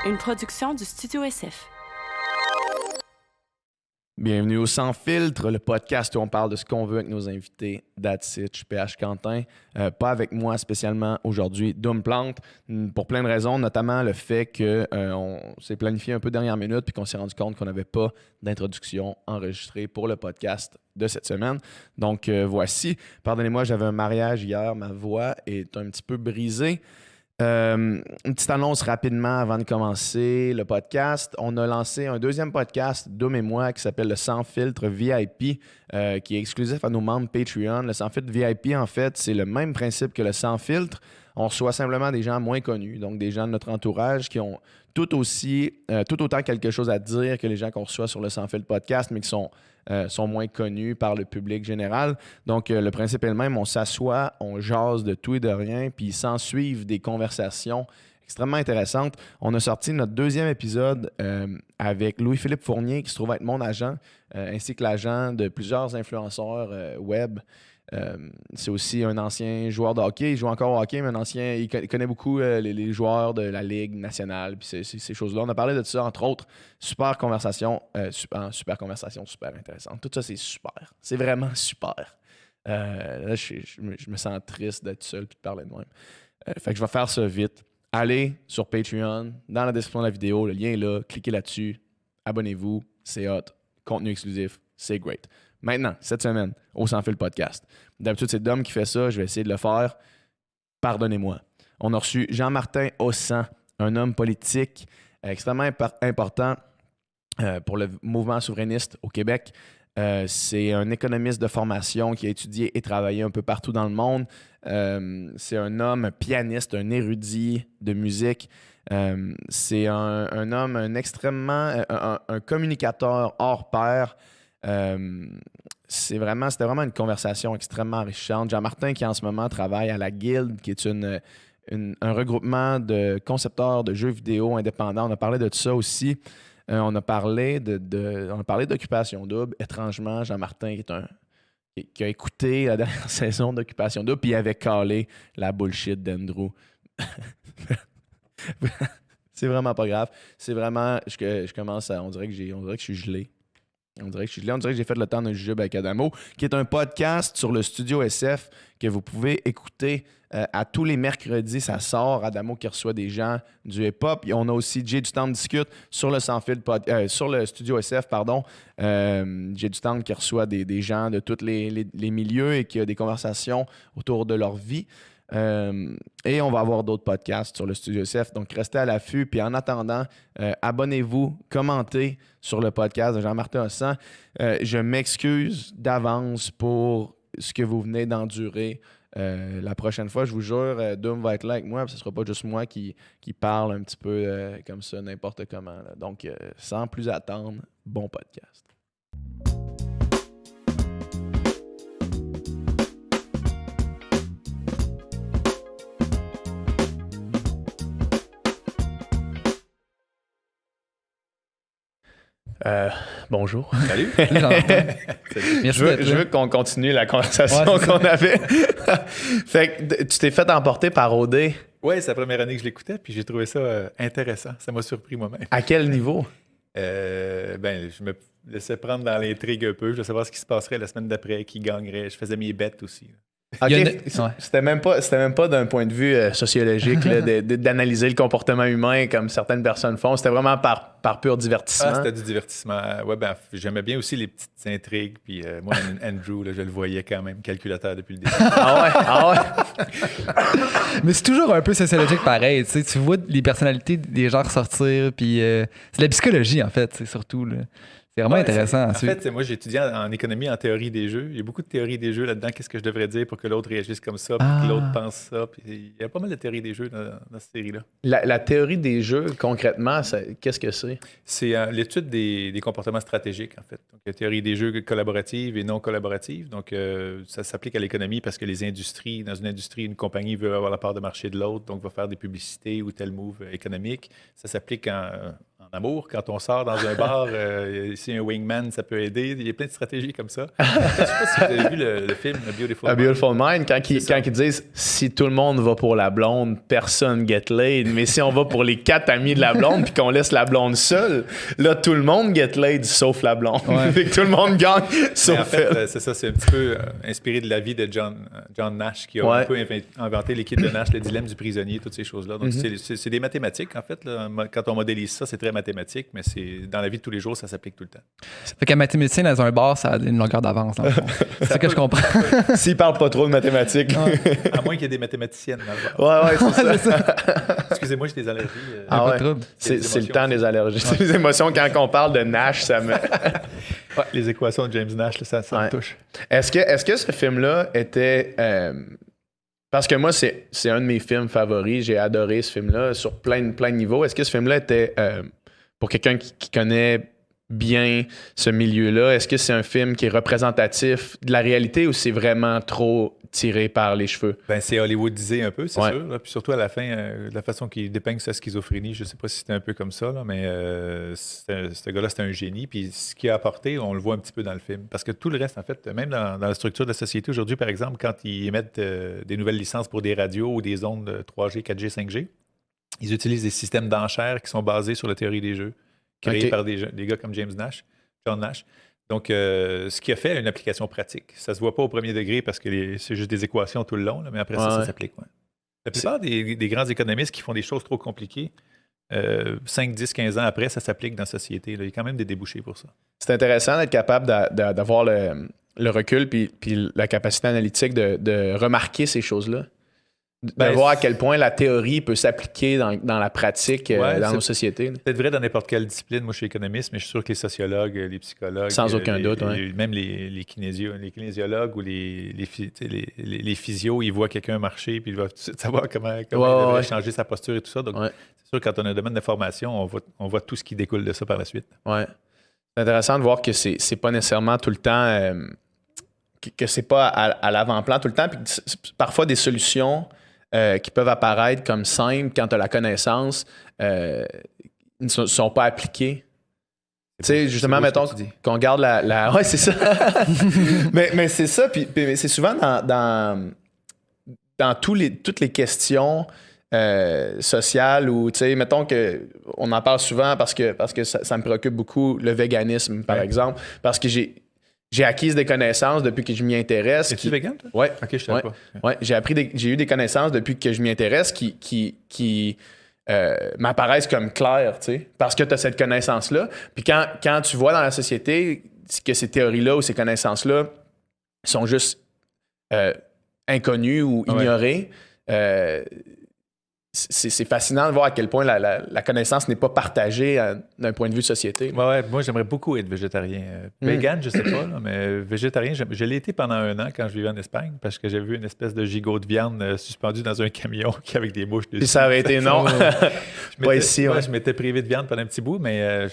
une production du Studio SF. Bienvenue au Sans Filtre, le podcast où on parle de ce qu'on veut avec nos invités. That's it, je suis PH Quentin. Pas avec moi spécialement aujourd'hui, Doom Plante, pour plein de raisons, notamment le fait qu'on s'est planifié un peu dernière minute puis qu'on s'est rendu compte qu'on n'avait pas d'introduction enregistrée pour le podcast de cette semaine. Donc voici, pardonnez-moi, j'avais un mariage hier, ma voix est un petit peu brisée. Une petite annonce rapidement avant de commencer le podcast. On a lancé un deuxième podcast, Doom et moi, qui s'appelle le Sans Filtre VIP, qui est exclusif à nos membres Patreon. Le Sans Filtre VIP, en fait, c'est le même principe que le Sans Filtre. On reçoit simplement des gens moins connus, donc des gens de notre entourage qui ont tout autant quelque chose à dire que les gens qu'on reçoit sur le Sans Filtre podcast, mais qui sont moins connus par le public général. Donc, le principe est le même. On s'assoit, on jase de tout et de rien, puis il s'ensuivent des conversations extrêmement intéressantes. On a sorti notre deuxième épisode avec Louis-Philippe Fournier, qui se trouve être mon agent, ainsi que l'agent de plusieurs influenceurs web. C'est aussi un ancien joueur de hockey. Il joue encore au hockey, mais il connaît beaucoup les joueurs de la Ligue nationale. Puis ces choses-là. On a parlé de ça, entre autres. Super conversation, super conversation, super intéressante. Tout ça, c'est super. C'est vraiment super. Là, je me sens triste d'être seul et de parler de même. Fait que je vais faire ça vite. Allez sur Patreon, dans la description de la vidéo, le lien est là. Cliquez là-dessus. Abonnez-vous. C'est hot. Contenu exclusif. C'est great. Maintenant, cette semaine, au Sans Fil podcast. D'habitude, c'est Dom qui fait ça. Je vais essayer de le faire. Pardonnez-moi. On a reçu Jean-Martin Hossan, un homme politique extrêmement important pour le mouvement souverainiste au Québec. C'est un économiste de formation qui a étudié et travaillé un peu partout dans le monde. C'est un homme pianiste, un érudit de musique. C'est un homme un communicateur hors pair. C'était vraiment une conversation extrêmement enrichissante. Jean-Martin qui en ce moment travaille à la Guilde, qui est un regroupement de concepteurs de jeux vidéo indépendants. On a parlé de ça aussi. On a parlé d'Occupation Double. Étrangement, Jean-Martin qui a écouté la dernière saison d'Occupation Double, puis il avait calé la bullshit d'Andrew. C'est vraiment pas grave. C'est vraiment, je commence à, on dirait que je suis gelé. On dirait que j'ai fait le temps d'un jujube avec Adamo, qui est un podcast sur le Studio SF que vous pouvez écouter à tous les mercredis. Ça sort. Adamo qui reçoit des gens du hip-hop. Et on a aussi Jay du Temps de discute sur le sur le Studio SF, pardon. Jay du Temps qui reçoit des gens de tous les milieux et qui a des conversations autour de leur vie. Et on va avoir d'autres podcasts sur le Studio SF, donc restez à l'affût. Puis en attendant, abonnez-vous, commentez sur le podcast de Jean-Martin Hossan. Je m'excuse d'avance pour ce que vous venez d'endurer. La prochaine fois, je vous jure, Doom va être là avec moi, ce ne sera pas juste moi qui parle un petit peu comme ça, n'importe comment. Là. Donc, sans plus attendre, bon podcast. Bonjour. Salut. Merci je veux qu'on continue la conversation qu'on avait. Fait que tu t'es fait emporter par OD. Oui, c'est la première année que je l'écoutais, puis j'ai trouvé ça intéressant. Ça m'a surpris moi-même. À quel niveau? Je me laissais prendre dans l'intrigue un peu. Je voulais savoir ce qui se passerait la semaine d'après, qui gagnerait. Je faisais mes bêtes aussi. Okay. C'était même pas d'un point de vue sociologique là, d'analyser le comportement humain comme certaines personnes font. C'était vraiment par pur divertissement. C'était du divertissement. Ouais, j'aimais bien aussi les petites intrigues. Puis moi, Andrew, là, je le voyais quand même calculateur depuis le début. Ah ouais. Mais c'est toujours un peu sociologique pareil. Tu vois les personnalités des gens ressortir. Puis c'est de la psychologie, en fait, c'est surtout. Là. C'est vraiment intéressant. En fait, moi, j'ai étudié en économie, en théorie des jeux. Il y a beaucoup de théories des jeux là-dedans. Qu'est-ce que je devrais dire pour que l'autre réagisse comme ça, pour que l'autre pense ça. Puis il y a pas mal de théories des jeux dans cette série-là. La théorie des jeux, concrètement, qu'est-ce que c'est? C'est l'étude des comportements stratégiques, en fait. Donc, la théorie des jeux collaboratives et non collaboratives. Donc, ça s'applique à l'économie parce que dans une industrie, une compagnie veut avoir la part de marché de l'autre, donc va faire des publicités ou tel move économique. Ça s'applique en en amour. Quand on sort dans un bar, si un wingman, ça peut aider. Il y a plein de stratégies comme ça. Je ne sais pas si vous avez vu le film A Beautiful A Mind. Beautiful Mind, quand ils disent si tout le monde va pour la blonde, personne get laid. Mais si on va pour les 4 amis de la blonde puis qu'on laisse la blonde seule, là, tout le monde get laid sauf la blonde. Fait que tout le monde gagne sauf En fait, elle. c'est ça, c'est un petit peu inspiré de la vie de John Nash, qui a un peu inventé l'équipe de Nash, le dilemme du prisonnier, toutes ces choses-là. Donc, c'est des mathématiques, en fait. Là. Quand on modélise ça, c'est très mathématique, mais c'est dans la vie de tous les jours, ça s'applique tout le temps. Fait qu'un mathématicien dans un bar, ça a une longueur d'avance, dans le fond. C'est ça que je comprends. S'ils parlent pas trop de mathématiques. À moins qu'il y ait des mathématiciennes dans le bar. Ouais, c'est ça. Excusez-moi, j'ai des allergies. Ah Pas ouais. de trouble. C'est le temps des allergies. C'est les émotions. Quand on parle de Nash, ça me... Ouais, les équations de James Nash, là, ça me touche. Est-ce que ce film-là était... parce que moi, c'est un de mes films favoris. J'ai adoré ce film-là sur plein de niveaux. Est-ce que ce film-là était... pour quelqu'un qui connaît bien ce milieu-là, est-ce que c'est un film qui est représentatif de la réalité ou c'est vraiment trop tiré par les cheveux? Ben, c'est hollywoodisé un peu, c'est Ouais. sûr. Là. Puis surtout à la fin, la façon qu'il dépeigne sa schizophrénie, je ne sais pas si c'était un peu comme ça, là, mais ce gars-là, c'était un génie. Puis ce qu'il a apporté, on le voit un petit peu dans le film. Parce que tout le reste, en fait, même dans la structure de la société aujourd'hui, par exemple, quand ils émettent des nouvelles licences pour des radios ou des ondes 3G, 4G, 5G, ils utilisent des systèmes d'enchères qui sont basés sur la théorie des jeux, créés par des gars comme John Nash. Donc, ce qui a fait une application pratique. Ça ne se voit pas au premier degré parce que c'est juste des équations tout le long, là, mais après ça s'applique. Ouais. La plupart des grands économistes qui font des choses trop compliquées, 5, 10, 15 ans après, ça s'applique dans la société. Là. Il y a quand même des débouchés pour ça. C'est intéressant d'être capable d'avoir le recul puis la capacité analytique de remarquer ces choses-là. De voir à quel point la théorie peut s'appliquer dans la pratique dans nos sociétés. C'est peut-être vrai dans n'importe quelle discipline. Moi, je suis économiste, mais je suis sûr que les sociologues, les psychologues... Sans aucun doute, même les kinésiologues ou les physios, ils voient quelqu'un marcher puis ils doivent tout de suite savoir comment il devrait changer sa posture et tout ça. Donc, c'est sûr que quand on a un domaine de formation, on voit tout ce qui découle de ça par la suite. Ouais. C'est intéressant de voir que c'est pas nécessairement tout le temps... que c'est pas à l'avant-plan tout le temps. Puis parfois, des solutions... qui peuvent apparaître comme simples quand tu as la connaissance, ne sont pas appliquées. Tu sais, justement, mettons qu'on garde la... Ouais, c'est ça. mais c'est ça, puis c'est souvent dans toutes les questions sociales ou, tu sais, mettons qu'on en parle souvent parce que ça me préoccupe beaucoup, le véganisme, par exemple, parce que j'ai acquis des connaissances depuis que je m'y intéresse. Es-tu vegan, toi? Oui. OK, je savais pas. Ouais, j'ai eu des connaissances depuis que je m'y intéresse qui m'apparaissent comme claires, tu sais, parce que tu as cette connaissance-là. Puis quand tu vois dans la société que ces théories-là ou ces connaissances-là sont juste inconnues ou ignorées, c'est fascinant de voir à quel point la connaissance n'est pas partagée d'un point de vue société. Ouais, moi, j'aimerais beaucoup être végétarien. Vegan, je sais pas, là, mais végétarien, je l'ai été pendant 1 an quand je vivais en Espagne parce que j'avais vu une espèce de gigot de viande suspendu dans un camion avec des mouches dessus. Puis ça aurait été non. Pas ici, je m'étais privé de viande pendant un petit bout, mais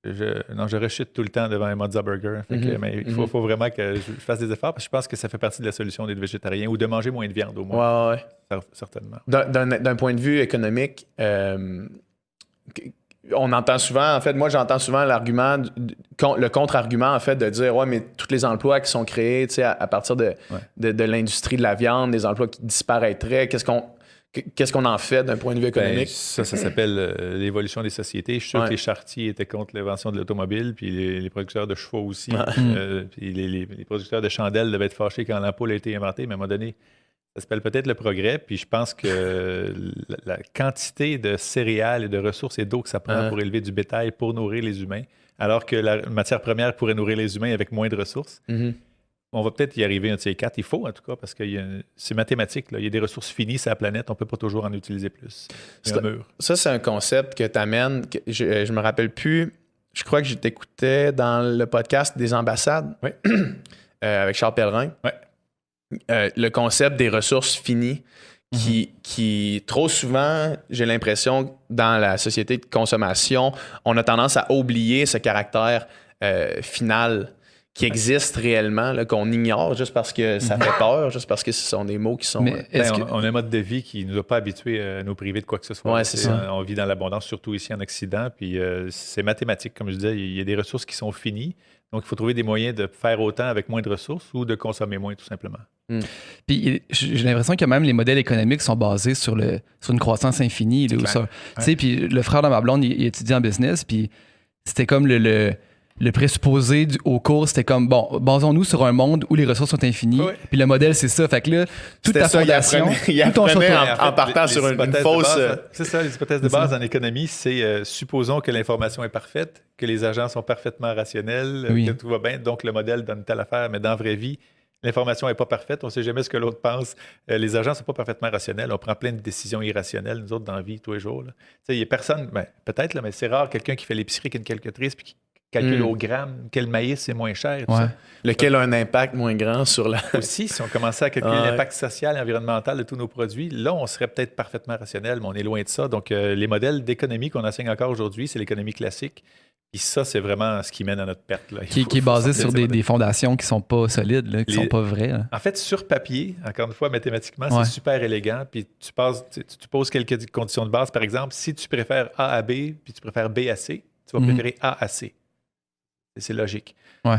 je rechute tout le temps devant un Mozza Burger. Mais il faut vraiment que je fasse des efforts parce que je pense que ça fait partie de la solution d'être végétarien ou de manger moins de viande au moins. Ouais. Certainement. D'un point de vue économique, on entend souvent, en fait, moi j'entends souvent l'argument, le contre-argument en fait de dire ouais, mais tous les emplois qui sont créés, tu sais, à partir de l'industrie de la viande, des emplois qui disparaîtraient, qu'est-ce qu'on en fait d'un point de vue économique? Ça s'appelle l'évolution des sociétés. Je suis sûr que les charretiers étaient contre l'invention de l'automobile, puis les producteurs de chevaux aussi. Puis les producteurs de chandelles devaient être fâchés quand l'ampoule a été inventée, mais à un moment donné, ça s'appelle peut-être le progrès. Puis je pense que la quantité de céréales et de ressources et d'eau que ça prend pour élever du bétail pour nourrir les humains, alors que la matière première pourrait nourrir les humains avec moins de ressources, on va peut-être y arriver un de ces 4. Il faut, en tout cas, parce que c'est mathématique. Là. Il y a des ressources finies sur la planète. On ne peut pas toujours en utiliser plus. Ça, c'est un concept que tu amènes. Je me rappelle plus. Je crois que je t'écoutais dans le podcast des ambassades avec Charles Pellerin. Oui. Le concept des ressources finies qui, trop souvent, j'ai l'impression, dans la société de consommation, on a tendance à oublier ce caractère final qui existent réellement, là, qu'on ignore juste parce que ça fait peur, juste parce que ce sont des mots qui sont... Mais est-ce que- On a un mode de vie qui ne nous a pas habitués à nous priver de quoi que ce soit. Ouais, c'est ça. On vit dans l'abondance, surtout ici en Occident, puis c'est mathématique, comme je disais, il y a des ressources qui sont finies, donc il faut trouver des moyens de faire autant avec moins de ressources ou de consommer moins, tout simplement. Puis j'ai l'impression que même les modèles économiques sont basés sur une croissance infinie. Là, C'est ou ça. clair. Tu sais, puis le frère de ma blonde, il étudie en business, puis c'était comme le présupposé au cours, c'était comme, bon, basons-nous sur un monde où les ressources sont infinies, Oui. puis le modèle, c'est ça. Fait que là, toute C'était ta ça, il fondation, apprenait tout ton en château- partant les sur une hypothèses de fausse... base, c'est ça, les hypothèses de base en économie, c'est supposons que l'information est parfaite, que les agents sont parfaitement rationnels, Oui. que tout va bien, donc le modèle donne telle affaire, mais dans la vraie vie, l'information n'est pas parfaite, on ne sait jamais ce que l'autre pense. Les agents ne sont pas parfaitement rationnels, on prend plein de décisions irrationnelles, nous autres, dans la vie, tous les jours. Là. Tu sais, il n'y a personne, ben, peut-être, là, mais c'est rare quelqu'un qui fait l'épicerie qui a une calculatrice puis qui calcule au gramme quel maïs c'est moins cher. Et tout Ouais. ça. Lequel a un impact moins grand sur la... Aussi, si on commençait à calculer Ouais. l'impact social et environnemental de tous nos produits, là, on serait peut-être parfaitement rationnel, mais on est loin de ça. Donc, les modèles d'économie qu'on enseigne encore aujourd'hui, c'est l'économie classique. Puis ça, c'est vraiment ce qui mène à notre perte. Là. qui est basé sur des fondations qui sont pas solides, là, qui sont pas vraies. Là. En fait, sur papier, encore une fois, mathématiquement, Ouais. c'est super élégant. Puis tu poses quelques conditions de base. Par exemple, si tu préfères A à B, puis tu préfères B à C, tu vas préférer A à C. C'est logique. Ouais.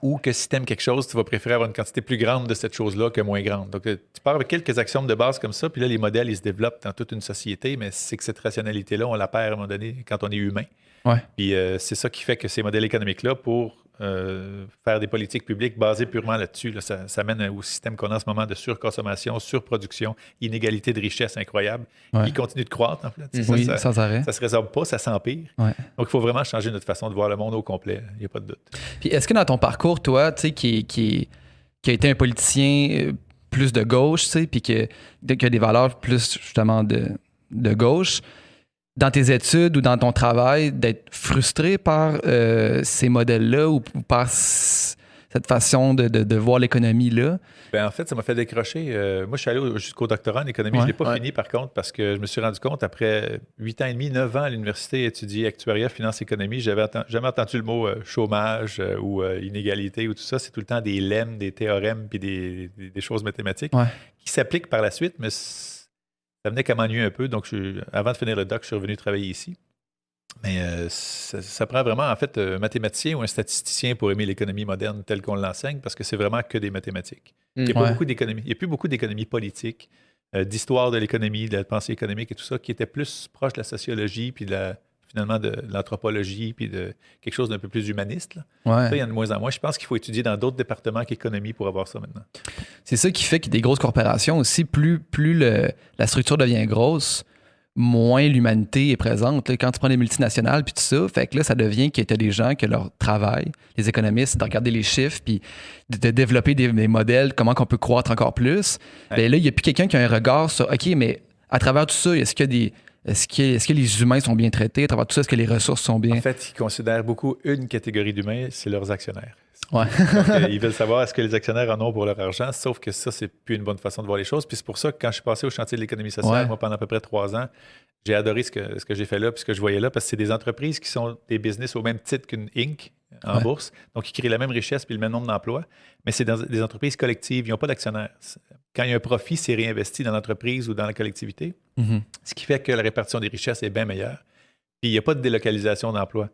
Ou que si tu aimes quelque chose, tu vas préférer avoir une quantité plus grande de cette chose-là que moins grande. Donc, tu pars avec quelques axiomes de base comme ça, puis là, les modèles, ils se développent dans toute une société, mais c'est que cette rationalité-là, on la perd à un moment donné quand on est humain. Ouais. Puis c'est ça qui fait que ces modèles économiques-là, pour faire des politiques publiques basées purement là-dessus, là, ça mène au système qu'on a en ce moment de surconsommation, surproduction, inégalité de richesse incroyable, Ouais. qui continue de croître, en fait. Oui, ça sans arrêt. ne se résorbe pas, ça s'empire. Ouais. Donc, il faut vraiment changer notre façon de voir le monde au complet. Il n'y a pas de doute. Puis est-ce que dans ton parcours, toi, tu sais, qui a été un politicien plus de gauche, tu sais, puis qui a des valeurs plus justement de gauche, dans tes études ou dans ton travail, d'être frustré par ces modèles-là ou par cette façon de voir l'économie-là? Ben, en fait, ça m'a fait décrocher. Moi, je suis allé jusqu'au doctorat en économie. Ouais. Je ne l'ai pas fini, par contre, parce que je me suis rendu compte, après 8 ans et demi, 9 ans à l'université, étudier actuariat, finance, économie, j'avais jamais entendu le mot chômage ou inégalité ou tout ça. C'est tout le temps des lemmes, des théorèmes puis des choses mathématiques Ouais. qui s'appliquent par la suite, mais ça venait qu'à m'ennuyer un peu. Donc, avant de finir le doc, je suis revenu travailler ici. Mais ça prend vraiment, en fait, un mathématicien ou un statisticien pour aimer l'économie moderne telle qu'on l'enseigne, parce que c'est vraiment que des mathématiques. Il n'y a, pas Ouais. beaucoup d'économie. Il y a plus beaucoup d'économie politique, d'histoire de l'économie, de la pensée économique et tout ça, qui était plus proche de la sociologie, puis finalement de l'anthropologie, puis de quelque chose d'un peu plus humaniste. Là. Ouais. Ça, il y en a de moins en moins. Je pense qu'il faut étudier dans d'autres départements qu'économie pour avoir ça maintenant. C'est ça qui fait que des grosses corporations aussi, plus la structure devient grosse, moins l'humanité est présente. Là, quand tu prends les multinationales puis tout ça, fait que là, ça devient que tu as des gens que leur travail, les économistes, c'est de regarder les chiffres puis de développer des modèles, comment qu'on peut croître encore plus. Ouais. Ben là, il n'y a plus quelqu'un qui a un regard sur OK, mais à travers tout ça, est-ce que les humains sont bien traités? À travers tout ça, est-ce que les ressources sont bien? En fait, ils considèrent beaucoup une catégorie d'humains, c'est leurs actionnaires. Ouais. Donc, ils veulent savoir est-ce que les actionnaires en ont pour leur argent, sauf que ça, c'est plus une bonne façon de voir les choses. Puis c'est pour ça que quand je suis passé au chantier de l'économie sociale, Ouais. moi, pendant à peu près 3 ans, j'ai adoré ce que j'ai fait là, puis ce que je voyais là, parce que c'est des entreprises qui sont des business au même titre qu'une Inc. en Ouais. bourse. Donc, ils créent la même richesse puis le même nombre d'emplois, mais c'est des entreprises collectives. Ils n'ont pas d'actionnaires. Quand il y a un profit, c'est réinvesti dans l'entreprise ou dans la collectivité, Mhm. ce qui fait que la répartition des richesses est bien meilleure. Puis il n'y a pas de délocalisation d'emplois.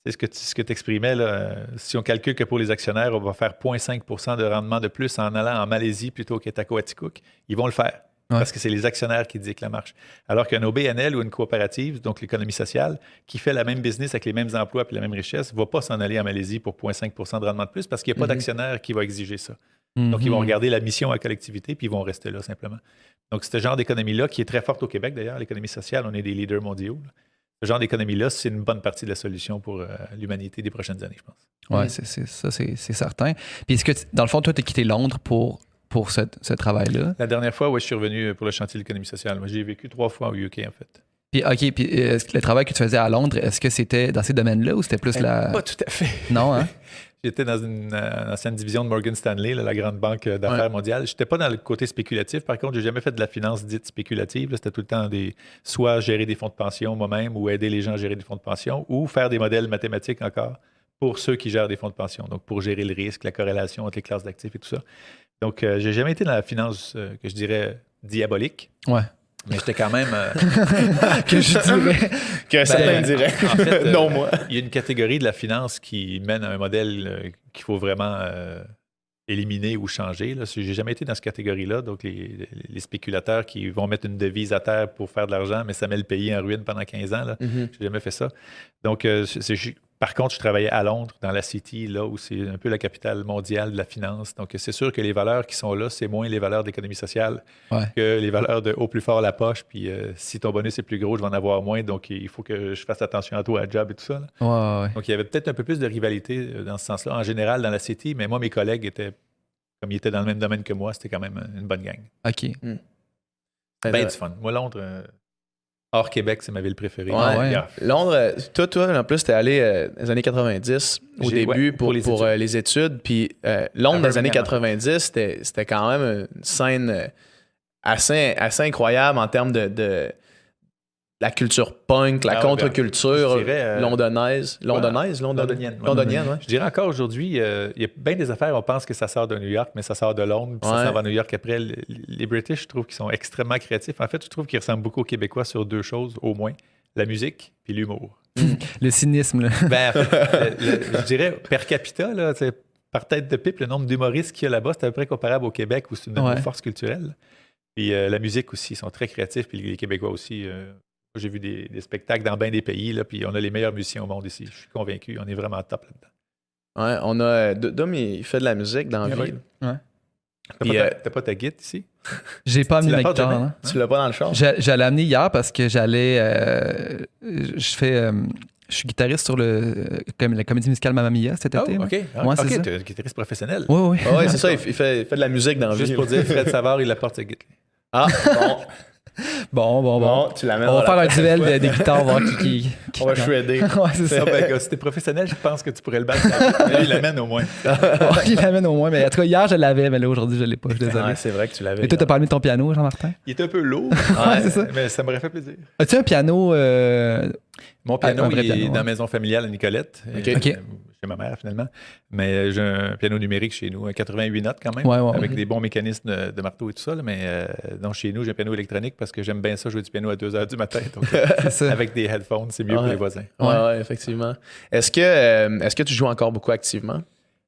C'est ce que tu exprimais, là, si on calcule que pour les actionnaires, on va faire 0,5 % de rendement de plus en allant en Malaisie plutôt qu'à Tacoaticook, ils vont le faire. Ouais. Parce que c'est les actionnaires qui disent que la marche. Alors qu'un OBNL ou une coopérative, donc l'économie sociale, qui fait la même business avec les mêmes emplois et la même richesse, ne va pas s'en aller en Malaisie pour 0,5 % de rendement de plus parce qu'il n'y a pas Mhm. d'actionnaire qui va exiger ça. Donc, ils vont regarder la mission à la collectivité puis ils vont rester là simplement. Donc, ce genre d'économie-là, qui est très forte au Québec d'ailleurs, l'économie sociale, on est des leaders mondiaux. Là. Ce genre d'économie-là, c'est une bonne partie de la solution pour l'humanité des prochaines années, je pense. Ouais, c'est certain. Puis est-ce que, dans le fond, toi, tu as quitté Londres pour ce travail-là? La dernière fois, je suis revenu pour le chantier de l'économie sociale. Moi, j'ai vécu 3 fois au UK, en fait. Puis, OK, puis est-ce que le travail que tu faisais à Londres, est-ce que c'était dans ces domaines-là ou c'était plus Pas tout à fait. Non, hein? J'étais dans une ancienne division de Morgan Stanley, là, la grande banque d'affaires mondiale. Je n'étais pas dans le côté spéculatif. Par contre, j'ai jamais fait de la finance dite spéculative. Là, c'était tout le temps soit gérer des fonds de pension moi-même ou aider les gens à gérer des fonds de pension ou faire des modèles mathématiques encore pour ceux qui gèrent des fonds de pension, donc pour gérer le risque, la corrélation entre les classes d'actifs et tout ça. Donc, j'ai jamais été dans la finance que je dirais diabolique. Ouais. Mais j'étais quand même... Que je dirais. Que certains diraient. En fait, non, moi. Il y a une catégorie de la finance qui mène à un modèle qu'il faut vraiment éliminer ou changer. J'ai jamais été dans cette catégorie-là. Donc, les spéculateurs qui vont mettre une devise à terre pour faire de l'argent, mais ça met le pays en ruine pendant 15 ans. J'ai jamais fait ça. Donc, par contre, je travaillais à Londres, dans la City, là où c'est un peu la capitale mondiale de la finance. Donc, c'est sûr que les valeurs qui sont là, c'est moins les valeurs d'économie sociale que les valeurs de au plus fort la poche. Puis, si ton bonus est plus gros, je vais en avoir moins. Donc, il faut que je fasse attention à toi, à job et tout ça. Ouais. Donc, il y avait peut-être un peu plus de rivalité dans ce sens-là, en général, dans la City. Mais moi, mes collègues étaient, comme ils étaient dans le même domaine que moi, c'était quand même une bonne gang. OK. Ben du fun. Moi, Londres... hors Québec, c'est ma ville préférée. Ouais. Londres, toi, en plus, t'es allé dans les années 90 au début pour les études. Puis Londres, dans les années 90, c'était quand même une scène assez incroyable en termes de la culture punk, la contre-culture londonienne. Londonienne, ouais. Je dirais encore aujourd'hui, il y a bien des affaires, on pense que ça sort de New York, mais ça sort de Londres, puis ça s'en va à New York après. Les British, je trouve qu'ils sont extrêmement créatifs. En fait, je trouve qu'ils ressemblent beaucoup aux Québécois sur deux choses, au moins, la musique puis l'humour. Le cynisme, là. Ben, je dirais, per capita, là, par tête de pipe, le nombre d'humoristes qu'il y a là-bas, c'est à peu près comparable au Québec, où c'est une force culturelle. Puis la musique aussi, ils sont très créatifs, puis les Québécois aussi... J'ai vu des spectacles dans bien des pays, là, puis on a les meilleurs musiciens au monde ici. Je suis convaincu, on est vraiment top là-dedans. Ouais, on a... Dom, il fait de la musique dans la ville. Ouais. T'as pas ta guitare ici? J'ai pas amené ma guitare. Hein? Tu l'as pas dans le char? J'allais l'amener hier parce que j'allais... je suis guitariste sur la comédie musicale Mamma Mia cet été. OK. Ouais, c'est ça. T'es un guitariste professionnel. Oui. Ouais, c'est ça, il fait de la musique dans la ville. Juste pour dire, Fred Savard, il apporte sa guitare. Ah, bon. Bon. Tu l'amènes. On va faire un duel des guitares, voir qui on va shredder. Ouais, c'est ça. Si t'es professionnel, je pense que tu pourrais le battre. Mais il l'amène au moins. Il l'amène au moins. Mais en tout cas, hier, je l'avais, mais là, aujourd'hui, je l'ai pas. Je suis désolé. Ouais, c'est vrai que tu l'avais. Et toi, t'as parlé de ton piano, Jean-Martin? Il est un peu lourd. C'est ça. Mais ça m'aurait fait plaisir. As-tu un piano... Mon piano, il est piano, dans la maison familiale à Nicolette. OK. Chez ma mère, finalement. Mais j'ai un piano numérique chez nous, un 88 notes quand même, Ouais. avec des bons mécanismes de marteau et tout ça. Là, mais donc, chez nous, j'ai un piano électronique parce que j'aime bien ça, jouer du piano à 2 h du matin. Donc, C'est ça. avec des headphones, c'est mieux pour les voisins. Ouais, effectivement. Est-ce que tu joues encore beaucoup activement?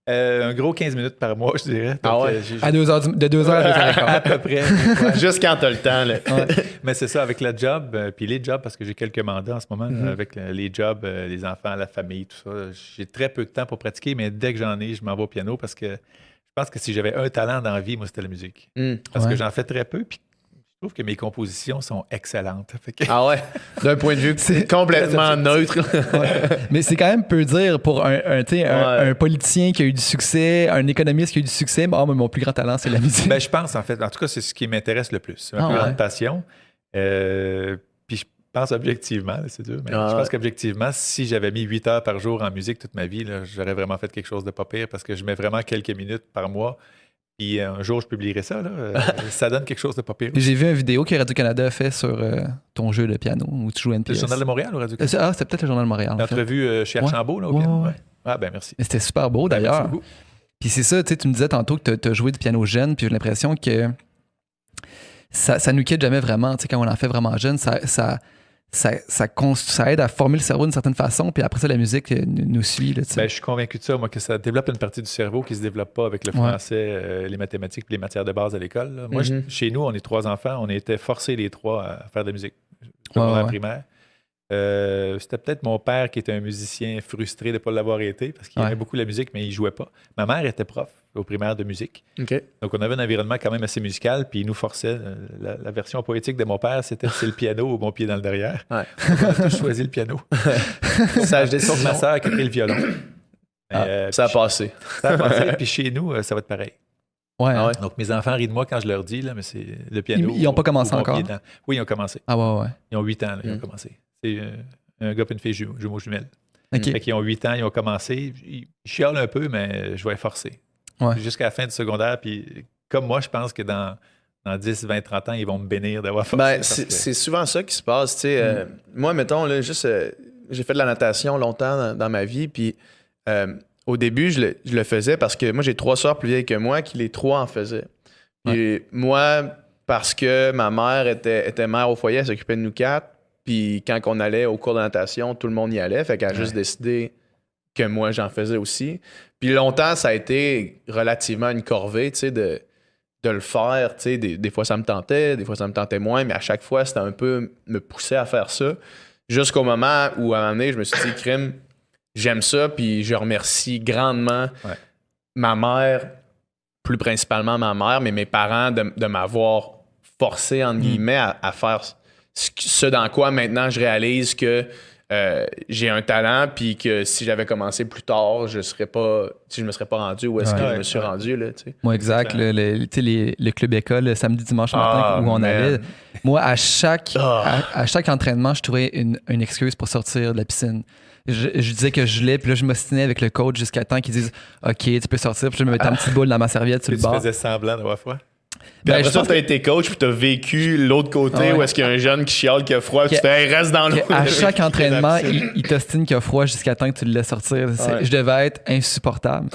Un gros 15 minutes par mois, je dirais. Donc, À 2 h de 2 h à 2 h à peu près. Juste quand t'as le temps. Là. Mais c'est ça, avec la job, puis les jobs, parce que j'ai quelques mandats en ce moment, avec les jobs, les enfants, la famille, tout ça. J'ai très peu de temps pour pratiquer, mais dès que j'en ai, je m'en vais au piano parce que je pense que si j'avais un talent dans la vie, moi, c'était la musique. Parce que j'en fais très peu, puis je trouve que mes compositions sont excellentes. Ah ouais? D'un point de vue complètement neutre. Mais c'est quand même peu dire pour un politicien qui a eu du succès, un économiste qui a eu du succès. Mais mon plus grand talent, c'est la musique. Ben, je pense, en fait, en tout cas, c'est ce qui m'intéresse le plus. C'est ma plus grande passion. Puis je pense objectivement, c'est dur, mais je pense qu'objectivement, si j'avais mis 8 heures par jour en musique toute ma vie, là, j'aurais vraiment fait quelque chose de pas pire parce que je mets vraiment quelques minutes par mois. Puis un jour, je publierai ça. Là. Ça donne quelque chose de pas pire. J'ai vu une vidéo que Radio-Canada a fait sur ton jeu de piano où tu jouais une pièce. Le Journal de Montréal ou Radio-Canada? Ah, c'était peut-être le Journal de Montréal. L'entrevue chez Archambault, là, au piano. Ah, ben merci. C'était super beau, d'ailleurs. Puis c'est ça, tu me disais tantôt que tu as joué du piano jeune, puis j'ai l'impression que ça nous quitte jamais vraiment. Quand on en fait vraiment jeune, ça aide à former le cerveau d'une certaine façon, puis après ça, la musique nous suit. Là, je suis convaincu de ça, moi, que ça développe une partie du cerveau qui ne se développe pas avec le français, les mathématiques et les matières de base à l'école. Là. Moi, chez nous, on est 3 enfants, on était forcés les 3 à faire de la musique. Pendant la primaire. C'était peut-être mon père qui était un musicien frustré de ne pas l'avoir été parce qu'il aimait beaucoup la musique, mais il ne jouait pas. Ma mère était prof au primaire de musique. Okay. Donc, on avait un environnement quand même assez musical, puis il nous forçait. La version poétique de mon père, c'était « c'est le piano ou mon pied dans le derrière ». Donc, on a tous choisi le piano. Sage décision. Sauf ma sœur qui a pris le violon. Ça a passé. Ça a passé, puis chez nous, ça va être pareil. Ouais. Donc, mes enfants rient de moi quand je leur dis, là, mais c'est le piano. Ils n'ont pas commencé encore? Oui, ils ont commencé. Ah ouais. Ils ont 8 ans, là, ils ont commencé. C'est un gars et une fille jumeaux jumelles. Okay. Fait qu'ils ont 8 ans, ils ont commencé. Ils chialent un peu, mais je vais les forcer. Ouais. Jusqu'à la fin du secondaire. Puis comme moi, je pense que dans 10, 20, 30 ans, ils vont me bénir d'avoir forcé. C'est souvent ça qui se passe. Moi, mettons, là, j'ai fait de la natation longtemps dans ma vie. Puis Au début, je le faisais parce que moi, j'ai 3 sœurs plus vieilles que moi qui les 3 en faisaient. Et moi, parce que ma mère était mère au foyer, elle s'occupait de nous 4. Puis quand on allait au cours de natation, tout le monde y allait. Fait qu'elle a juste décidé que moi, j'en faisais aussi. Puis longtemps, ça a été relativement une corvée, tu sais, de le faire. Tu sais, des fois, ça me tentait, des fois, ça me tentait moins. Mais à chaque fois, c'était un peu me pousser à faire ça. Jusqu'au moment où, à un moment donné, je me suis dit, crime, j'aime ça. Puis je remercie grandement ma mère, plus principalement ma mère, mais mes parents de m'avoir forcé, entre guillemets, à faire ce dans quoi maintenant je réalise que j'ai un talent, puis que si j'avais commencé plus tard, je me serais pas rendu où est-ce que je me suis rendu. Là, tu sais. Moi, exact. Le club école, le samedi, dimanche matin, où on allait. Moi, à chaque entraînement, je trouvais une excuse pour sortir de la piscine. Je disais que je gelais, puis là, je m'ostinais avec le coach jusqu'à temps qu'ils disent OK, tu peux sortir. Puis je me mettais une petite boule dans ma serviette sur le bord. Tu faisais semblant d'avoir froid. Puis après ça, t'as été coach, puis t'as vécu l'autre côté où est-ce qu'il y a un jeune qui chiale, qui a froid, puis tu fais reste dans l'eau. À chaque entraînement, il t'ostine qu'il a froid jusqu'à temps que tu le laisses sortir. Je devais être insupportable.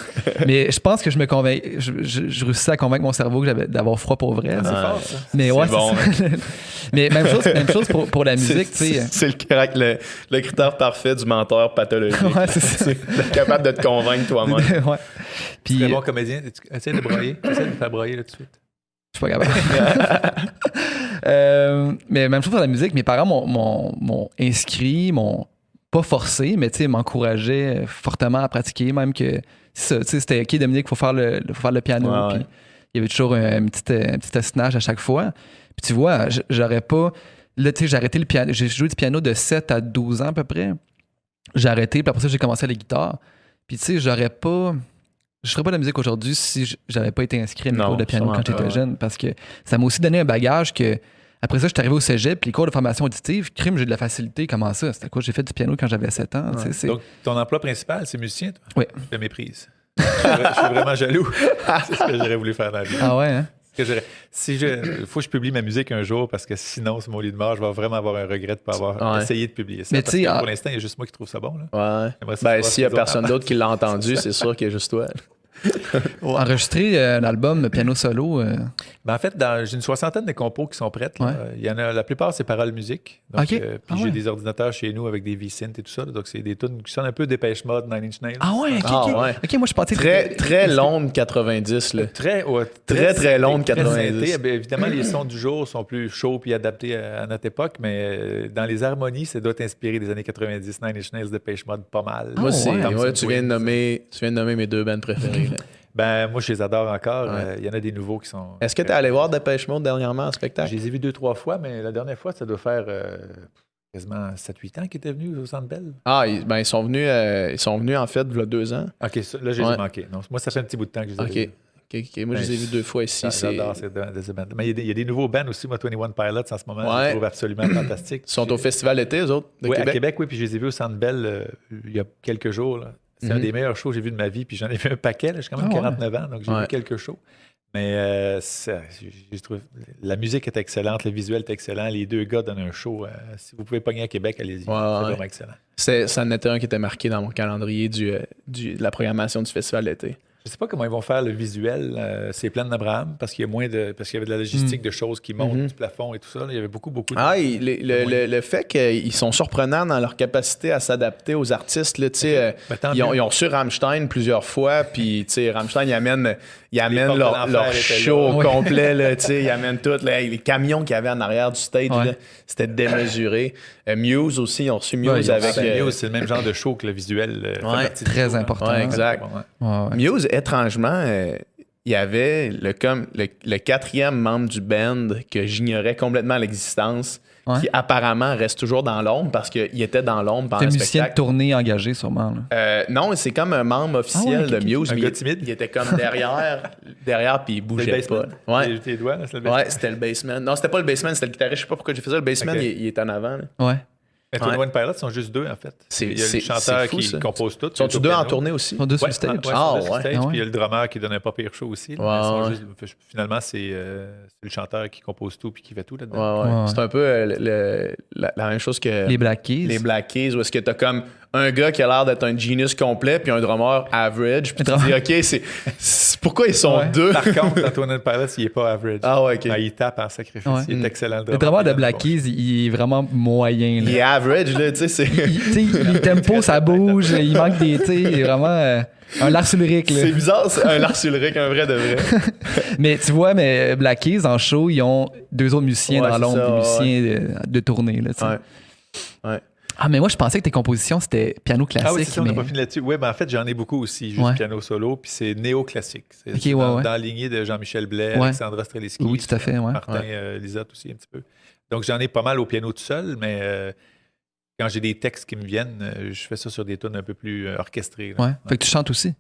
Mais je pense que je réussissais à convaincre mon cerveau que d'avoir froid pour vrai. C'est fort, ça. Mais ouais, bon, c'est ça. Mais même chose pour la musique, tu sais. C'est le critère parfait du menteur pathologique. Ouais, c'est ça. D'être capable de te convaincre toi-même. Ouais. Tu Puis, es bon comédien. Essaye de broyer. Essaye de me faire broyer là tout de suite. je suis pas capable. Mais même chose pour la musique, mes parents m'ont inscrit, m'ont pas forcé, mais m'encourageaient fortement à pratiquer, même que c'était OK, Dominique, il faut faire le piano. Ouais, puis il y avait toujours un petit assinage à chaque fois. Puis tu vois, j'aurais pas. Là, j'ai arrêté le piano. J'ai joué du piano de 7 à 12 ans à peu près. J'ai arrêté, puis après ça, j'ai commencé à la guitare. Puis tu sais, je ferais pas de la musique aujourd'hui si j'avais pas été inscrit à mes cours de piano quand j'étais jeune, parce que ça m'a aussi donné un bagage que. Après ça, je suis arrivé au cégep, puis les cours de formation auditive, crime, j'ai de la facilité. Comment ça? C'était quoi? J'ai fait du piano quand j'avais 7 ans. Ouais. Donc, ton emploi principal, c'est musicien, toi? Oui. Je te méprise. Je suis vraiment jaloux. C'est ce que j'aurais voulu faire dans la vie. Ah ouais, hein? Il faut que je publie ma musique un jour, parce que sinon, c'est mon lit de mort. Je vais vraiment avoir un regret de ne pas avoir essayé de publier ça. Mais parce que pour l'instant, il y a juste moi qui trouve ça bon. Là. Ouais. Ben, s'il n'y a personne d'autre qui l'a entendu, c'est sûr qu'il y a juste toi. Enregistrer un album piano solo. Ben, en fait, j'ai une 60aine de compos qui sont prêtes. Là. Ouais. Il y en a, la plupart, c'est paroles musique. Donc, OK. Puis j'ai des ordinateurs chez nous avec des V-Synth et tout ça. Là. Donc, c'est des tunes qui sonnent un peu Dépêche Mode, Nine Inch Nails. Ah ouais, OK. Ouais. OK, moi, je pensais Très longue 90, là. Très longue 90. Bien, évidemment, les sons du jour sont plus chauds et adaptés à notre époque, mais dans les harmonies, ça doit t'inspirer des années 90. Nine Inch Nails, Dépêche Mode, pas mal. Moi, ouais. tu viens de nommer mes 2 bands préférées. Là. Ben, moi, je les adore encore. Il y en a des nouveaux qui sont... Est-ce que tu es allé voir Dépêche Mode dernièrement en spectacle? Je les ai vus 2-3 fois, mais la dernière fois, ça doit faire quasiment 7-8 ans qu'ils étaient venus au Centre Bell. Ah, ils sont venus en fait, il y a 2 ans. OK, là, je les ai manqués. Non, moi, ça fait un petit bout de temps que je les ai vus. OK. Moi, je les ai vus 2 fois ici. J'adore ces bands. Mais il y a des nouveaux bands aussi, moi, 21 Pilots, en ce moment. Je les trouve absolument fantastiques. Ils sont au festival été, eux autres, de Québec? À Québec, oui. Puis je les ai vus au Centre Bell il y a quelques jours. Là. C'est un des meilleurs shows que j'ai vu de ma vie. Puis j'en ai vu un paquet. J'ai quand même 49 ans, donc j'ai vu quelques shows. Mais je trouve la musique est excellente, le visuel est excellent. Les 2 gars donnent un show. Si vous pouvez pogner à Québec, allez-y. C'est vraiment excellent. Ça en était un qui était marqué dans mon calendrier de la programmation du festival d'été. Je ne sais pas comment ils vont faire le visuel. C'est Plaine d'Abraham parce qu'il y avait de la logistique de choses qui montent du plafond et tout ça. Là. Il y avait beaucoup de... Le fait qu'ils sont surprenants dans leur capacité à s'adapter aux artistes. Là, ils ont reçu Rammstein plusieurs fois, puis Rammstein, ils amènent leur show au complet. Là, ils amènent tout. Là, les camions qu'il y avait en arrière du stage, là, c'était démesuré. Muse aussi, ils ont reçu Muse avec... Muse, c'est le même genre de show que le visuel. Très important. Ouais, exact. Muse, étrangement, il y avait le 4e membre du band que j'ignorais complètement l'existence, qui apparemment reste toujours dans l'ombre parce qu'il était dans l'ombre pendant le spectacle. C'est un musicien de tournée engagé, sûrement. Non, c'est comme un membre officiel de Muse. Un gars timide. Il était comme derrière puis il bougeait pas. Tes doigts, là, c'était le bassman. Non, c'était pas le bassman, c'était le guitariste. Je sais pas pourquoi j'ai fait ça. Le bassman, il est en avant. Là. Ouais. Mais 21 Pilots sont juste 2, en fait. Il y a le chanteur qui compose tout. Sont-tu 2 en tournée aussi? Ils sont 2 sur le stage. Puis il y a le drummer qui donne un pas pire show aussi. Finalement, c'est le chanteur qui compose tout puis qui fait tout là-dedans. C'est un peu la même chose que les Black Keys. Les Black Keys, où est-ce que t'as comme un gars qui a l'air d'être un genius complet puis un drummer average. Puis tu te dis, OK, c'est pourquoi ils sont deux? Par contre, Antoine Pilots, il n'est pas average. Ah ouais, OK. Il tape en sacrifice. Ouais. Il est excellent. Le drummer de Black Keys, il est vraiment moyen. Là. Il est average, là, tu sais, c'est... Les tempos, ça bouge, il manque des... Il est vraiment un Lars Ulrich. Là. C'est bizarre, c'est un Lars Ulrich, un vrai de vrai. Mais tu vois, mais Black Keys, en show, ils ont 2 autres musiciens Ouais, dans c'est l'ombre, ça, des musiciens de tournée. Là, tu sais. Ouais. Ah, mais moi, je pensais que tes compositions, c'était piano classique. Ah oui, c'est ça, on mais... n'a pas fini là-dessus. Oui, ben en fait, j'en ai beaucoup aussi, juste Ouais. piano solo, puis c'est néoclassique. C'est Ok, ouais. dans la lignée de Jean-Michel Blais, Ouais. Alexandra Streliski. Oui, tout à fait, ouais. Martin Lisotte aussi, un petit peu. Donc, j'en ai pas mal au piano tout seul, mais quand j'ai des textes qui me viennent, je fais ça sur des tunes un peu plus orchestrées. Là. Ouais. Fait que tu chantes aussi.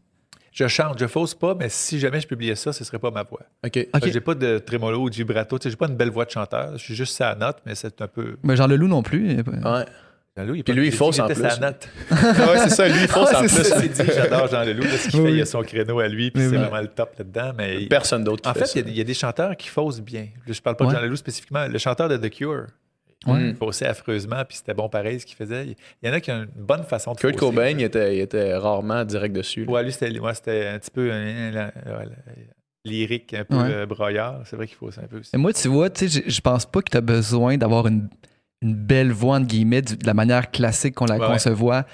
Je chante, je fausse pas, mais si jamais je publiais ça, ce serait pas ma voix. OK. Ok. J'ai pas de trémolo ou de vibrato. Tu sais, j'ai pas une belle voix de chanteur. Je suis juste sa note, mais c'est un peu. Mais Jean Leloup non plus. Ouais. Jean-Loup, Puis lui, il fausse en plus. Sa note. Ouais, c'est ça, lui, il fausse en c'est plus. ça. C'est dit, j'adore Jean Leloup. Là, ce qu'il Oui, fait, oui. il a son créneau à lui, puis Oui, c'est oui. vraiment le top là-dedans. Mais Personne d'autre qui en fait fait, ça. il y a des chanteurs qui faussent bien. Je parle pas Ouais. de Jean Leloup spécifiquement. Le chanteur de The Cure, Ouais. il faussait affreusement, puis c'était bon pareil ce qu'il faisait. Il y en a qui ont une bonne façon de Kurt fausser. Cobain, il était rarement direct dessus. là. Ouais, lui, c'était un petit peu lyrique, un peu Ouais. broyard. C'est vrai qu'il faussait un peu aussi. Et moi, tu vois, tu sais, je pense pas que tu as besoin d'avoir une belle voix, entre guillemets, de la manière classique qu'on la Ouais. concevoit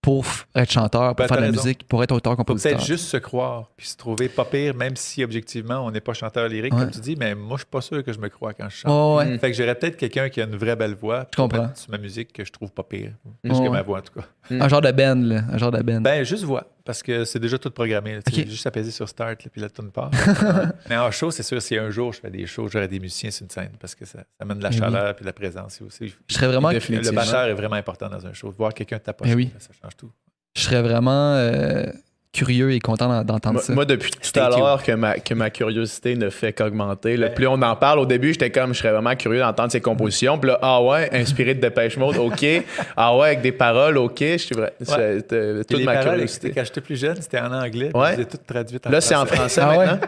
pour être chanteur, pour Ben, faire de la t'as raison. musique, pour être On peut auteur-compositeur. peut-être juste se croire, puis se trouver pas pire, même si objectivement, on n'est pas chanteur lyrique, Ouais. comme tu dis, mais moi, je suis pas sûr que je me crois quand je chante. Oh, ouais. Mm. Fait que j'aurais peut-être quelqu'un qui a une vraie belle voix Je comprends. pour mettre sur ma musique que je trouve pas pire. Plus Oh, que ouais. ma voix, en tout cas. Un genre de band, là. Un genre de band. Ben, juste voix, parce que c'est déjà tout programmé. Là, tu sais, Ok. juste apaiser sur Start, là, puis la tune part. Mais en show, c'est sûr, si un jour je fais des shows, j'aurai des musiciens sur une scène, parce que ça amène de la Eh oui. chaleur puis de la présence aussi. Je serais vraiment... Définitivement. Le Définitivement. batteur est vraiment important dans un show. Voir quelqu'un tapoter, Eh oui. ça change tout. Je serais vraiment curieux et content d'entendre ça. Moi, depuis tout Stay à tuned. l'heure que ma curiosité ne fait qu'augmenter. Là. Plus on en parle, au début, j'étais comme, je serais vraiment curieux d'entendre ses compositions. Puis là, ah ouais, inspiré de Depeche Mode, OK. Ah ouais, avec des paroles, OK. Je suis vrai. C'était Puis toute les ma paroles, curiosité. quand j'étais plus jeune, c'était en anglais. Ouais. Puis c'était tout traduit en Là, c'est en français Ah ouais? maintenant.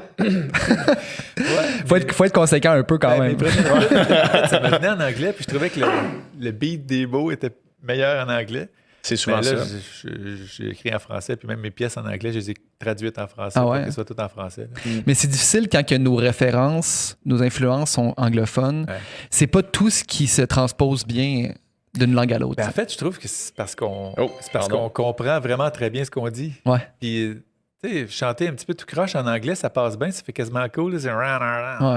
Faut être conséquent un peu quand Ben, même. mes premières minutes, ça me venait en anglais, puis je trouvais que le beat des mots était meilleur en anglais. C'est souvent Mais là, ça. j'ai écrit en français, puis même mes pièces en anglais, je les ai traduites en français Ah pour ouais? qu'elles soient toutes en français. là. Mais c'est difficile quand que nos références, nos influences sont anglophones. Ouais. C'est pas tout ce qui se transpose bien d'une langue à l'autre. Ben, en fait, je trouve que c'est parce qu'on Oh, qu'on comprend vraiment très bien ce qu'on dit. Ouais. Puis, tu sais, chanter un petit peu tout croche en anglais, ça passe bien, ça fait quasiment cool. là, c'est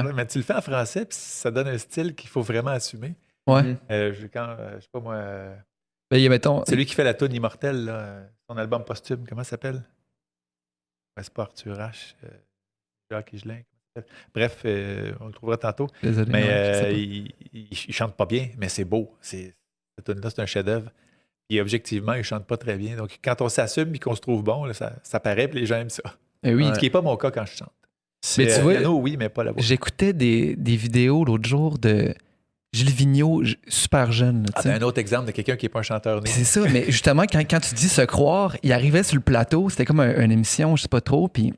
Ouais. Mais tu le fais en français, puis ça donne un style qu'il faut vraiment assumer. Ouais. Je sais pas moi, Ben, mettons, c'est lui qui fait la toune Immortelle, là, son album posthume, comment ça s'appelle? Ouais, c'est pas Arthur H. Jacques Higelin. comment ça s'appelle? Bref, on le trouvera tantôt. désolé. Mais ouais, je sais pas. il chante pas bien, mais c'est beau. Cette tune-là, c'est un chef-d'œuvre. Et objectivement, il chante pas très bien. Donc, quand on s'assume et qu'on se trouve bon, là, ça paraît, puis les gens aiment ça. Eh oui. Ce qui n'est pas mon cas quand je chante. Mais tu vois, piano, oui, mais pas la voix. j'écoutais des vidéos l'autre jour de Gilles Vigneault, super jeune. là, tu sais. Un autre exemple de quelqu'un qui n'est pas un chanteur né. C'est ça, mais justement, quand tu dis se croire, il arrivait sur le plateau, c'était comme une émission, je sais pas trop, puis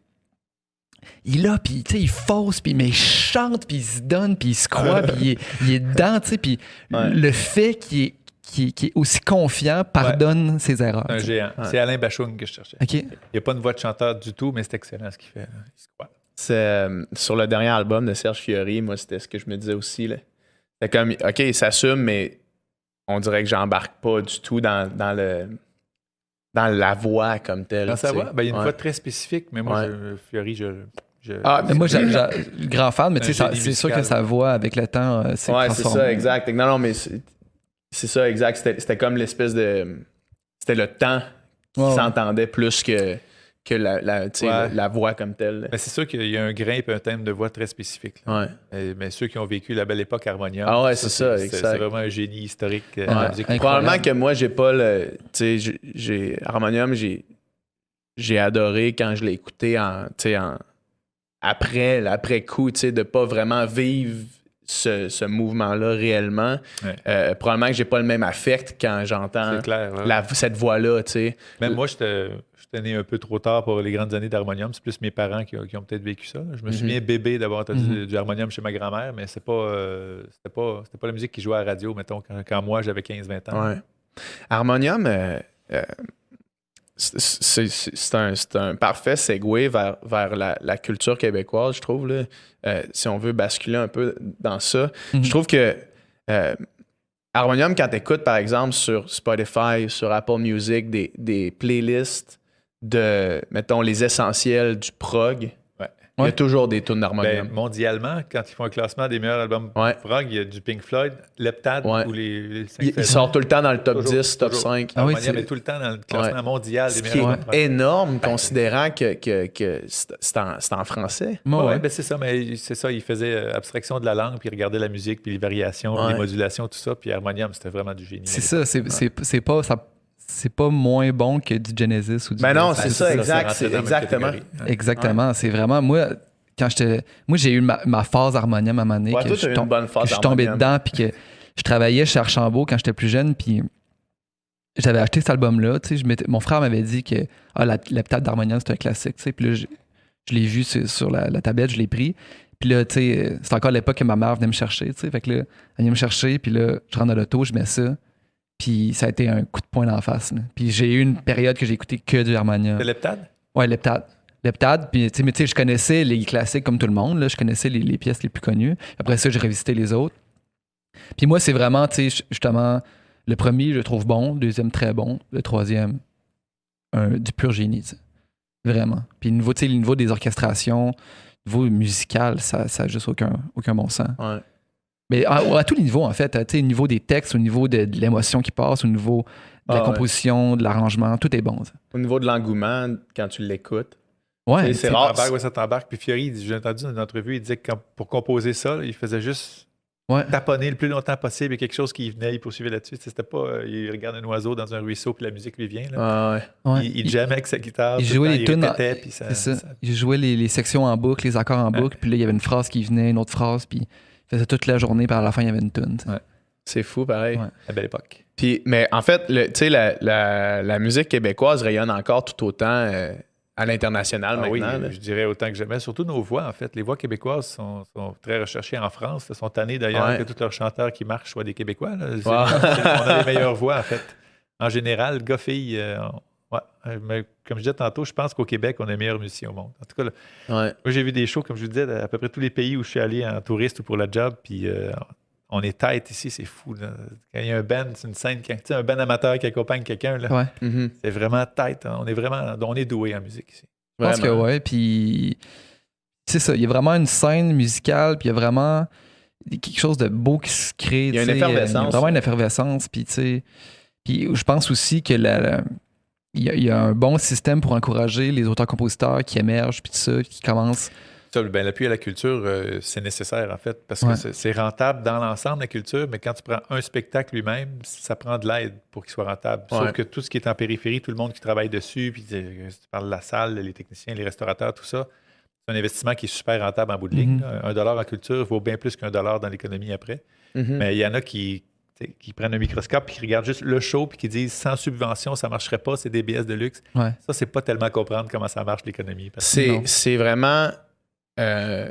il est là, puis tu sais, il fausse, puis mais il chante, puis il se donne, puis il se croit, puis il est dedans, tu sais, puis Ouais. le fait qu'il est aussi confiant pardonne ses erreurs. Un tu sais. géant. Ouais. C'est Alain Bachung que je cherchais. OK. Il n'y a pas une voix de chanteur du tout, mais c'est excellent ce qu'il fait. là. Il se croit. C'est, sur le dernier album de Serge Fiori, moi, c'était ce que je me disais aussi. Là. C'était comme, OK, il s'assume, mais on dirait que j'embarque pas du tout dans la voix comme telle. Dans sa tu sais. voix, ben, il y a une Ouais. voix très spécifique, mais moi, Ouais. Fiori, Ah, Mais moi, grand fan, mais tu sais, Un génie c'est sûr que musical. sa voix, avec le temps, s'est Ouais, c'est transformée. ça, exact. Non, mais c'est ça, exact. C'était comme l'espèce de. C'était le temps qui Ouais, ouais. s'entendait plus que tu sais, Ouais. la voix comme telle. Mais c'est sûr qu'il y a un grain et un thème de voix très spécifique. là. Ouais. Mais ceux qui ont vécu la belle époque Harmonium, Ah ouais, c'est ça, exact. C'est vraiment un génie historique de Ouais. la musique. Incroyable. Probablement que moi, j'ai pas le. Tu sais, j'ai Harmonium, j'ai adoré quand je l'ai écouté après coup, tu sais, de pas vraiment vivre ce mouvement-là réellement. Ouais. Probablement que j'ai pas le même affect quand j'entends C'est clair. ouais. cette voix-là, tu sais. Même moi, j'étais né un peu trop tard pour les grandes années d'harmonium. C'est plus mes parents qui ont peut-être vécu ça. Je me souviens bébé d'avoir entendu du harmonium chez ma grand-mère, mais c'était pas la musique qui jouait à la radio, mettons, quand moi j'avais 15-20 ans. Ouais. Harmonium, c'est un parfait segue vers la culture québécoise, je trouve, là. Si on veut basculer un peu dans ça. Je trouve que Harmonium, quand tu écoutes, par exemple, sur Spotify, sur Apple Music, des playlists de, mettons, les essentiels du prog, il y a toujours des tunes d'Harmonium. Mondialement, quand ils font un classement des meilleurs albums prog, il y a du Pink Floyd, Leptade ou les 5 il sort tout le temps dans le top 10, top 5. Harmonium est tout le temps dans le classement mondial des meilleurs albums prog. C'est énorme, considérant que c'est en français. Oui, c'est ça, mais c'est ça, il faisait abstraction de la langue, puis il regardait la musique, puis les variations, puis les modulations, tout ça, puis Harmonium, c'était vraiment du génie. C'est ça, c'est pas moins bon que du Genesis ou du... Ben non, c'est ça, exact. C'est exactement. Exactement. C'est vraiment... Moi, j'ai eu ma phase Harmonium à un moment donné. Ouais, toi, t'as eu une bonne phase que je suis tombé dedans, puis que je travaillais chez Archambault quand j'étais plus jeune, puis j'avais acheté cet album-là. Mon frère m'avait dit que la Leptade d'Harmonium, c'est un classique. Puis là, je l'ai vu sur la tablette, je l'ai pris. Puis là, c'est encore l'époque que ma mère venait me chercher. Fait que là, elle venait me chercher, puis là, je rentre dans l'auto, je mets ça. Puis ça a été un coup de poing d'en face. Là. Puis j'ai eu une période que j'ai écouté que du Harmonium. C'est Leptade? Ouais, Leptade. Puis je connaissais les classiques comme tout le monde. Là. Je connaissais les pièces les plus connues. Après ça, j'ai revisité les autres. Puis moi, c'est vraiment, justement, le premier, je le trouve bon. Le deuxième, très bon. Le troisième, du pur génie. T'sais. Vraiment. Puis le niveau des orchestrations, le niveau musical, ça n'a juste aucun bon sens. Ouais. Mais à tous les niveaux, en fait. Au niveau des textes, au niveau de l'émotion qui passe, au niveau de la composition, de l'arrangement, tout est bon. Ça. Au niveau de l'engouement, quand tu l'écoutes. Ouais, c'est rare. Ça t'embarque. Puis Fiori, j'ai entendu dans une entrevue, il disait que pour composer ça, il faisait juste taponner le plus longtemps possible. Il y a quelque chose qui venait, il poursuivait là-dessus. C'était pas, il regarde un oiseau dans un ruisseau, puis la musique lui vient. Là. Il jammait avec sa guitare. Il jouait les tunes. C'est ça. Il jouait les sections en boucle, les accords en boucle, puis là, il y avait une phrase qui venait, une autre phrase, puis il faisait toute la journée, puis à la fin, il y avait une tune. C'est fou, pareil. À belle époque. Puis, mais en fait, la musique québécoise rayonne encore tout autant à l'international maintenant. Oui, je dirais autant que jamais. Surtout nos voix, en fait. Les voix québécoises sont très recherchées en France. Ils sont tannés d'ailleurs que tous leurs chanteurs qui marchent soient des Québécois. Là. On a les meilleures voix, en fait. En général, gars-filles, mais comme je disais tantôt, je pense qu'au Québec, on est les meilleurs musiciens au monde. En tout cas, moi, j'ai vu des shows, comme je vous disais, à peu près tous les pays où je suis allé en touriste ou pour la job, puis on est tête ici, c'est fou. Là. Quand il y a un band, c'est une scène, un band amateur qui accompagne quelqu'un, là, c'est vraiment tête. Hein. On est doué en musique ici. Je pense que puis c'est ça, il y a vraiment une scène musicale, puis il y a vraiment quelque chose de beau qui se crée. Il y a une effervescence. Il y a vraiment une effervescence, puis je pense aussi que il y a un bon système pour encourager les auteurs-compositeurs qui émergent, puis tout ça, qui commencent. L'appui à la culture, c'est nécessaire, en fait, parce que c'est rentable dans l'ensemble de la culture, mais quand tu prends un spectacle lui-même, ça prend de l'aide pour qu'il soit rentable. Sauf que tout ce qui est en périphérie, tout le monde qui travaille dessus, puis tu parles de la salle, les techniciens, les restaurateurs, tout ça, c'est un investissement qui est super rentable en bout de ligne. $1 en culture vaut bien plus qu'un $1 dans l'économie après. Mais il y en a qui prennent un microscope et qui regardent juste le show puis qui disent sans subvention, ça ne marcherait pas, c'est des billets de luxe. Ça, c'est pas tellement comprendre comment ça marche l'économie. C'est vraiment une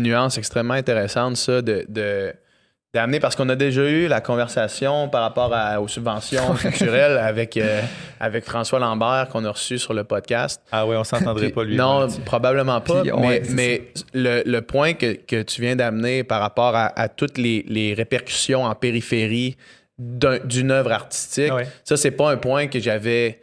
nuance extrêmement intéressante, ça, d'amener, parce qu'on a déjà eu la conversation par rapport aux subventions culturelles avec François Lambert qu'on a reçu sur le podcast. Ah oui, on s'entendrait pas lui. Non, probablement pas. Puis, mais le point que tu viens d'amener par rapport à toutes les répercussions en périphérie d'une œuvre artistique, ça, c'est pas un point que j'avais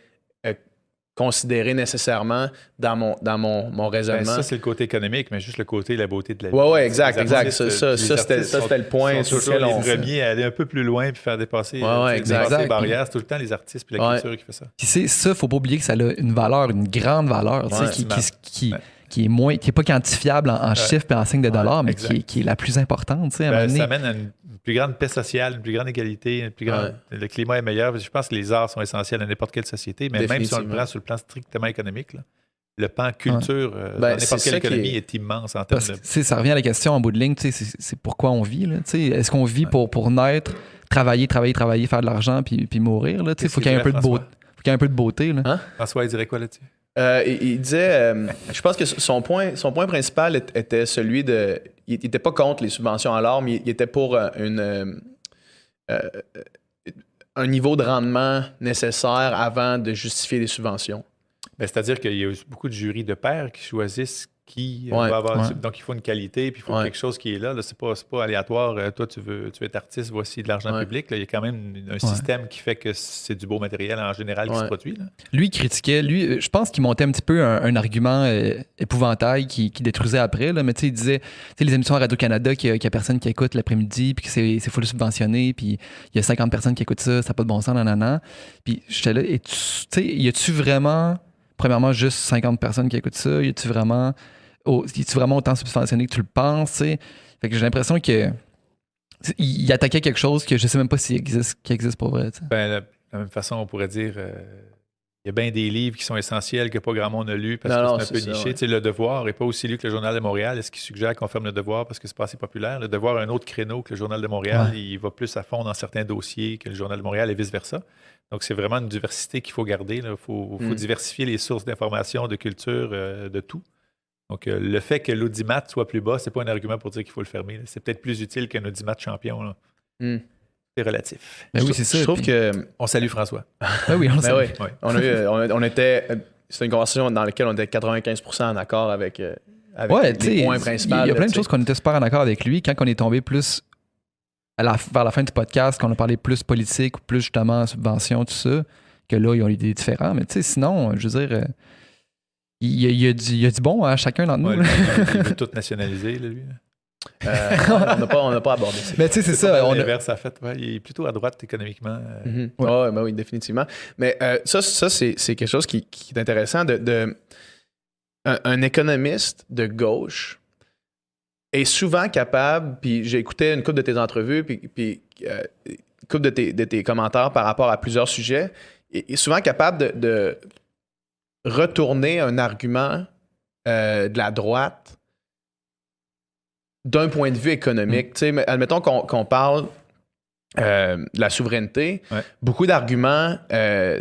considéré nécessairement dans mon raisonnement. Ça, c'est le côté économique, mais juste le côté la beauté de la vie. Oui, exact. Ça, c'était le point. Sur les premiers à aller un peu plus loin puis faire dépasser les barrières. C'est tout le temps les artistes puis la culture qui fait ça. Puis ça, il ne faut pas oublier que ça a une valeur, une grande valeur, qui est pas quantifiable en chiffres et en signes de dollars, mais qui est la plus importante. Ça amène à une plus grande paix sociale, une plus grande égalité, le climat est meilleur. Je pense que les arts sont essentiels à n'importe quelle société, mais même si on le prend sur le plan strictement économique, là, le pan culture dans n'importe quelle économie est immense en termes de... Ça revient à la question en bout de ligne, c'est pourquoi on vit. Est-ce qu'on vit pour naître, travailler, faire de l'argent puis mourir? Il faut qu'il y ait un peu de beauté. Là. Hein? François, il dirait quoi là-dessus? Il disait, je pense que son point principal était celui de... Il n'était pas contre les subventions à l'art, mais il était pour un niveau de rendement nécessaire avant de justifier des subventions? Ben, c'est-à-dire qu'il y a beaucoup de jurys de pairs qui choisissent qui Ouais, va avoir. ouais. Donc, il faut une qualité, puis il faut Ouais. quelque chose qui est là. C'est pas aléatoire. Toi, tu veux être artiste, voici de l'argent Ouais. public. Là, il y a quand même un système qui fait que c'est du beau matériel en général qui se produit. Là. Lui, il critiquait. Lui, je pense qu'il montait un petit peu un argument épouvantail qui détruisait après. Là, mais tu sais, il disait, tu sais, les émissions à Radio-Canada qu'il y a personne qui écoute l'après-midi, puis que c'est full subventionné, puis il y a 50 personnes qui écoutent ça, ça n'a pas de bon sens, nanana. Puis j'étais là, et tu sais, y a-tu vraiment, premièrement, juste 50 personnes qui écoutent ça? Y a-tu vraiment autant subventionné que tu le penses? T'sais? Fait que j'ai l'impression que il attaquait quelque chose que je sais même pas qui existe pour vrai. T'sais. Ben, de la même façon, on pourrait dire il y a bien des livres qui sont essentiels que pas grand monde a lu parce que c'est un peu niché. Ouais. Tu sais, Le Devoir n'est pas aussi lu que le Journal de Montréal. Est-ce qu'il suggère qu'on ferme Le Devoir parce que c'est pas assez populaire? Le Devoir a un autre créneau que le Journal de Montréal. Ouais. Il va plus à fond dans certains dossiers que le Journal de Montréal et vice-versa. Donc, c'est vraiment une diversité qu'il faut garder. Il faut diversifier les sources d'information, de culture, de tout. Donc, le fait que l'audimat soit plus bas, c'est pas un argument pour dire qu'il faut le fermer. Là. C'est peut-être plus utile qu'un audimat champion. Là. C'est relatif. Ben oui, c'est ça. Je trouve que... On salue François. Ben oui, on sait. oui. Ouais. On était... C'était une conversation dans laquelle on était 95% en accord avec Ouais, les points principaux. Il y a plein de choses qu'on était super en accord avec lui. Quand on est tombé plus vers la fin du podcast, qu'on a parlé plus politique ou plus justement subvention, tout ça, que là, ils ont eu des différents. Mais tu sais, sinon, je veux dire, il y a du bon à chacun d'entre nous. Ouais, là. il veut tout nationaliser, là, lui. On n'a pas abordé ça. Mais tu sais, c'est ça. On l'inverse, en fait. Ouais, il est plutôt à droite économiquement. Ouais, ben oui, définitivement. Mais ça c'est quelque chose qui est intéressant. Un économiste de gauche est souvent capable, puis j'ai écouté une couple de tes entrevues, puis une couple de tes commentaires par rapport à plusieurs sujets, est souvent capable de retourner un argument de la droite d'un point de vue économique. Tu sais, admettons qu'on parle de la souveraineté, beaucoup d'arguments pas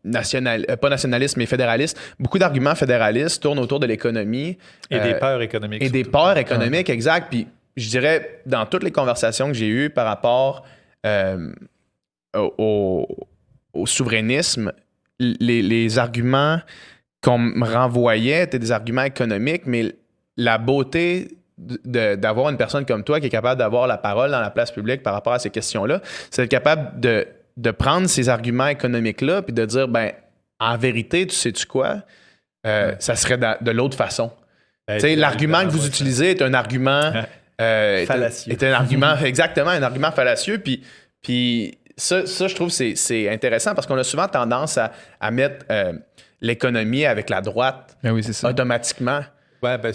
nationalistes, mais fédéralistes, beaucoup d'arguments fédéralistes tournent autour de l'économie. Et des peurs économiques. Et des peurs économiques, exact. Puis je dirais, dans toutes les conversations que j'ai eues par rapport au souverainisme, les arguments qu'on me renvoyait étaient des arguments économiques, mais la beauté d'avoir une personne comme toi qui est capable d'avoir la parole dans la place publique par rapport à ces questions-là, c'est d'être capable de prendre ces arguments économiques-là puis de dire, ben en vérité, tu sais-tu quoi? Ça serait de l'autre façon. Tu sais, l'argument que vous utilisez est un argument... fallacieux. Est un argument, exactement, un argument fallacieux. Puis ça, je trouve que c'est intéressant parce qu'on a souvent tendance à mettre l'économie avec la droite Ben oui, c'est ça. automatiquement. Ouais, ben,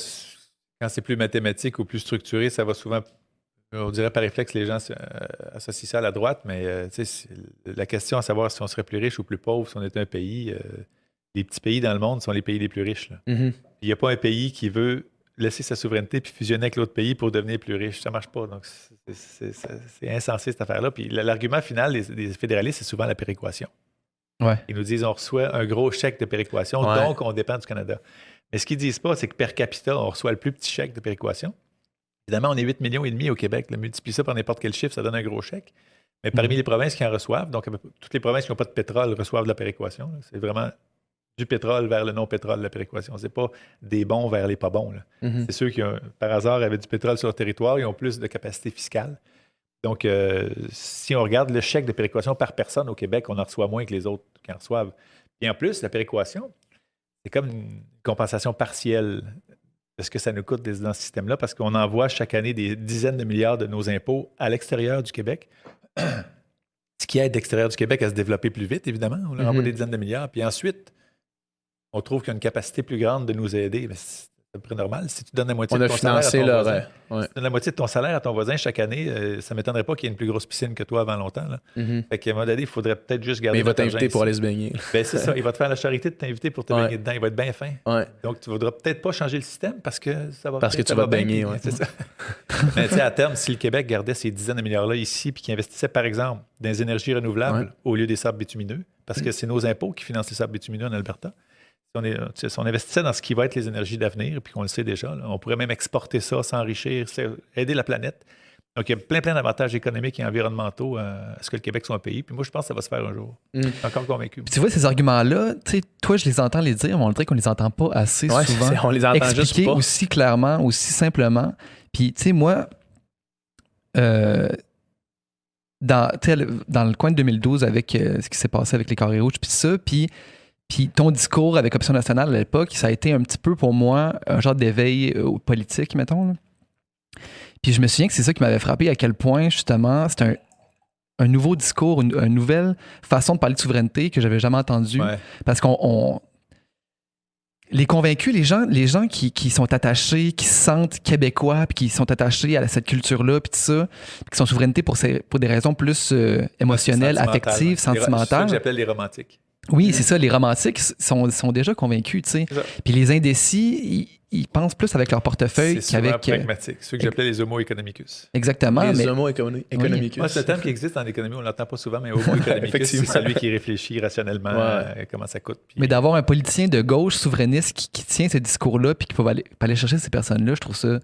quand c'est plus mathématique ou plus structuré, ça va souvent, on dirait par réflexe, les gens associent ça à la droite, mais la question à savoir si on serait plus riche ou plus pauvre, si on était un pays, les petits pays dans le monde sont les pays les plus riches. Là. Mm-hmm. Il n'y a pas un pays qui veut laisser sa souveraineté puis fusionner avec l'autre pays pour devenir plus riche. Ça ne marche pas. Donc, c'est insensé, cette affaire-là. Puis l'argument final des fédéralistes, c'est souvent la péréquation. Ouais. Ils nous disent on reçoit un gros chèque de péréquation, donc on dépend du Canada. Mais ce qu'ils ne disent pas, c'est que per capita, on reçoit le plus petit chèque de péréquation. Évidemment, on est 8,5 millions au Québec. Multiplie ça par n'importe quel chiffre, ça donne un gros chèque. Mais parmi les provinces qui en reçoivent, donc toutes les provinces qui n'ont pas de pétrole reçoivent de la péréquation. Là. C'est vraiment du pétrole vers le non-pétrole, la péréquation. C'est pas des bons vers les pas bons. Là. Mm-hmm. C'est ceux qui, par hasard, avaient du pétrole sur leur territoire, ils ont plus de capacité fiscale. Donc, si on regarde le chèque de péréquation par personne au Québec, on en reçoit moins que les autres qui en reçoivent. Et en plus, la péréquation, c'est comme une compensation partielle de ce que ça nous coûte dans ce système-là, parce qu'on envoie chaque année des dizaines de milliards de nos impôts à l'extérieur du Québec, ce qui aide l'extérieur du Québec à se développer plus vite, évidemment. On leur envoie des dizaines de milliards. Puis ensuite, on trouve qu'il y a une capacité plus grande de nous aider. Mais c'est à peu près normal. Si tu donnes la moitié de ton salaire à ton voisin, si tu donnes la moitié de ton salaire à ton voisin chaque année, ça ne m'étonnerait pas qu'il y ait une plus grosse piscine que toi avant longtemps. Là. Mm-hmm. Fait qu'à un moment donné, il faudrait peut-être juste garder. Mais il va t'inviter pour aller se baigner. Ben, c'est ça. Il va te faire la charité de t'inviter pour te baigner dedans. Il va être bien fin. Ouais. Donc, tu ne voudras peut-être pas changer le système parce que ça va Parce que tu vas te baigner. C'est ça. Mais tu sais, à terme, si le Québec gardait ces dizaines de milliards-là ici puis qu'il investissait, par exemple, dans les énergies renouvelables au lieu des sables bitumineux, parce que c'est nos impôts qui financent les sables bitumineux en Alberta. Si on investissait dans ce qui va être les énergies d'avenir, puis qu'on le sait déjà, là, on pourrait même exporter ça, s'enrichir, aider la planète. Donc, il y a plein d'avantages économiques et environnementaux à ce que le Québec soit un pays. Puis moi, je pense que ça va se faire un jour. Je suis encore convaincu. Tu vois, ces arguments-là, tu sais, toi, je les entends les dire, mais on dirait qu'on les entend pas assez souvent. On les entend juste Expliquer pas. aussi clairement, aussi simplement. Puis, tu sais, moi, dans le coin de 2012, avec ce qui s'est passé avec les Carrés Rouges, puis ça, puis ton discours avec Option nationale à l'époque, ça a été un petit peu pour moi un genre d'éveil politique, mettons. Là. Puis je me souviens que c'est ça qui m'avait frappé, à quel point, justement, c'était un nouveau discours, une nouvelle façon de parler de souveraineté que j'avais jamais entendue. Ouais. Parce qu'on... Les convaincus, les gens qui sont attachés, qui se sentent québécois, puis qui sont attachés à cette culture-là, puis tout ça, puis qui sont souverainetés pour des raisons plus émotionnelles, affectives, C'est ça sentimentales. que j'appelle les romantiques. Oui, c'est ça. Les romantiques sont déjà convaincus, tu sais. Puis les indécis, ils pensent plus avec leur portefeuille C'est souvent qu'avec... pragmatique. Ceux que j'appelais les homo economicus. Exactement. Les mais... homo economicus. Moi, c'est un terme qui existe en économie, on ne l'entend pas souvent, mais homo economicus, c'est celui qui réfléchit rationnellement à comment ça coûte. Puis... Mais d'avoir un politicien de gauche souverainiste qui tient ce discours-là puis qui peut aller chercher ces personnes-là, je trouve ça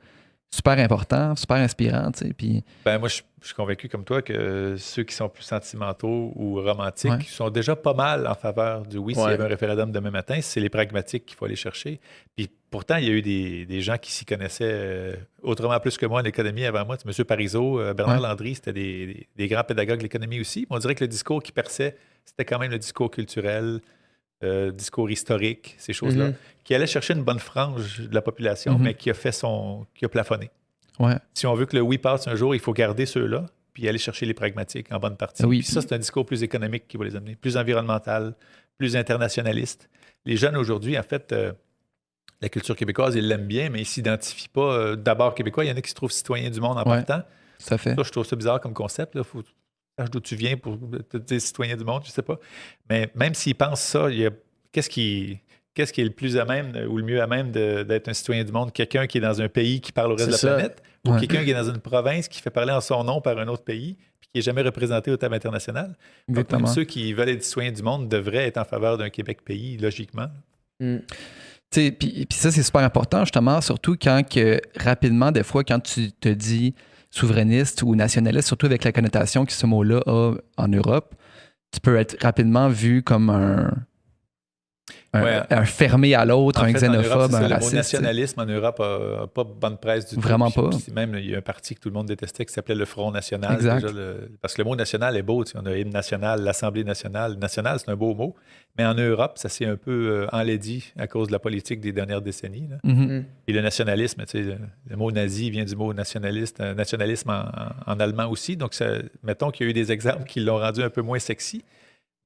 super important, super inspirant, tu sais. Puis... Ben, moi, je suis convaincu comme toi que ceux qui sont plus sentimentaux ou romantiques sont déjà pas mal en faveur du oui s'il y avait un référendum demain matin. C'est les pragmatiques qu'il faut aller chercher. Puis pourtant, il y a eu des gens qui s'y connaissaient autrement plus que moi en économie avant moi. M. Parizeau, Bernard Landry, c'était des grands pédagogues de l'économie aussi. On dirait que le discours qui perçait, c'était quand même le discours culturel, discours historique, ces choses-là, qui allait chercher une bonne frange de la population, mais qui a plafonné. Ouais. Si on veut que le oui passe un jour, il faut garder ceux-là, puis aller chercher les pragmatiques en bonne partie. Oui, puis ça, c'est un discours plus économique qui va les amener, plus environnemental, plus internationaliste. Les jeunes aujourd'hui, en fait, la culture québécoise, ils l'aiment bien, mais ils ne s'identifient pas d'abord québécois. Il y en a qui se trouvent citoyens du monde en partant. Tout à fait. Ça, je trouve ça bizarre comme concept. Il faut sache d'où tu viens pour te dire citoyen du monde, je ne sais pas. Mais même s'ils pensent ça, qu'est-ce qui est le plus à même ou le mieux à même d'être un citoyen du monde? Quelqu'un qui est dans un pays qui parle au reste de la planète ou quelqu'un qui est dans une province qui fait parler en son nom par un autre pays puis qui n'est jamais représenté au table international? Donc, même ceux qui veulent être citoyens du monde devraient être en faveur d'un Québec-pays, logiquement. Puis ça, c'est super important, justement, surtout rapidement, des fois, quand tu te dis souverainiste ou nationaliste, surtout avec la connotation que ce mot-là a en Europe, tu peux être rapidement vu comme un fermé à l'autre, un xénophobe, un raciste. Le mot nationalisme en Europe n'a pas bonne presse du tout. Vraiment pas. Puis même, il y a un parti que tout le monde détestait qui s'appelait le Front National. Exact. Déjà, parce que le mot national est beau. On a l'hymne national, l'Assemblée nationale. National, c'est un beau mot. Mais en Europe, ça s'est un peu enlaidi à cause de la politique des dernières décennies. Et le nationalisme, le mot nazi vient du mot nationaliste, nationalisme en allemand aussi. Donc, mettons qu'il y a eu des exemples qui l'ont rendu un peu moins sexy.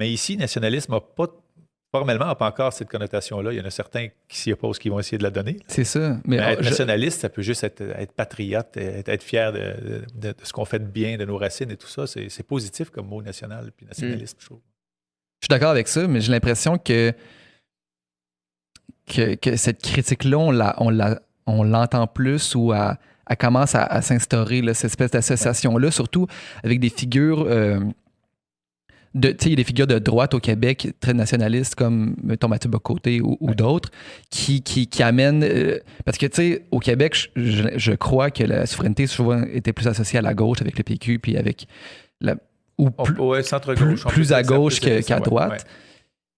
Mais ici, nationalisme n'a pas formellement, n'a pas encore cette connotation-là. Il y en a certains qui s'y opposent, qui vont essayer de la donner. C'est ça. Mais être nationaliste, ça peut juste être patriote, être fier de ce qu'on fait de bien, de nos racines et tout ça. C'est positif comme mot national, puis nationalisme, je trouve. Je suis d'accord avec ça, mais j'ai l'impression que cette critique-là, on l'entend plus ou elle commence à s'instaurer, là, cette espèce d'association-là, surtout avec des figures... il y a des figures de droite au Québec très nationalistes comme, mettons, Mathieu Bock-Côté ou d'autres qui amènent... parce que, tu sais, au Québec, je crois que la souveraineté souvent était plus associée à la gauche avec le PQ puis avec... centre-gauche. Plus à gauche qu'à droite. Ouais.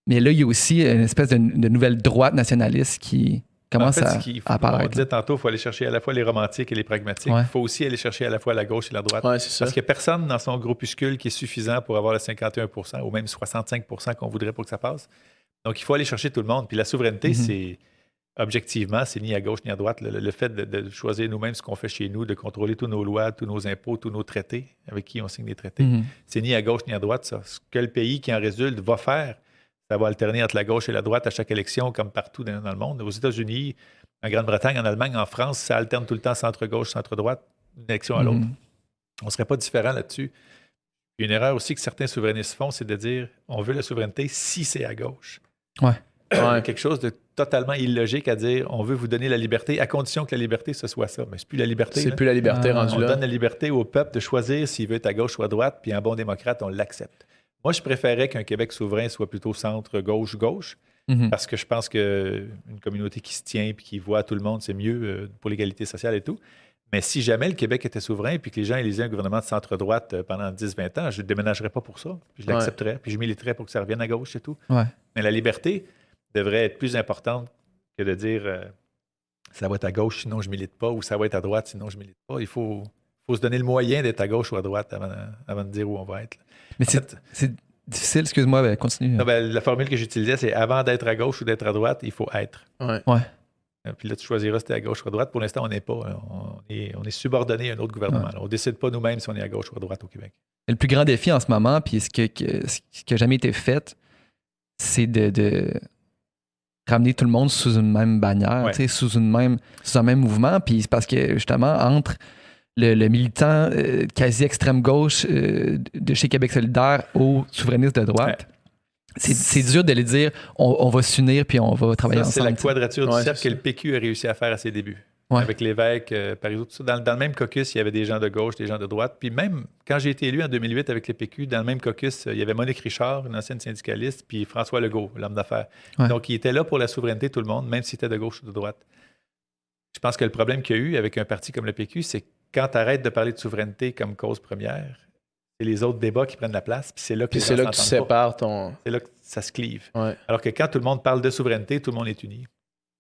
Mais là, il y a aussi une espèce de nouvelle droite nationaliste qui commence à apparaître. On disait tantôt, il faut aller chercher à la fois les romantiques et les pragmatiques. Il faut aussi aller chercher à la fois la gauche et la droite. Ouais, c'est ça. Parce qu'il n'y a personne dans son groupuscule qui est suffisant pour avoir le 51% ou même 65% qu'on voudrait pour que ça passe. Donc, il faut aller chercher tout le monde. Puis la souveraineté, c'est objectivement, c'est ni à gauche ni à droite. Le fait de choisir nous-mêmes ce qu'on fait chez nous, de contrôler tous nos lois, tous nos impôts, tous nos traités, avec qui on signe des traités, c'est ni à gauche ni à droite, ça. Ce que le pays qui en résulte va faire, ça va alterner entre la gauche et la droite à chaque élection, comme partout dans le monde. Aux États-Unis, en Grande-Bretagne, en Allemagne, en France, ça alterne tout le temps centre-gauche, centre-droite, d'une élection à l'autre. On ne serait pas différent là-dessus. Une erreur aussi que certains souverainistes font, c'est de dire on veut la souveraineté si c'est à gauche. Quelque chose de totalement illogique à dire on veut vous donner la liberté à condition que la liberté ce soit ça. Mais c'est plus la liberté. C'est plus la liberté rendue là. On donne la liberté au peuple de choisir s'il veut être à gauche ou à droite, puis en bon démocrate, on l'accepte. Moi, je préférais qu'un Québec souverain soit plutôt centre-gauche-gauche, parce que je pense qu'une communauté qui se tient et qui voit tout le monde, c'est mieux pour l'égalité sociale et tout. Mais si jamais le Québec était souverain puis que les gens élisaient un gouvernement de centre-droite pendant 10-20 ans, je ne déménagerais pas pour ça. Je l'accepterais, puis je militerais pour que ça revienne à gauche et tout. Ouais. Mais la liberté devrait être plus importante que de dire ça va être à gauche, sinon je milite pas, ou ça va être à droite, sinon je milite pas. Il faut se donner le moyen d'être à gauche ou à droite avant de dire où on va être. Mais c'est difficile, excuse-moi, continue. Non, la formule que j'utilisais, c'est avant d'être à gauche ou d'être à droite, il faut être. Ouais. Puis là, tu choisiras si tu es à gauche ou à droite. Pour l'instant, on n'est pas. On est subordonné à un autre gouvernement. On ne décide pas nous-mêmes si on est à gauche ou à droite au Québec. Et le plus grand défi en ce moment, puis ce qui n'a jamais été fait, c'est de ramener tout le monde sous une même bannière, sous un même mouvement. Puis c'est parce que, justement, entre le militant quasi extrême gauche de chez Québec solidaire aux souverainistes de droite, c'est dur de les dire on va s'unir puis on va travailler ensemble. C'est la quadrature du cercle que le PQ a réussi à faire à ses débuts. Avec l'évêque, Parizeau, tout ça. Dans le même caucus, il y avait des gens de gauche, des gens de droite. Puis même quand j'ai été élu en 2008 avec le PQ, dans le même caucus, il y avait Monique Richard, une ancienne syndicaliste, puis François Legault, l'homme d'affaires. Donc, il était là pour la souveraineté, tout le monde, même s'il était de gauche ou de droite. Je pense que le problème qu'il y a eu avec un parti comme le PQ, c'est que quand tu arrêtes de parler de souveraineté comme cause première, c'est les autres débats qui prennent la place, puis c'est là que, c'est là que tu sépares ton... C'est là que ça se clive. Ouais. Alors que quand tout le monde parle de souveraineté, tout le monde est uni.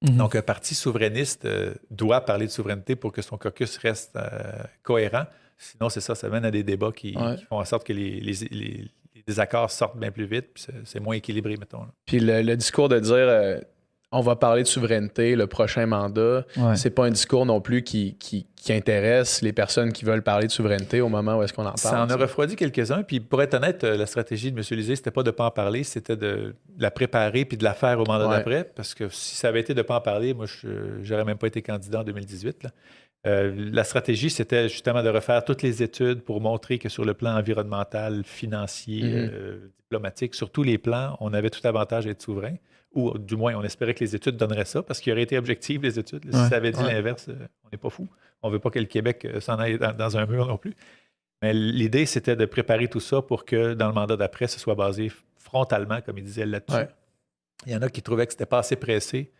Donc, un parti souverainiste doit parler de souveraineté pour que son caucus reste cohérent. Sinon, c'est ça mène à des débats qui font en sorte que les désaccords sortent bien plus vite, puis c'est moins équilibré, mettons. Là. Puis le discours de dire on va parler de souveraineté le prochain mandat, c'est pas un discours non plus qui intéresse les personnes qui veulent parler de souveraineté au moment où est-ce qu'on en parle. Ça en a refroidi quelques-uns, puis pour être honnête, la stratégie de M. Lisée, c'était pas de ne pas en parler, c'était de la préparer puis de la faire au mandat d'après, parce que si ça avait été de ne pas en parler, moi, j'aurais même pas été candidat en 2018. Là. La stratégie, c'était justement de refaire toutes les études pour montrer que sur le plan environnemental, financier, diplomatique, sur tous les plans, on avait tout avantage d'être souverain. Ou du moins, on espérait que les études donneraient ça, parce qu'il aurait été objectif, les études. Si ça avait dit l'inverse, on n'est pas fou. On ne veut pas que le Québec s'en aille dans un mur non plus. Mais l'idée, c'était de préparer tout ça pour que dans le mandat d'après, ce soit basé frontalement, comme il disait là-dessus. Ouais. Il y en a qui trouvaient que c'était pas assez pressé.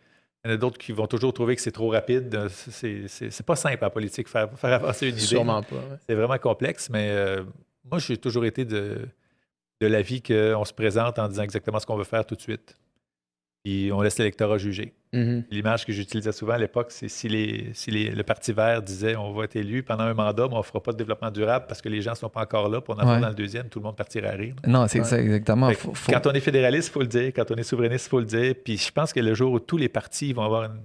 Il y en a d'autres qui vont toujours trouver que c'est trop rapide. C'est pas simple en politique, faire avancer une idée. Sûrement pas. Ouais. C'est vraiment complexe, mais moi, j'ai toujours été de l'avis qu'on se présente en disant exactement ce qu'on veut faire tout de suite. Puis on laisse l'électorat juger. L'image que j'utilisais souvent à l'époque, c'est si le Parti vert disait on va être élu pendant un mandat, mais on ne fera pas de développement durable parce que les gens ne sont pas encore là, puis on en fera dans le deuxième, tout le monde partira à rire. Non, c'est ça, exactement. Quand on est fédéraliste, il faut le dire. Quand on est souverainiste, il faut le dire. Puis je pense que le jour où tous les partis vont avoir une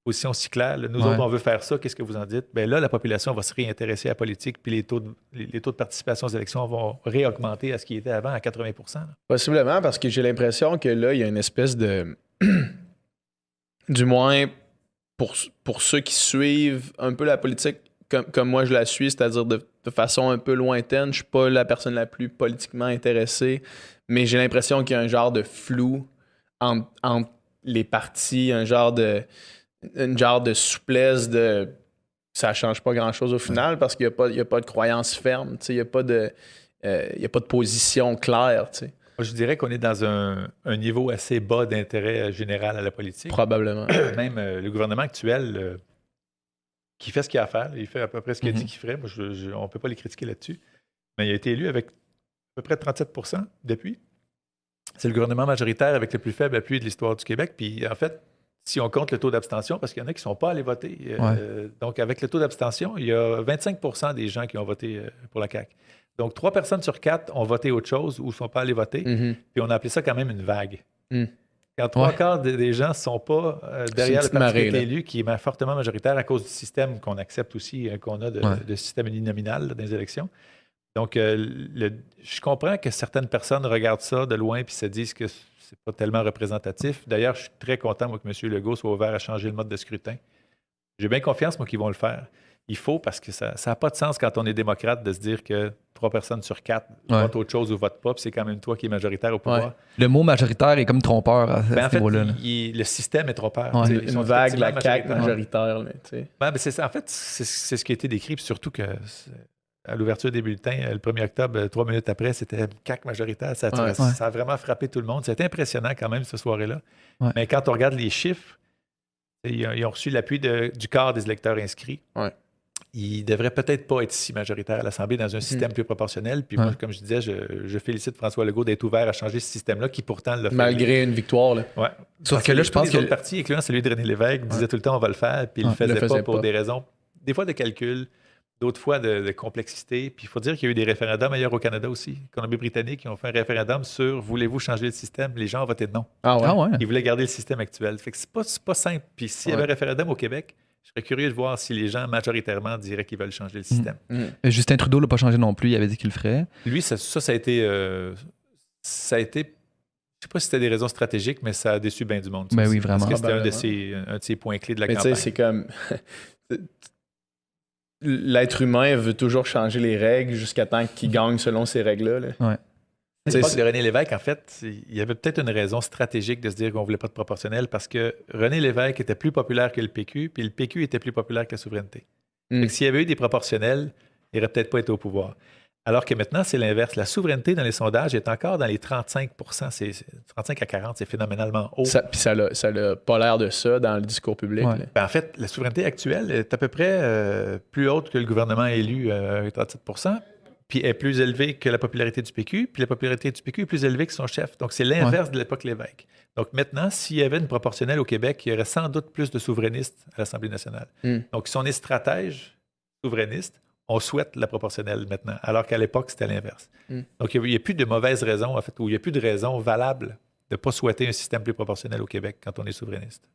position si claire, là, nous autres, on veut faire ça, qu'est-ce que vous en dites? Bien là, la population va se réintéresser à la politique, puis les taux de participation aux élections vont réaugmenter à ce qui était avant, à 80 %. Possiblement, parce que j'ai l'impression que là, il y a une espèce de... du moins, pour ceux qui suivent un peu la politique comme moi je la suis, c'est-à-dire de façon un peu lointaine, je suis pas la personne la plus politiquement intéressée, mais j'ai l'impression qu'il y a un genre de flou entre les partis, un genre de souplesse de ça change pas grand-chose au final parce qu'il n'y a pas de croyance ferme, il n'y a pas de position claire, tu sais. Je dirais qu'on est dans un niveau assez bas d'intérêt général à la politique. Probablement. Même le gouvernement actuel qui fait ce qu'il a à faire, il fait à peu près ce qu'il a dit qu'il ferait. Moi, on ne peut pas les critiquer là-dessus. Mais il a été élu avec à peu près 37 % depuis. C'est le gouvernement majoritaire avec le plus faible appui de l'histoire du Québec. Puis en fait, si on compte le taux d'abstention, parce qu'il y en a qui ne sont pas allés voter. Donc avec le taux d'abstention, il y a 25 % des gens qui ont voté pour la CAQ. Donc, 3 personnes sur 4 ont voté autre chose ou ne sont pas allés voter. Puis on a appelé ça quand même une vague. Quand 3/4 des gens ne sont pas derrière le parti qui a été élu, qui est fortement majoritaire à cause du système qu'on accepte aussi, qu'on a de système uninominal dans les élections. Donc, je comprends que certaines personnes regardent ça de loin et se disent que c'est pas tellement représentatif. D'ailleurs, je suis très content moi, que M. Legault soit ouvert à changer le mode de scrutin. J'ai bien confiance, moi, qu'ils vont le faire. Il faut, parce que ça n'a pas de sens quand on est démocrate de se dire que 3 personnes sur 4 votent autre chose ou votent pas, puis c'est quand même toi qui es majoritaire au pouvoir. Ouais. Le mot majoritaire est comme trompeur à ce niveau-là. Le système est trompeur. Une vague, la CAQ majoritaire. C'est ça. En fait, c'est ce qui a été décrit, puis surtout que à l'ouverture des bulletins, le 1er octobre, 3 minutes après, c'était CAQ majoritaire. Ça a vraiment frappé tout le monde. C'était impressionnant quand même, cette soirée-là. Ouais. Mais quand on regarde les chiffres, ils ont reçu l'appui du quart des électeurs inscrits. Ouais. il ne devrait peut-être pas être si majoritaire à l'Assemblée dans un système plus proportionnel. Puis moi, comme je disais, je félicite François Legault d'être ouvert à changer ce système-là qui pourtant l'a fait. Malgré une victoire. Là. Ouais. Sauf que là, je pense que... les autres partis, incluant celui de René Lévesque, disaient tout le temps on va le faire, puis il ne le faisait pas pour des raisons, des fois de calcul, d'autres fois de complexité. Puis il faut dire qu'il y a eu des référendums ailleurs au Canada aussi. Colombie-Britannique, ils ont fait un référendum sur voulez-vous changer le système? Les gens ont voté non. Ah ouais. Ils voulaient garder le système actuel. Fait que c'est pas simple. Puis s'il y avait un référendum au Québec, je serais curieux de voir si les gens majoritairement diraient qu'ils veulent changer le système. Justin Trudeau l'a pas changé non plus, il avait dit qu'il le ferait. Lui, ça a été... je sais pas si c'était des raisons stratégiques, mais ça a déçu bien du monde. Ben oui, vraiment. Parce que c'était un de ses points clés de la mais campagne. Tu sais, c'est comme... L'être humain veut toujours changer les règles jusqu'à temps qu'il gagne selon ces règles-là. Là. Ouais. À l'époque de René Lévesque, en fait, il y avait peut-être une raison stratégique de se dire qu'on ne voulait pas de proportionnel parce que René Lévesque était plus populaire que le PQ, puis le PQ était plus populaire que la souveraineté. Donc, s'il y avait eu des proportionnels, il n'aurait peut-être pas été au pouvoir. Alors que maintenant, c'est l'inverse. La souveraineté dans les sondages est encore dans les 35 %. C'est 35 à 40, c'est phénoménalement haut. Puis ça n'a pas l'air de ça dans le discours public. Ouais. Ben, en fait, la souveraineté actuelle est à peu près plus haute que le gouvernement élu avec 37 %, puis est plus élevée que la popularité du PQ, puis la popularité du PQ est plus élevée que son chef. Donc, c'est l'inverse de l'époque Lévesque. Donc, maintenant, s'il y avait une proportionnelle au Québec, il y aurait sans doute plus de souverainistes à l'Assemblée nationale. Donc, si on est stratège souverainiste, on souhaite la proportionnelle maintenant, alors qu'à l'époque, c'était l'inverse. Donc, il n'y a plus de mauvaises raisons, en fait, ou il n'y a plus de raisons valables de ne pas souhaiter un système plus proportionnel au Québec quand on est souverainiste.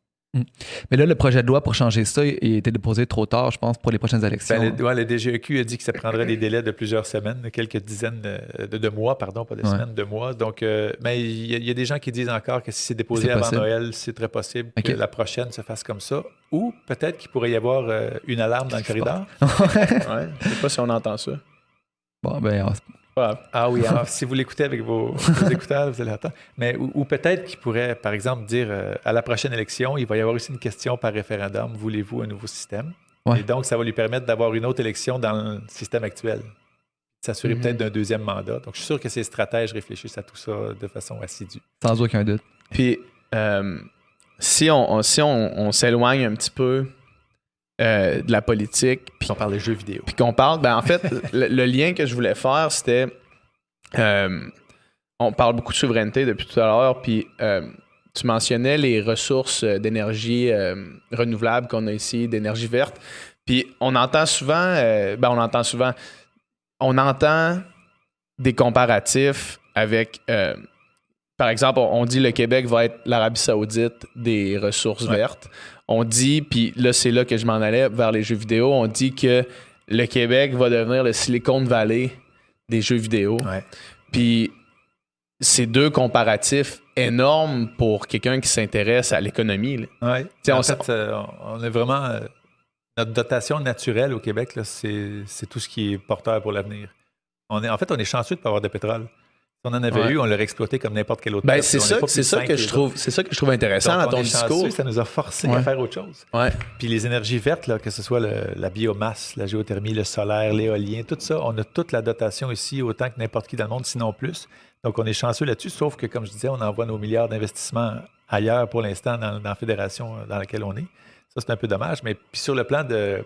Mais là, le projet de loi pour changer ça a été déposé trop tard, je pense, pour les prochaines élections. Le DGEQ a dit que ça prendrait des délais de plusieurs semaines, quelques dizaines de mois, pardon, pas de semaines, de mois. Donc, mais il y a des gens qui disent encore que si c'est déposé avant Noël, c'est très possible que la prochaine se fasse comme ça. Ou peut-être qu'il pourrait y avoir une alarme dans le corridor. Ouais, je ne sais pas si on entend ça. Bon, ben... Ah oui, alors si vous l'écoutez avec vos écouteurs, vous allez entendre. Mais, ou peut-être qu'il pourrait, par exemple, dire à la prochaine élection, il va y avoir aussi une question par référendum, voulez-vous un nouveau système? Et donc, ça va lui permettre d'avoir une autre élection dans le système actuel. S'assurer peut-être d'un deuxième mandat. Donc, je suis sûr que ces stratèges réfléchissent à tout ça de façon assidue. Sans aucun doute. Puis, si on s'éloigne un petit peu de la politique. Puis on parle des jeux vidéo. Puis qu'on parle, en fait, le lien que je voulais faire, c'était... on parle beaucoup de souveraineté depuis tout à l'heure, puis tu mentionnais les ressources d'énergie renouvelable qu'on a ici, d'énergie verte. Puis on entend souvent... on entend des comparatifs avec... par exemple, on dit le Québec va être l'Arabie Saoudite des ressources vertes. On dit, puis là, c'est là que je m'en allais vers les jeux vidéo, on dit que le Québec va devenir le Silicon Valley des jeux vidéo. Puis c'est deux comparatifs énormes pour quelqu'un qui s'intéresse à l'économie. Oui. En fait, on a vraiment... notre dotation naturelle au Québec, là, c'est tout ce qui est porteur pour l'avenir. On est chanceux de ne pas avoir de pétrole. Si on en avait eu, on l'aurait exploité comme n'importe quel autre. C'est ça que je trouve intéressant dans ton discours. Ça nous a forcé à faire autre chose. Puis les énergies vertes, là, que ce soit la biomasse, la géothermie, le solaire, l'éolien, tout ça, on a toute la dotation ici, autant que n'importe qui dans le monde, sinon plus. Donc on est chanceux là-dessus, sauf que, comme je disais, on envoie nos milliards d'investissements ailleurs pour l'instant dans la fédération dans laquelle on est. Ça, c'est un peu dommage. Mais puis sur le plan de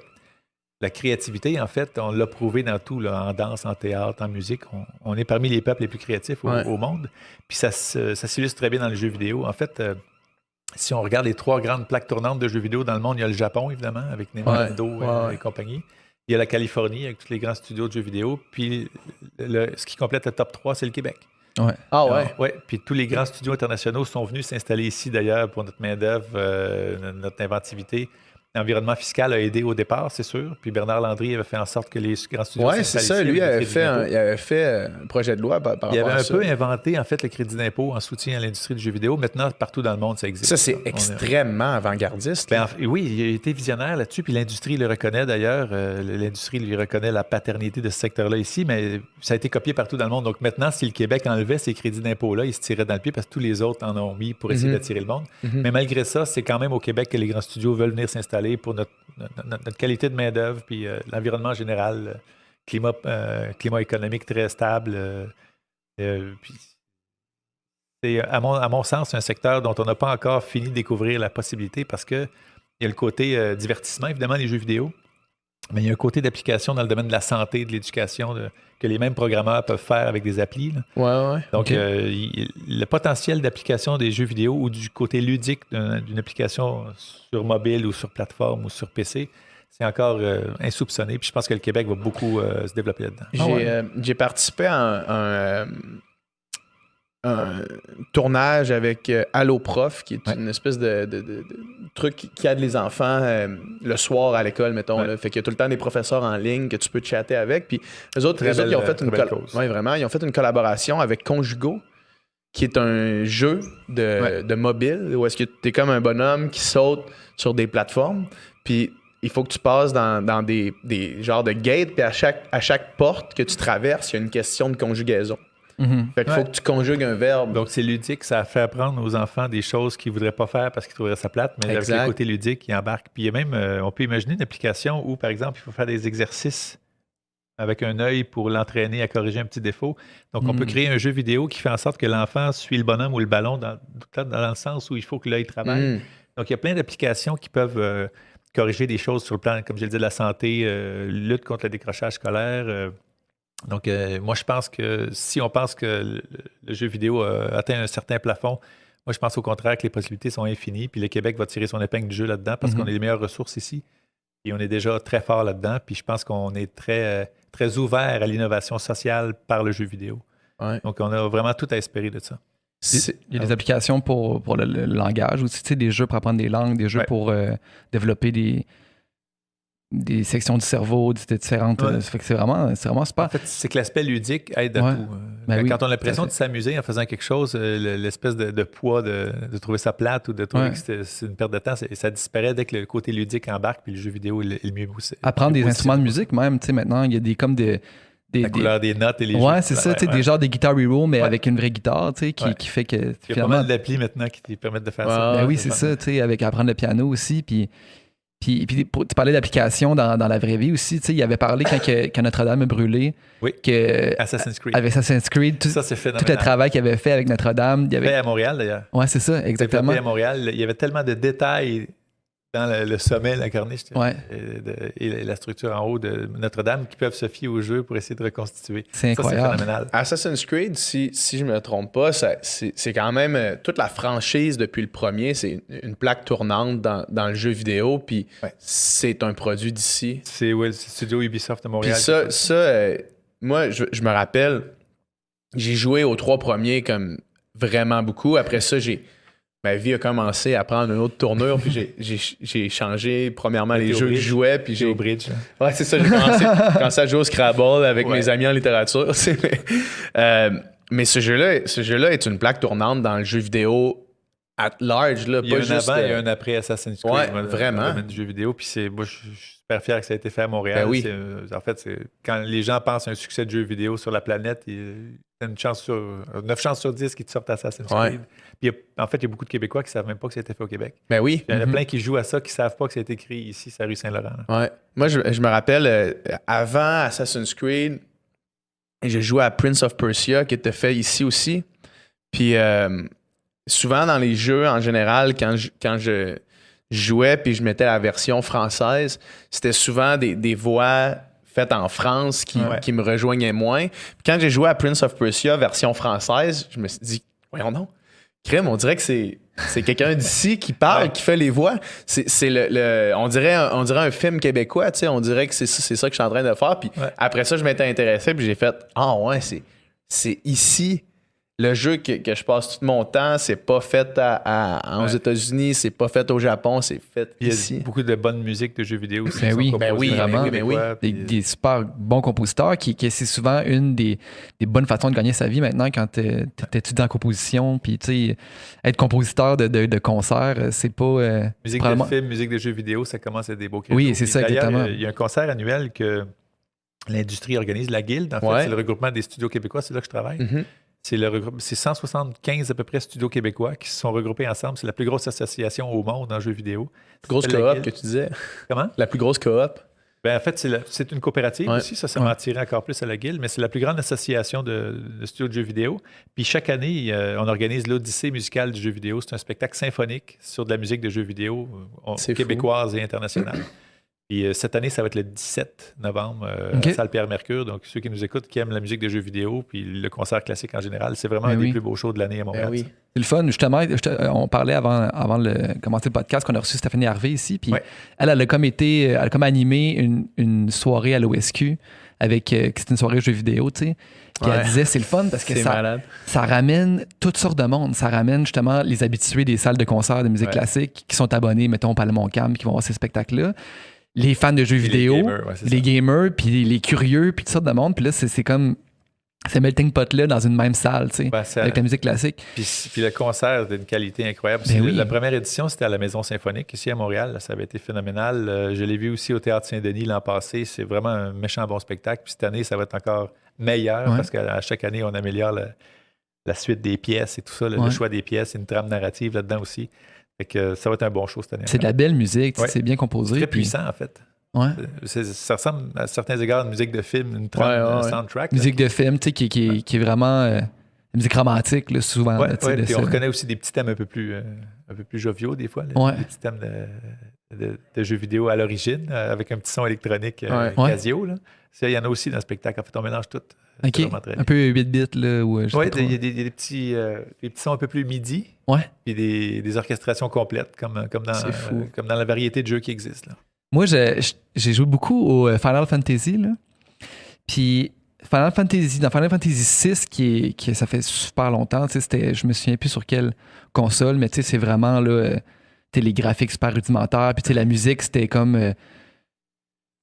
la créativité, en fait, on l'a prouvé dans tout, là, en danse, en théâtre, en musique. On est parmi les peuples les plus créatifs au monde. Puis ça s'illustre très bien dans les jeux vidéo. En fait, si on regarde les 3 grandes plaques tournantes de jeux vidéo dans le monde, il y a le Japon, évidemment, avec Nintendo et compagnie. Il y a la Californie, avec tous les grands studios de jeux vidéo. Puis ce qui complète le top 3, c'est le Québec. Puis tous les grands studios internationaux sont venus s'installer ici, d'ailleurs, pour notre main-d'œuvre, notre inventivité. L'environnement fiscal a aidé au départ, c'est sûr. Puis Bernard Landry avait fait en sorte que les grands studios s'installent ici. Oui, c'est ça. Lui, il avait fait un projet de loi par rapport à ça. Il avait un peu inventé, en fait, le crédit d'impôt en soutien à l'industrie du jeu vidéo. Maintenant, partout dans le monde, ça existe. Ça, c'est extrêmement avant-gardiste. Oui, il a été visionnaire là-dessus. Puis l'industrie le reconnaît, d'ailleurs. L'industrie lui reconnaît la paternité de ce secteur-là ici. Mais ça a été copié partout dans le monde. Donc maintenant, si le Québec enlevait ces crédits d'impôt-là, il se tirait dans le pied parce que tous les autres en ont mis pour essayer d'attirer le monde. Mais malgré ça, c'est quand même au Québec que les grands studios veulent venir s'installer pour notre qualité de main-d'œuvre, puis l'environnement général, climat économique très stable. Puis à mon sens, c'est un secteur dont on n'a pas encore fini de découvrir la possibilité parce qu'il y a le côté divertissement, évidemment, les jeux vidéo. Mais il y a un côté d'application dans le domaine de la santé, de l'éducation, que les mêmes programmeurs peuvent faire avec des applis. Là. Ouais. Donc, OK. le potentiel d'application des jeux vidéo ou du côté ludique d'une application sur mobile ou sur plateforme ou sur PC, c'est encore insoupçonné. Puis je pense que le Québec va beaucoup se développer là-dedans. J'ai participé à un tournage avec Allo Prof, qui est une espèce de truc qui aide les enfants le soir à l'école, mettons. Ouais. Là. Fait qu'il y a tout le temps des professeurs en ligne que tu peux chatter avec. Puis eux autres, Très ils ont fait belle cause. Ouais, vraiment, ils ont fait une collaboration avec Conjugo, qui est un jeu de mobile, où est-ce que tu es comme un bonhomme qui saute sur des plateformes. Puis il faut que tu passes dans des genres de gates, puis à chaque porte que tu traverses, il y a une question de conjugaison. Fait qu'il faut que tu conjugues un verbe. Donc, c'est ludique, ça fait apprendre aux enfants des choses qu'ils ne voudraient pas faire parce qu'ils trouveraient ça plate, mais Exact. avec le côté ludique, ils embarquent. Puis il y a même, on peut imaginer une application où, par exemple, il faut faire des exercices avec un œil pour l'entraîner à corriger un petit défaut. Donc, on peut créer un jeu vidéo qui fait en sorte que l'enfant suit le bonhomme ou le ballon dans le sens où il faut que l'œil travaille. Donc, il y a plein d'applications qui peuvent corriger des choses sur le plan, comme je le dis, de la santé, lutte contre le décrochage scolaire. Donc, moi, je pense que si on pense que le jeu vidéo a atteint un certain plafond, moi, je pense au contraire que les possibilités sont infinies. Puis le Québec va tirer son épingle du jeu là-dedans parce qu'on a les meilleures ressources ici. Et on est déjà très fort là-dedans. Puis je pense qu'on est très, très ouvert à l'innovation sociale par le jeu vidéo. Ouais. Donc, on a vraiment tout à espérer de ça. Il y a des applications pour le langage aussi, tu sais, des jeux pour apprendre des langues, des jeux pour développer des sections du cerveau, des différentes. Ça fait que c'est vraiment super. En fait, c'est que l'aspect ludique aide à tout. Quand on a l'impression de s'amuser en faisant quelque chose, l'espèce de poids de trouver ça plate ou de trouver que c'est une perte de temps, ça disparaît dès que le côté ludique embarque, puis le jeu vidéo est le mieux. Apprendre des instruments de musique, même, tu sais, maintenant, il y a des comme des. La couleur des notes et les ouais, c'est ça, tu sais, des genres de Guitar Hero, mais avec une vraie guitare, tu sais, qui fait que. Il y a pas mal d'applis maintenant qui te permettent de faire ça. Ben oui, c'est ça, tu sais, avec apprendre le piano aussi, puis tu parlais d'applications dans la vraie vie aussi. Tu sais, il avait parlé quand Notre-Dame a brûlé. Oui. Que, Assassin's Creed. avec Assassin's Creed, tout le travail qu'il avait fait avec Notre-Dame. Fait à Montréal, d'ailleurs. Oui, c'est ça, exactement. Fait à Montréal. Il y avait tellement de détails dans le sommet, la corniche et la structure en haut de Notre-Dame qui peuvent se fier au jeu pour essayer de reconstituer. C'est incroyable. Ça, c'est phénoménal. Assassin's Creed, si je me trompe pas, c'est quand même toute la franchise depuis le premier, c'est une plaque tournante dans le jeu vidéo, puis c'est un produit d'ici. C'est le studio Ubisoft de Montréal. Puis moi, je me rappelle, j'ai joué aux 3 premiers comme vraiment beaucoup. Après ça, ma vie a commencé à prendre une autre tournure, puis j'ai changé premièrement les jeux que je jouais, puis j'ai au bridge. Ouais, c'est ça, j'ai commencé à jouer au Scrabble avec mes amis en littérature. Mais ce jeu-là est une plaque tournante dans le jeu vidéo at large. Là, il y a un avant et un après Assassin's Creed. Ouais, vraiment. Dans le jeu vidéo, puis moi, je suis super fier que ça ait été fait à Montréal. Ben oui. En fait, quand les gens pensent à un succès de jeu vidéo sur la planète, il y a 9 chances sur 10 qu'ils te sortent Assassin's Creed. Puis en fait, il y a beaucoup de Québécois qui ne savent même pas que ça a été fait au Québec. Ben oui. Il y en a plein qui jouent à ça, qui ne savent pas que ça a été écrit ici, sur la rue Saint-Laurent. Ouais. Moi, je me rappelle, avant Assassin's Creed, j'ai joué à Prince of Persia, qui était fait ici aussi. Puis souvent dans les jeux, en général, quand je jouais puis je mettais la version française, c'était souvent des voix faites en France qui me rejoignaient moins. Puis quand j'ai joué à Prince of Persia version française, je me suis dit, voyons donc, crème, on dirait que c'est quelqu'un d'ici qui parle, qui fait les voix. On dirait un film québécois, tu sais, on dirait que c'est ça que je suis en train de faire. Puis après ça, je m'étais intéressé, puis j'ai fait, c'est ici. Le jeu que je passe tout mon temps, c'est pas fait aux États-Unis, c'est pas fait au Japon, c'est fait ici. Il y a beaucoup de bonne musique de jeux vidéo aussi. Ben oui, vraiment. Des super bons compositeurs qui c'est souvent une des bonnes façons de gagner sa vie maintenant quand t'es étudiant en composition. Puis, tu sais, être compositeur de concerts, c'est pas. Musique de film, musique de jeux vidéo, ça commence à être des beaux cadeaux. Oui, c'est ça, exactement. Il y a un concert annuel que l'industrie organise, la Guilde. En fait, c'est le regroupement des studios québécois, c'est là que je travaille. Mm-hmm. C'est 175 à peu près studios québécois qui se sont regroupés ensemble. C'est la plus grosse association au monde en jeux vidéo. La plus grosse coop que tu disais. Comment? La plus grosse coop. Ben, en fait, c'est une coopérative aussi. Ça m'a attiré encore plus à la Guilde, mais c'est la plus grande association de studios de jeux vidéo. Puis chaque année, on organise l'Odyssée musicale du jeu vidéo. C'est un spectacle symphonique sur de la musique de jeux vidéo québécoise et internationale. Puis cette année, ça va être le 17 novembre, OK. à la salle Pierre-Mercure. Donc, ceux qui nous écoutent, qui aiment la musique de jeux vidéo, puis le concert classique en général, c'est vraiment Ben un des oui. plus beaux shows de l'année à Montréal. Ben oui. ça. C'est le fun. Justement, on parlait avant de commencer le podcast qu'on a reçu Stéphanie Harvey ici. Puis Ouais. elle a comme animé une soirée à l'OSQ avec c'était une soirée jeux vidéo, tu sais. Puis elle Ouais. disait c'est le fun parce que C'est malade. ça ramène toutes sortes de monde. Ça ramène justement les habitués des salles de concert de musique Ouais. classique qui sont abonnés, mettons, au Palais Montcalm, qui vont voir ces spectacles-là. Les fans de jeux Puis vidéo, les gamers, ouais, c'est les ça. gamers, puis les curieux, puis toutes sortes de monde. Puis là, c'est comme ce melting pot-là dans une même salle, tu sais, Ben, ça- avec la musique classique. Puis le concert d'une qualité incroyable. Ben oui. La première édition, c'était à la Maison Symphonique, ici à Montréal. Là, ça avait été phénoménal. Je l'ai vu aussi au Théâtre Saint-Denis l'an passé. C'est vraiment un méchant bon spectacle. Puis cette année, ça va être encore meilleur Ouais. parce qu'à chaque année, on améliore la suite des pièces et tout ça, le Ouais. choix des pièces, une trame narrative là-dedans aussi. Fait que ça va être un bon show cette année. C'est de la belle musique, tu sais, Ouais. c'est bien composé. Très puis- puissant, en fait. Ouais. Ça ressemble à certains égards à une musique de film, une trame, Ouais. un soundtrack. là. Musique de film, tu sais, qui est vraiment musique romantique, là, souvent. Ouais, là, tu sais, ouais, de puis ça. on reconnaît aussi des petits thèmes un peu plus joviaux des fois, là, Ouais. des petits thèmes de jeux vidéo à l'origine, avec un petit son électronique Ouais. Casio. Là. Ça, il y en a aussi dans le spectacle. En fait, on mélange tout. OK. C'est vraiment très Un peu 8 bits, là. Ou, je sais Oui, pas trop. il y a des petits sons un peu plus midi, Ouais. puis des orchestrations complètes, comme C'est fou. comme dans la variété de jeux qui existent. Là. Moi, j'ai joué beaucoup au Final Fantasy, là. Puis dans Final Fantasy VI, ça fait super longtemps, tu sais, je me souviens plus sur quelle console, mais tu sais, c'est vraiment, là, tu sais, les graphiques super rudimentaires, puis tu sais, la musique, c'était comme...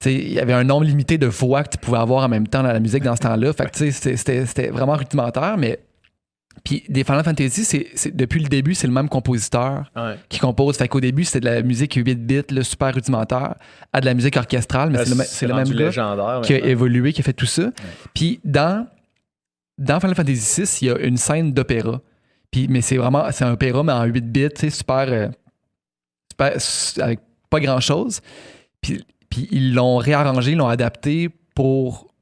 tu sais, il y avait un nombre limité de voix que tu pouvais avoir en même temps dans la musique dans ce temps-là. Fait que tu sais, c'était vraiment rudimentaire, mais... Puis des Final Fantasy, depuis le début, c'est le même compositeur Ouais. qui compose. Fait qu'au début, c'était de la musique 8 bits, là, super rudimentaire, à de la musique orchestrale, mais c'est le même rendu gars légendaire. qui a maintenant. évolué, qui a fait tout ça. Puis dans Final Fantasy VI, il y a une scène d'opéra. Mais c'est un opéra, mais en 8 bits, tu sais, super, avec pas grand-chose. Puis ils l'ont réarrangé, ils l'ont adapté pour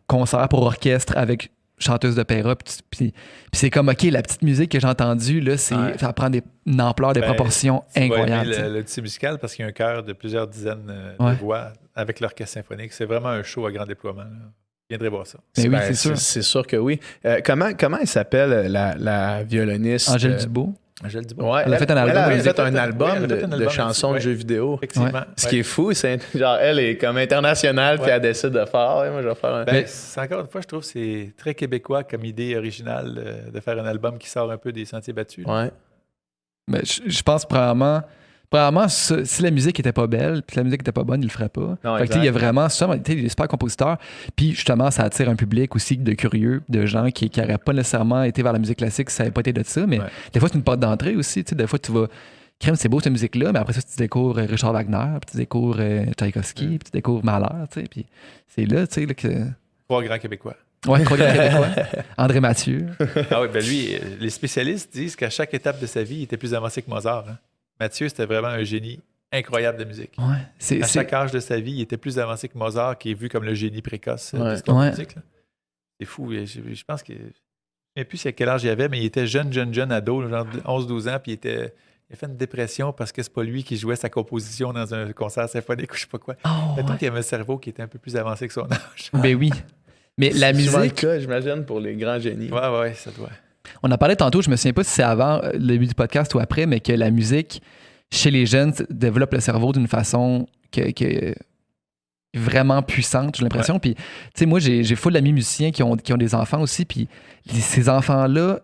concert, pour orchestre, avec chanteuse d'opéra. Puis c'est comme, OK, la petite musique que j'ai entendue, là, ça prend une ampleur, des Ben, proportions Tu vas incroyables. aimer tu sais. le petit musical parce qu'il y a un chœur de plusieurs dizaines Ouais. de voix avec l'orchestre symphonique. C'est vraiment un show à grand déploiement. Là. Viendrez voir ça. Mais oui, Ben, c'est sûr. C'est sûr que oui. Comment elle s'appelle, la violoniste? Angèle Dubois. Angèle Dubois. Ouais, Elle a fait un album. Elle a Oui, fait un oui, album elle a fait un de album chansons de là-dessus, jeux vidéo. Effectivement. Ce qui est fou, c'est genre elle est comme internationale, puis Ouais. elle décide de faire. Ouais, moi, je vais faire un. Ben, c'est encore une fois, je trouve que c'est très québécois comme idée originale de faire un album qui sort un peu des sentiers battus. là. Ouais. Ben, je pense probablement si la musique était pas belle, puis la musique était pas bonne, il le ferait pas. Non, Fait que, tu sais, il y a exact. vraiment ça, tu sais, il est super compositeur. Puis justement, ça attire un public aussi de curieux, de gens qui n'auraient pas nécessairement été vers la musique classique si ça n'avait pas été de ça. Mais Ouais. des fois, c'est une porte d'entrée aussi. Tu sais, des fois, tu vas. Crème, c'est beau cette musique-là, mais après ça, tu découvres Richard Wagner, puis tu découvres Tchaïkovski, puis tu découvres Mahler, tu sais. Puis c'est là, tu sais, là, que. Trois grands Québécois. Ouais, trois grands Québécois. André Mathieu. Ah oui, ben lui, les spécialistes disent qu'à chaque étape de sa vie, il était plus avancé que Mozart. Hein. Mathieu, c'était vraiment un génie incroyable de musique. Ouais. À chaque âge de sa vie, il était plus avancé que Mozart, qui est vu comme le génie précoce de Ouais. l'histoire de Ouais. la musique. là. C'est fou. Je pense que. Je ne sais plus à quel âge il avait, mais il était jeune ado, genre 11-12 ans, puis il a fait une dépression parce que c'est pas lui qui jouait sa composition dans un concert symphonique ou je sais pas quoi. Oh, Mettons ouais. qu'il avait un cerveau qui était un peu plus avancé que son âge. Ben oui. Mais la C'est souvent le musique. cas, j'imagine, pour les grands génies. Ouais, ça doit. On en parlait tantôt, je me souviens pas si c'est avant le début du podcast ou après, mais que la musique, chez les jeunes, développe le cerveau d'une façon que vraiment puissante, j'ai l'impression. Puis, tu sais, moi, j'ai full d'amis musiciens qui ont des enfants aussi, puis ces enfants-là,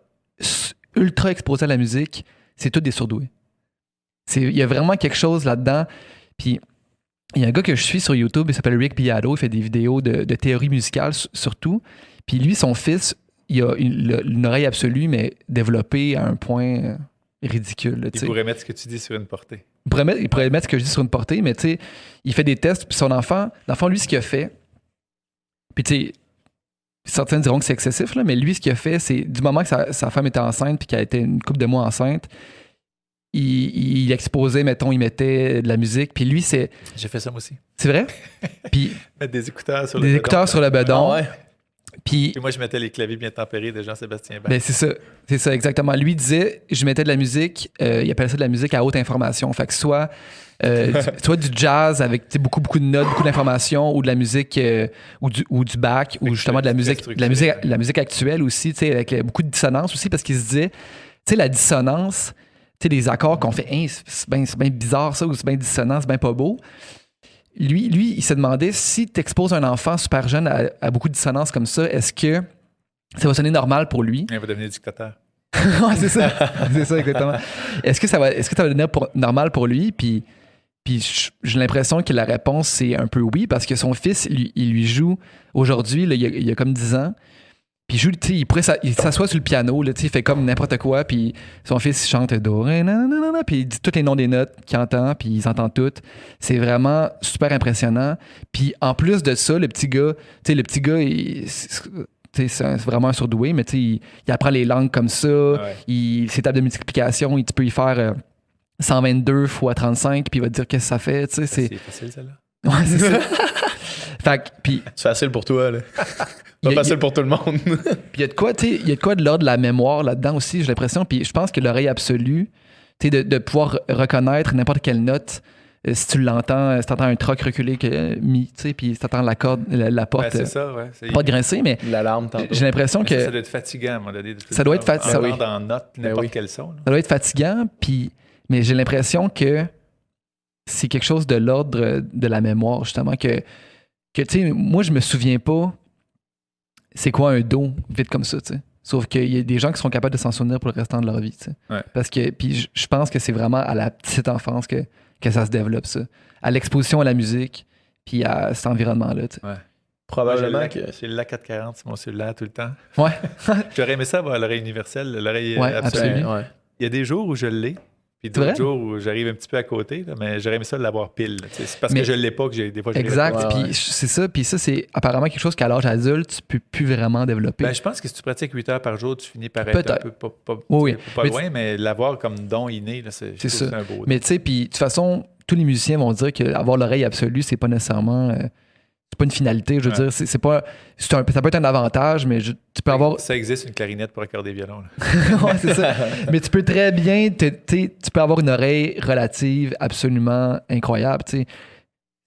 ultra exposés à la musique, c'est tous des surdoués. Il y a vraiment quelque chose là-dedans. Puis, il y a un gars que je suis sur YouTube, il s'appelle Rick Beato, il fait des vidéos de théorie musicale surtout. Puis lui, son fils, il a une oreille absolue, mais développée à un point ridicule. Là, tu Il sais. pourrait mettre ce que tu dis sur une portée. Il pourrait mettre ce que je dis sur une portée, mais tu sais, il fait des tests, puis son enfant, lui, ce qu'il a fait, puis tu sais, certains diront que c'est excessif, là, mais lui, ce qu'il a fait, c'est du moment que sa femme était enceinte, puis qu'elle était une couple de mois enceinte, il exposait, mettons, il mettait de la musique, puis lui, c'est J'ai fait ça moi aussi. vrai? Puis Mettre des écouteurs sur le des bedon. écouteurs sur le bedon. Ah ouais. Puis, Et moi, je mettais les claviers bien tempérés de Jean-Sébastien Bach. ben, c'est ça, exactement. Lui disait, je mettais de la musique, il appelait ça de la musique à haute information. Fait que soit du jazz avec beaucoup de notes, beaucoup d'informations, ou de la musique ou du bac, ou justement de la musique actuelle aussi, tu sais, avec beaucoup de dissonance aussi, parce qu'il se disait, tu sais, la dissonance, tu sais, les accords qu'on fait, hein, c'est bien bizarre ça, ou c'est bien dissonant, c'est bien pas beau. Lui, il s'est demandé si tu exposes un enfant super jeune à beaucoup de dissonance comme ça, est-ce que ça va sonner normal pour lui? Il va devenir dictateur. Ouais, c'est ça. C'est ça, exactement. Est-ce que ça va devenir normal pour lui? Puis j'ai l'impression que la réponse, c'est un peu oui, parce que son fils, il lui joue aujourd'hui, là, il a comme 10 ans. Puis il s'assoit sur le piano, là, il fait comme n'importe quoi, puis son fils il chante do, ré, nanana, puis il dit tous les noms des notes qu'il entend, puis ils entendent toutes. C'est vraiment super impressionnant. Puis en plus de ça, le petit gars, c'est vraiment un surdoué, mais il apprend les langues comme ça, ses tables de multiplication, tu peux y faire 122 x 35, puis il va te dire qu'est-ce que ça fait. C'est facile, celle-là. Ouais, c'est ça. Fait que, puis c'est facile pour toi, là. Pas facile pour tout le monde. Puis il y a de quoi de l'ordre de la mémoire là-dedans aussi, j'ai l'impression. Puis je pense que l'oreille absolue, de pouvoir reconnaître n'importe quelle note, si tu l'entends, si tu entends un troc reculer, puis si tu entends la corde, la porte, c'est ça, ouais. pas de grincer, mais l'alarme tantôt. J'ai l'impression que ça doit être fatigant à un moment donné. Ça doit être fatigant. Oui. Dans note, n'importe quel son. Là. Ça doit être fatigant, mais j'ai l'impression que c'est quelque chose de l'ordre de la mémoire, justement, que tu sais, moi, je me souviens pas c'est quoi un do, vite comme ça, tu sais. Sauf qu'il y a des gens qui sont capables de s'en souvenir pour le restant de leur vie, tu sais. Ouais. Parce que, puis je pense que c'est vraiment à la petite enfance que ça se développe, ça. À l'exposition à la musique, puis à cet environnement-là, tu sais. Ouais. Probablement que... C'est le l'A440, c'est mon cellulaire tout le temps. Ouais. J'aurais aimé ça avoir l'oreille universelle, l'oreille absolue. absolue. Ouais. Il y a des jours où je l'ai, puis d'autres jours où j'arrive un petit peu à côté, là, mais j'aurais aimé ça de l'avoir pile. Là, c'est parce que je ne l'ai pas que des fois je l'ai exact, pas. puis c'est ça. Puis ça, c'est apparemment quelque chose qu'à l'âge adulte, tu peux plus vraiment développer. Ben, je pense que si tu pratiques 8 heures par jour, tu finis par être un peu pas loin, mais l'avoir comme don inné, là, c'est ça. Un beau don. Mais tu sais, puis de toute façon, tous les musiciens vont dire qu'avoir l'oreille absolue, c'est pas nécessairement... c'est pas une finalité, je veux dire. C'est pas, ça peut être un avantage, mais tu peux avoir... Ça existe une clarinette pour accorder violon. Ouais, c'est ça. Mais tu peux très bien... tu peux avoir une oreille relative absolument incroyable, tu sais.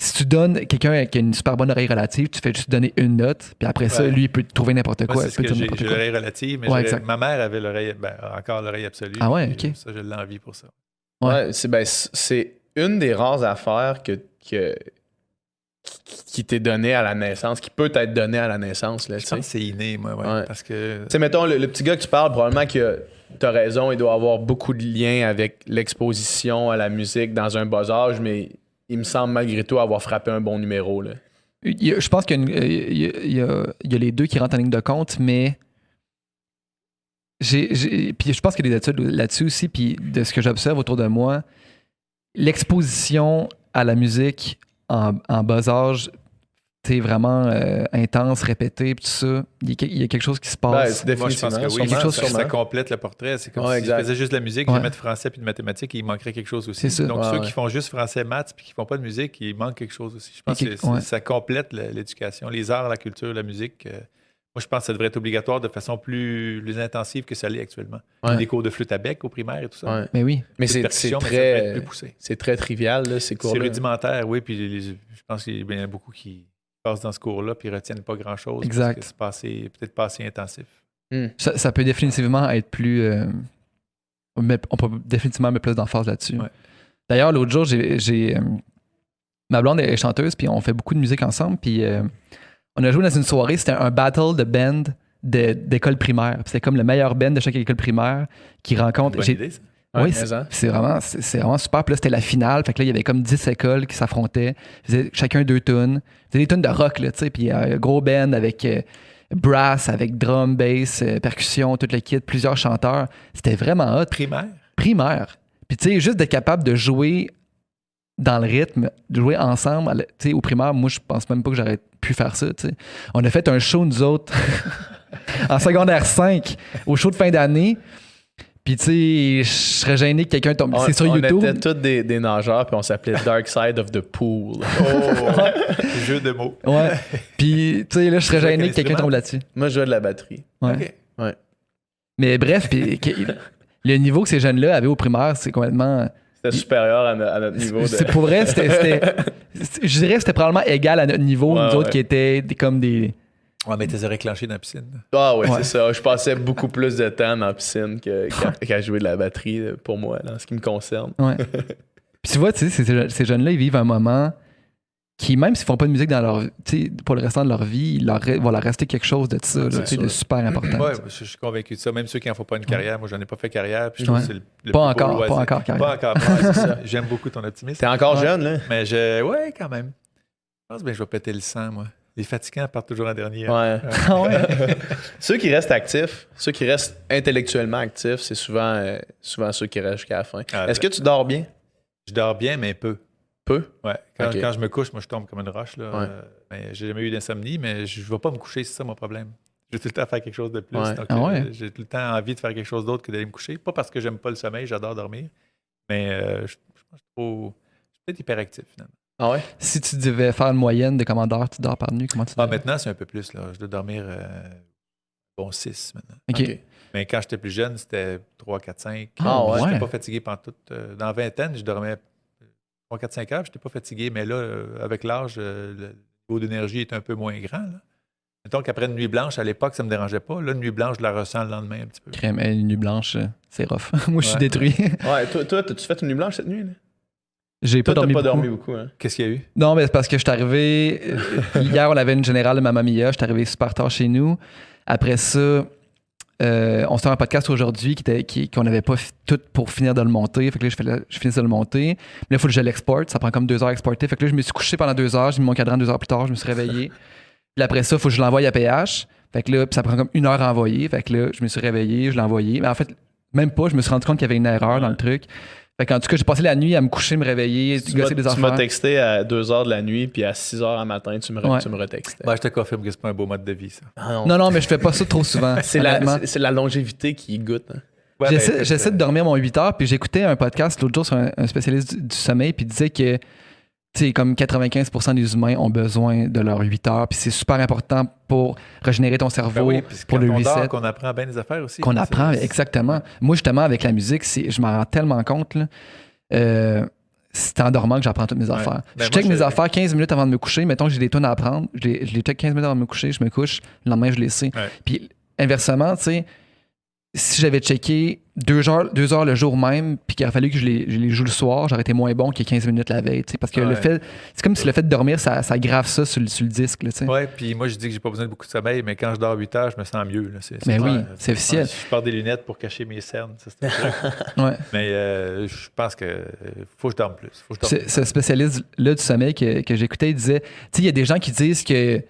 Si tu donnes quelqu'un qui a une super bonne oreille relative, tu fais juste donner une note, puis après ça, lui, il peut trouver n'importe quoi. C'est ce que j'ai l'oreille relative, mais ma mère avait encore l'oreille absolue. Ah ouais, OK. Ça, je l'envie pour ça. Ouais, c'est une des rares affaires qui t'est donné à la naissance, qui peut être donné à la naissance. Là, je pense que c'est inné, moi, parce que... Tu sais, mettons, le petit gars que tu parles, probablement que t'as raison, il doit avoir beaucoup de liens avec l'exposition à la musique dans un bas âge, mais il me semble malgré tout avoir frappé un bon numéro. Là. Je pense qu'il y a les deux qui rentrent en ligne de compte, mais puis je pense qu'il y a des études là-dessus aussi, puis de ce que j'observe autour de moi, l'exposition à la musique en bas âge, t'es vraiment intense, répété, tout ça. Il y a quelque chose qui se passe. Moi, je pense que oui. Quelque chose ça complète le portrait. C'est comme si je faisais juste de la musique, je mettre français puis de mathématiques, il manquerait quelque chose aussi. Donc, ceux qui font juste français, maths puis qui font pas de musique, il manque quelque chose aussi. Je pense que ça complète l'éducation. Les arts, la culture, la musique. Moi, je pense que ça devrait être obligatoire de façon plus intensive que ça l'est actuellement. Des cours de flûte à bec au primaire et tout ça. Mais oui. Mais c'est très trivial, là, ces cours-là. C'est rudimentaire, oui. Puis je pense qu'il y en a beaucoup qui passent dans ce cours-là puis retiennent pas grand-chose. Exact. Parce que c'est peut-être pas assez intensif. Ça peut définitivement être plus... on peut définitivement mettre plus d'emphase là-dessus. Ouais. D'ailleurs, l'autre jour, ma blonde est chanteuse puis on fait beaucoup de musique ensemble puis... on a joué dans une soirée, c'était un battle de band d'école primaire. C'était comme le meilleur band de chaque école primaire qui rencontre... Bonne idée, ça. Oui, c'est vraiment super. Puis là, c'était la finale. Fait que là, il y avait comme 10 écoles qui s'affrontaient. Ils faisaient chacun 2 tunes. C'était des tunes de rock, là, tu sais. Puis un gros band avec brass, avec drum, bass, percussion, tout le kit, plusieurs chanteurs. C'était vraiment hot. Primaire. Puis tu sais, juste d'être capable de jouer dans le rythme, de jouer ensemble, tu sais, au primaire, moi, je pense même pas que j'aurais pu faire ça, tu sais. On a fait un show, nous autres, en secondaire 5, au show de fin d'année. Puis, tu sais, je serais gêné que quelqu'un tombe. C'est sur YouTube. On était tous des nageurs, puis on s'appelait Dark Side of the Pool. Jeu de mots. Ouais. Puis, tu sais, là, je serais Tu jouais gêné quel que quelqu'un instrument? tombe là-dessus. Moi, je jouais de la batterie. Ouais. OK. Ouais. Mais bref, puis, le niveau que ces jeunes-là avaient au primaire, c'est complètement. C'était supérieur à notre niveau. C'est pour vrai, je dirais que c'était probablement égal à notre niveau, Ouais, nous autres ouais. qui étaient comme des. Ouais, mais t'es réclenché dans la piscine. Ah ouais, Ouais. c'est ça. Je passais beaucoup plus de temps dans la piscine qu'à jouer de la batterie pour moi, en ce qui me concerne. Ouais. Puis tu vois, tu sais, ces jeunes-là, ils vivent un moment qui, même s'ils font pas de musique dans leur, tu sais, pour le restant de leur vie, il va leur rester quelque chose de ça, là, C'est tu sais, sûr. de super important. Ouais, je suis convaincu de ça. Même ceux qui n'en font pas une carrière, moi, j'en ai pas fait carrière. Puis je trouve Ouais. que c'est le Pas plus beau encore, loisir. pas encore, carrément. Pas encore. Ouais, c'est ça. J'aime beaucoup ton optimisme. T'es encore Ouais. jeune, là? Mais ouais, quand même. Je pense que je vais péter le sang, moi. Les fatigants partent toujours en dernier. Ouais. Ah ouais. Ceux qui restent actifs, ceux qui restent intellectuellement actifs, c'est souvent ceux qui restent jusqu'à la fin. Ah, Est-ce que tu dors bien? Je dors bien, mais peu. Peu? Ouais. Quand, Ok. quand je me couche, moi, je tombe comme une roche. Là. Ouais. Mais j'ai jamais eu d'insomnie, mais je ne vais pas me coucher, c'est ça mon problème. J'ai tout le temps à faire quelque chose de plus. Ouais. Donc, Ah ouais? j'ai tout le temps envie de faire quelque chose d'autre que d'aller me coucher. Pas parce que j'aime pas le sommeil, j'adore dormir, mais je pense que je suis peut-être hyperactif, finalement. Ah ouais? Si tu devais faire une moyenne de combien d'heures tu dors par nuit, comment tu Ah, dirais? maintenant, c'est un peu plus. Là. Je dois dormir bon 6 maintenant. OK. Ok. Mais quand j'étais plus jeune, c'était 3, 4, 5. Ah ouais? Je n'étais pas fatigué pendant tout. Dans la vingtaine, je dormais 3, 4, 5 heures, je n'étais pas fatigué. Mais là, avec l'âge, le niveau d'énergie est un peu moins grand. Là. Mettons qu'après une nuit blanche, à l'époque, ça ne me dérangeait pas. Là, une nuit blanche, je la ressens le lendemain un petit peu. Crème, une nuit blanche, c'est rough. Moi, je suis Ouais. détruit. Ouais, toi, t'as-tu fait une nuit blanche cette nuit? Là? J'ai pas Toi, t'as dormi pas beaucoup. dormi beaucoup, hein? Qu'est-ce qu'il y a eu? Non, mais c'est parce que je suis arrivé. Hier, on avait une générale de Mamma Mia. Je suis arrivé super tard chez nous. Après ça, on se fait un podcast aujourd'hui qu'on n'avait pas tout pour finir de le monter. Fait que là, je finissais de le monter. Mais là, il faut que je l'exporte. Ça prend comme 2 heures à exporter. Fait que là, je me suis couché pendant 2 heures. J'ai mis mon cadran 2 heures plus tard. Je me suis réveillé. Puis après ça, il faut que je l'envoie à PH. Fait que là, puis ça prend comme 1 heure à envoyer. Fait que là, je me suis réveillé, je l'ai envoyé. Mais en fait, même pas. Je me suis rendu compte qu'il y avait une erreur dans le truc. Fait qu'en tout cas, j'ai passé la nuit à me coucher, me réveiller, gosser des Tu m'as affaires. texté à 2h de la nuit, puis à 6h du matin, tu me Ouais. retextais. Ben, je te confirme que c'est pas un beau mode de vie, ça. Ah Non, mais je fais pas ça trop souvent. C'est honnêtement. c'est la longévité qui y goûte. Hein. Ouais, J'essaie de dormir mon 8 heures, puis j'éctais un podcast l'autre jour sur un spécialiste du sommeil, puis il disait que, tu sais, comme 95% des humains ont besoin de leurs 8 heures, puis c'est super important pour régénérer ton cerveau, Ben oui, puis pour quand le on dort, reset. qu'on apprend bien des affaires aussi. Qu'on hein, apprend, c'est- exactement. Moi, justement, avec la musique, je m'en rends tellement compte, là. C'est en dormant que j'apprends toutes mes affaires. Ben, Je check moi, mes affaires 15 minutes avant de me coucher. Mettons que j'ai des tonnes à apprendre. Je les check 15 minutes avant de me coucher, je me couche. Le lendemain, je les sais. Ouais. Puis inversement, tu sais, si j'avais checké 2 heures le jour même, puis qu'il aurait fallu que je les joue le soir, j'aurais été moins bon que 15 minutes la veille. Tu sais, parce que Ouais. c'est comme si le fait de dormir, ça grave ça sur le disque. Là, tu sais. Ouais, puis moi, je dis que j'ai pas besoin de beaucoup de sommeil, mais quand je dors 8 heures, je me sens mieux. Là. Mais clair. oui, c'est officiel. Je porte des lunettes pour cacher mes cernes. Ça, c'est un truc. Ouais. Mais je pense que faut que je dorme plus. Faut que je dorme plus. Ce spécialiste-là du sommeil que j'écoutais, il disait, tu sais, il y a des gens qui disent que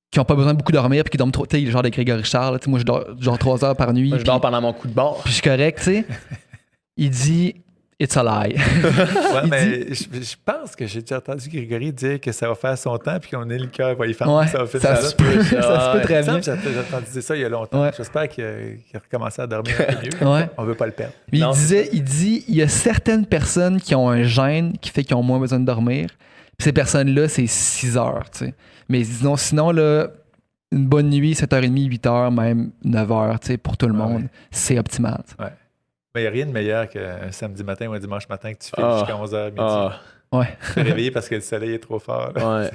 qui n'ont pas besoin de beaucoup dormir puis qui dorment trop. Tu sais, le genre de Grégory Charles, là, tu sais, moi je dors genre 3 heures par nuit. Moi, je puis- dors pendant mon coup de bord. Puis je suis correct, tu sais. Il dit It's a lie. Ouais, il mais je pense que j'ai déjà entendu Grégory dire que ça va faire son temps puis qu'on est le cœur va y faire. Ouais, ça va faire ça ça. se peut, ça se peut ouais. très bien. J'ai entendu dire ça il y a longtemps. Ouais. J'espère qu'il a recommencé à dormir un peu mieux. Ouais. On veut pas le perdre. Puis Non, il dit il y a certaines personnes qui ont un gène qui fait qu'ils ont moins besoin de dormir. Puis ces personnes-là, c'est 6 heures, tu sais. Mais sinon, là, une bonne nuit, 7h30, 8h, même 9h, tu sais, pour tout le monde, c'est optimal. tu sais. Mais il n'y a rien de meilleur qu'un samedi matin ou un dimanche matin que tu fais Ah. jusqu'à 11h midi. Ah, Ouais. Tu te réveiller parce que le soleil est trop fort. là. ouais.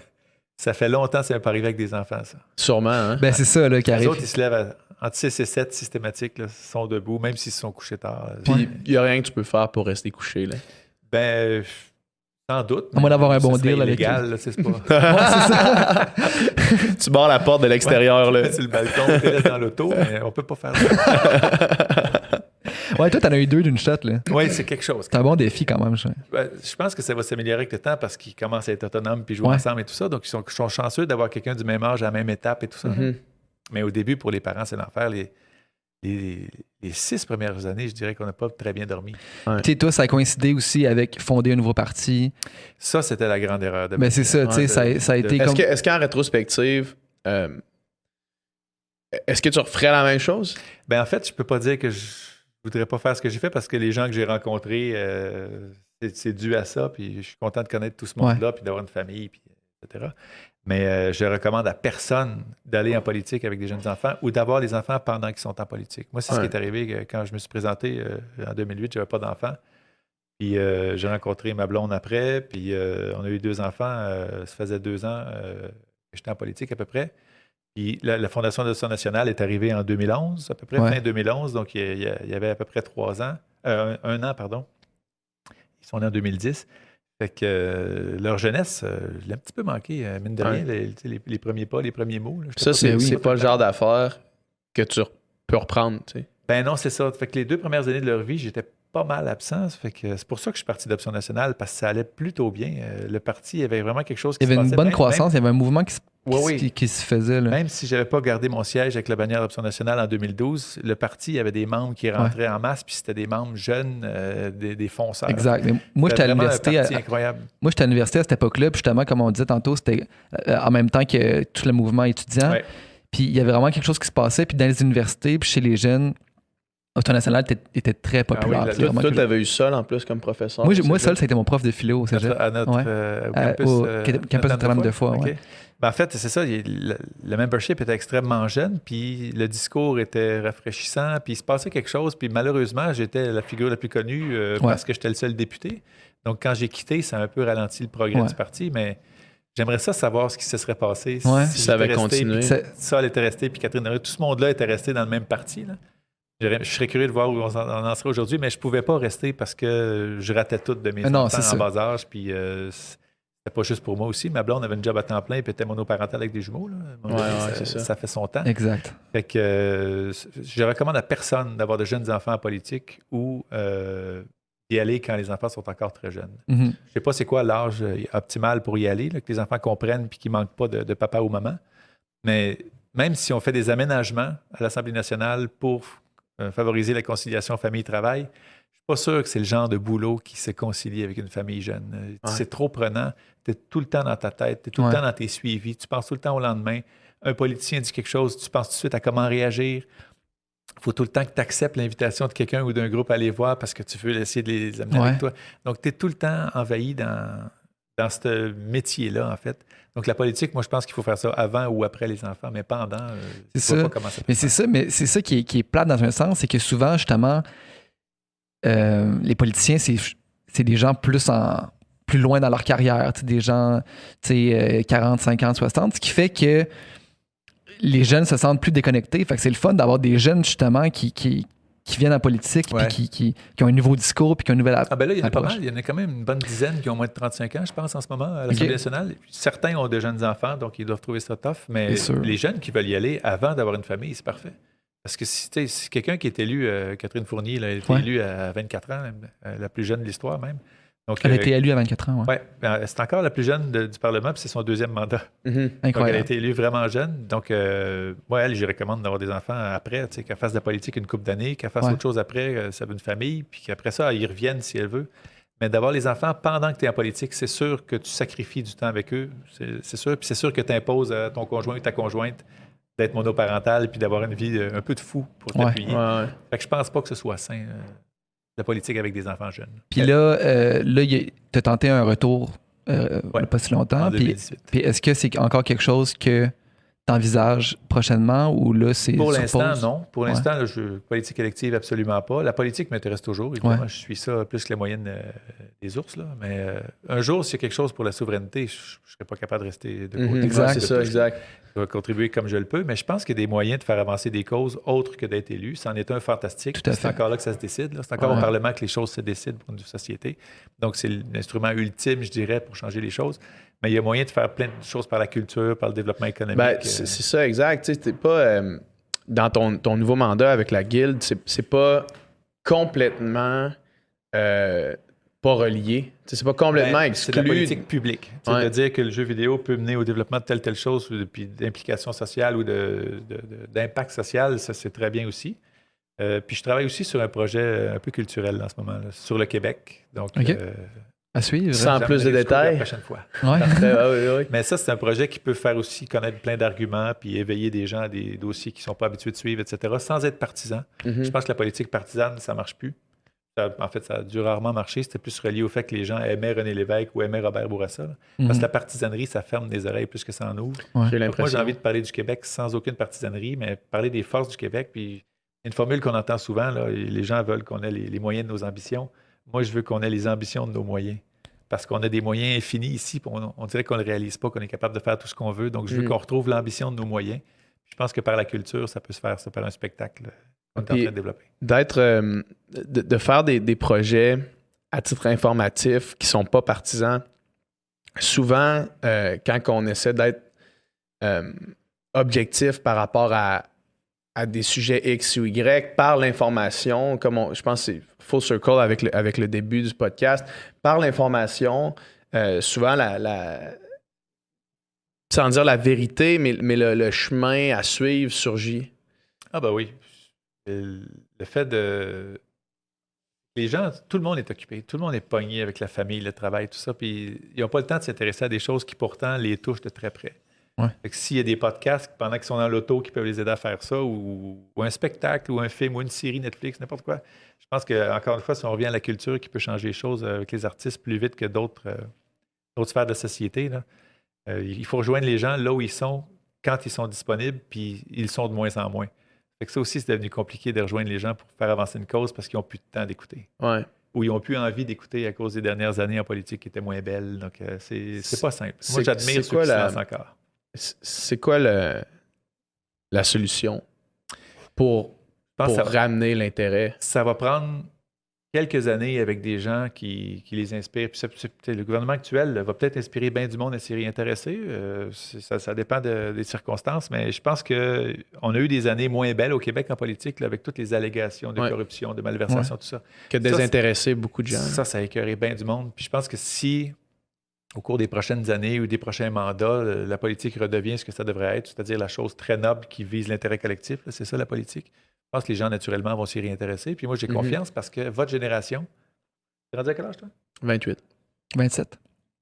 Ça fait longtemps que ça pas arrivé avec des enfants, ça. Sûrement, hein? Ben, c'est ça, là, qui Les arrive. autres, ils se lèvent entre 6 et 7 systématiques, là, sont debout, même s'ils se sont couchés tard. Puis, il n'y a rien que tu peux faire pour rester couché, là. Ben, sans doute. À moins d'avoir un ce bon serait deal avec illégal, là, c'est pas. Ouais, c'est ça. Tu barres la porte de l'extérieur, Ouais, là. sur le balcon, tu restes dans l'auto, mais on peut pas faire ça. Ouais, toi, t'en as eu 2 d'une shot, là. Oui, c'est quelque chose. C'est un bon défi quand même. Je pense que ça va s'améliorer avec le temps parce qu'ils commencent à être autonomes puis jouer Ouais. ensemble et tout ça. Donc, ils sont chanceux d'avoir quelqu'un du même âge à la même étape et tout ça. Mhm. Mais au début, pour les parents, c'est l'enfer. Les 6 premières années, je dirais qu'on n'a pas très bien dormi. Tu sais, toi, ça a coïncidé aussi avec fonder un nouveau parti. Ça, c'était la grande erreur de Ben, c'est ça, tu sais, ça a été comme. Est-ce qu'en rétrospective, est-ce que tu referais la même chose? Ben, en fait, je peux pas dire que je voudrais pas faire ce que j'ai fait parce que les gens que j'ai rencontrés, c'est dû à ça. Puis je suis content de connaître tout ce monde-là, puis d'avoir une famille, puis, etc. Mais je recommande à personne d'aller en politique avec des jeunes enfants ou d'avoir des enfants pendant qu'ils sont en politique. Moi, c'est ce qui est arrivé quand je me suis présenté en 2008. Je n'avais pas d'enfants. Puis j'ai rencontré ma blonde après. Puis on a eu 2 enfants. Ça faisait 2 ans que j'étais en politique à peu près. Puis la Fondation d'adoption nationale est arrivée en 2011, à peu près, fin 2011. Donc il y avait à peu près 3 ans. 1 an, pardon. Ils sont nés en 2010. Fait que leur jeunesse, je l'ai un petit peu manqué, mine de rien, les premiers pas, les premiers mots. Là, ça, c'est pas le genre d'affaire que tu peux reprendre, tu sais. Ben non, c'est ça. Fait que les 2 premières années de leur vie, j'étais pas mal absent. Fait que c'est pour ça que je suis parti d'Option nationale, parce que ça allait plutôt bien. Le parti, il y avait vraiment quelque chose qui se passait. Il y avait une bonne croissance, il y avait un mouvement qui se faisait. Là. Même si je n'avais pas gardé mon siège avec la bannière d'Option nationale en 2012, le parti, il y avait des membres qui rentraient en masse, puis c'était des membres jeunes, des fonceurs. Exact. Mais moi, j'étais à l'université. Incroyable. Moi, j'étais à l'université à cette époque-là, puis justement, comme on disait tantôt, c'était en même temps que tout le mouvement étudiant. Ouais. Puis il y avait vraiment quelque chose qui se passait, puis dans les universités, puis chez les jeunes, Option nationale était très populaire. Toi, tu avais eu Sol en plus comme professeur. Moi, Sol, ça a été mon prof de philo au cégep. À notre campus Notre-Dame de Foix. Okay. Ben, en fait, c'est ça. Le membership était extrêmement jeune, puis le discours était rafraîchissant, puis il se passait quelque chose. Puis malheureusement, j'étais la figure la plus connue parce que j'étais le seul député. Donc, quand j'ai quitté, ça a un peu ralenti le progrès du parti, mais j'aimerais ça savoir ce qui se serait passé si ça avait continué. Sol était resté, puis Catherine Dorion, tout ce monde-là était resté dans le même parti, là. Je serais curieux de voir où on en serait aujourd'hui, mais je ne pouvais pas rester parce que je ratais tout de mes enfants en bas âge. Puis c'était pas juste pour moi aussi. Ma blonde avait une job à temps plein et était monoparentale avec des jumeaux. Ça fait son temps. Exact. Fait que je recommande à personne d'avoir de jeunes enfants en politique ou d'y aller quand les enfants sont encore très jeunes. Je ne sais pas c'est quoi l'âge optimal pour y aller, là, que les enfants comprennent et qu'ils ne manquent pas de papa ou maman. Mais même si on fait des aménagements à l'Assemblée nationale pour favoriser la conciliation famille-travail, je ne suis pas sûr que c'est le genre de boulot qui se concilie avec une famille jeune. C'est trop prenant. Tu es tout le temps dans ta tête, tu es tout le temps dans tes suivis, tu penses tout le temps au lendemain. Un politicien dit quelque chose, tu penses tout de suite à comment réagir. Il faut tout le temps que tu acceptes l'invitation de quelqu'un ou d'un groupe à aller voir parce que tu veux essayer de les amener avec toi. Donc, tu es tout le temps envahi dans ce métier-là, en fait. Donc, la politique, moi, je pense qu'il faut faire ça avant ou après les enfants, mais pendant, c'est ça. Mais c'est ça qui est plate dans un sens, c'est que souvent, justement, les politiciens, c'est des gens plus loin dans leur carrière, des gens 40, 50, 60, ce qui fait que les jeunes se sentent plus déconnectés. Fait que c'est le fun d'avoir des jeunes, justement, qui viennent en politique, puis qui ont un nouveau discours, puis qui ont une nouvelle approche. Ah ben là, il y en a pas mal. Il y en a quand même une bonne dizaine qui ont moins de 35 ans, je pense, en ce moment, à l'Assemblée nationale. Certains ont de jeunes enfants, donc ils doivent trouver ça tough. Mais les jeunes qui veulent y aller avant d'avoir une famille, c'est parfait. Parce que si quelqu'un qui est élu, Catherine Fournier, elle a été élue à 24 ans, la plus jeune de l'histoire même. Donc, elle a été élue à 24 ans, oui. C'est encore la plus jeune du Parlement, puis c'est son 2e mandat. Incroyable. Donc, elle a été élue vraiment jeune. Donc, moi, elle, je recommande d'avoir des enfants après, qu'elle fasse de la politique une couple d'années, qu'elle fasse autre chose après, ça veut une famille, puis qu'après ça, elle y revienne si elle veut. Mais d'avoir les enfants pendant que tu es en politique, c'est sûr que tu sacrifies du temps avec eux, c'est sûr. Puis c'est sûr que tu imposes à ton conjoint ou ta conjointe d'être monoparental puis d'avoir une vie un peu de fou pour t'appuyer. Fait que je pense pas que ce soit sain. La politique avec des enfants jeunes. Puis là tu as tenté un retour pas si longtemps. En 2018. Puis est-ce que c'est encore quelque chose que tu envisages prochainement ou là, c'est pour l'instant, non. Pour l'instant, politique élective, absolument pas. La politique m'intéresse toujours. Évidemment, je suis ça plus que la moyenne des ours. Là. Mais un jour, s'il y a quelque chose pour la souveraineté, je ne serais pas capable de rester de côté. Exact, c'est ça, exact. Je vais contribuer comme je le peux, mais je pense qu'il y a des moyens de faire avancer des causes autres que d'être élu. C'en est un fantastique. C'est encore là que ça se décide. Là. C'est encore au Parlement que les choses se décident pour une société. Donc, c'est l'instrument ultime, je dirais, pour changer les choses. Mais il y a moyen de faire plein de choses par la culture, par le développement économique. Ben, c'est ça, exact. Tu sais, t'es pas dans ton nouveau mandat avec la Guilde, c'est pas complètement pas relié. Tu sais, c'est pas complètement exclu. C'est de la politique publique. De dire que le jeu vidéo peut mener au développement de telle chose, puis d'implication sociale ou d'impact social, ça c'est très bien aussi. Puis je travaille aussi sur un projet un peu culturel en ce moment, là, sur le Québec. Donc, À suivre. Sans J'en plus de donnerai du cours détails. La prochaine fois. Ouais. Parfait, oui. Mais ça, c'est un projet qui peut faire aussi connaître plein d'arguments puis éveiller des gens à des dossiers qu'ils ne sont pas habitués de suivre, etc., sans être partisan. Mhm. Je pense que la politique partisane, ça ne marche plus. En fait, ça a dû rarement marcher. C'était plus relié au fait que les gens aimaient René Lévesque ou aimaient Robert Bourassa. Parce que la partisanerie, ça ferme des oreilles plus que ça en ouvre. Ouais. J'ai Donc, l'impression. moi, j'ai envie de parler du Québec sans aucune partisanerie, mais parler des forces du Québec. Puis une formule qu'on entend souvent, là, les gens veulent qu'on ait les moyens de nos ambitions. Moi, je veux qu'on ait les ambitions de nos moyens. Parce qu'on a des moyens infinis ici, puis on dirait qu'on ne le réalise pas, qu'on est capable de faire tout ce qu'on veut. Donc, je veux qu'on retrouve l'ambition de nos moyens. Je pense que par la culture, ça peut se faire, ça par un spectacle qu'on est en train de développer. De faire des projets à titre informatif qui ne sont pas partisans, souvent, quand on essaie d'être objectif par rapport à des sujets X ou Y, par l'information, comme je pense que c'est full circle avec le début du podcast, par l'information, souvent sans dire la vérité, mais le chemin à suivre surgit. Ah ben oui. Le fait de... Les gens, tout le monde est occupé, tout le monde est pogné avec la famille, le travail, tout ça, puis ils n'ont pas le temps de s'intéresser à des choses qui pourtant les touchent de très près. Ouais. Fait que s'il y a des podcasts pendant qu'ils sont dans l'auto qui peuvent les aider à faire ça, ou un spectacle, ou un film, ou une série Netflix, n'importe quoi, je pense qu'encore une fois, si on revient à la culture qui peut changer les choses avec les artistes plus vite que d'autres sphères de la société, là, il faut rejoindre les gens là où ils sont, quand ils sont disponibles, puis ils sont de moins en moins. Fait que ça aussi, c'est devenu compliqué de rejoindre les gens pour faire avancer une cause parce qu'ils n'ont plus de temps d'écouter. Ouais. Ou ils n'ont plus envie d'écouter à cause des dernières années en politique qui étaient moins belles. Donc, c'est pas simple. Moi, j'admire ceux qui se lancent encore. C'est quoi la solution pour ramener l'intérêt? Ça va prendre quelques années avec des gens qui les inspirent. Puis le gouvernement actuel va peut-être inspirer bien du monde à s'y réintéresser. Ça dépend des circonstances, mais je pense qu'on a eu des années moins belles au Québec en politique, là, avec toutes les allégations de corruption, de malversation, tout ça. Que désintéresser beaucoup de gens. Ça a écœuré bien du monde. Puis je pense que si, au cours des prochaines années ou des prochains mandats, la politique redevient ce que ça devrait être, c'est-à-dire la chose très noble qui vise l'intérêt collectif, là, c'est ça la politique. Je pense que les gens, naturellement, vont s'y réintéresser. Puis moi, j'ai confiance parce que votre génération... Tu es rendu à quel âge, toi? 28. 27.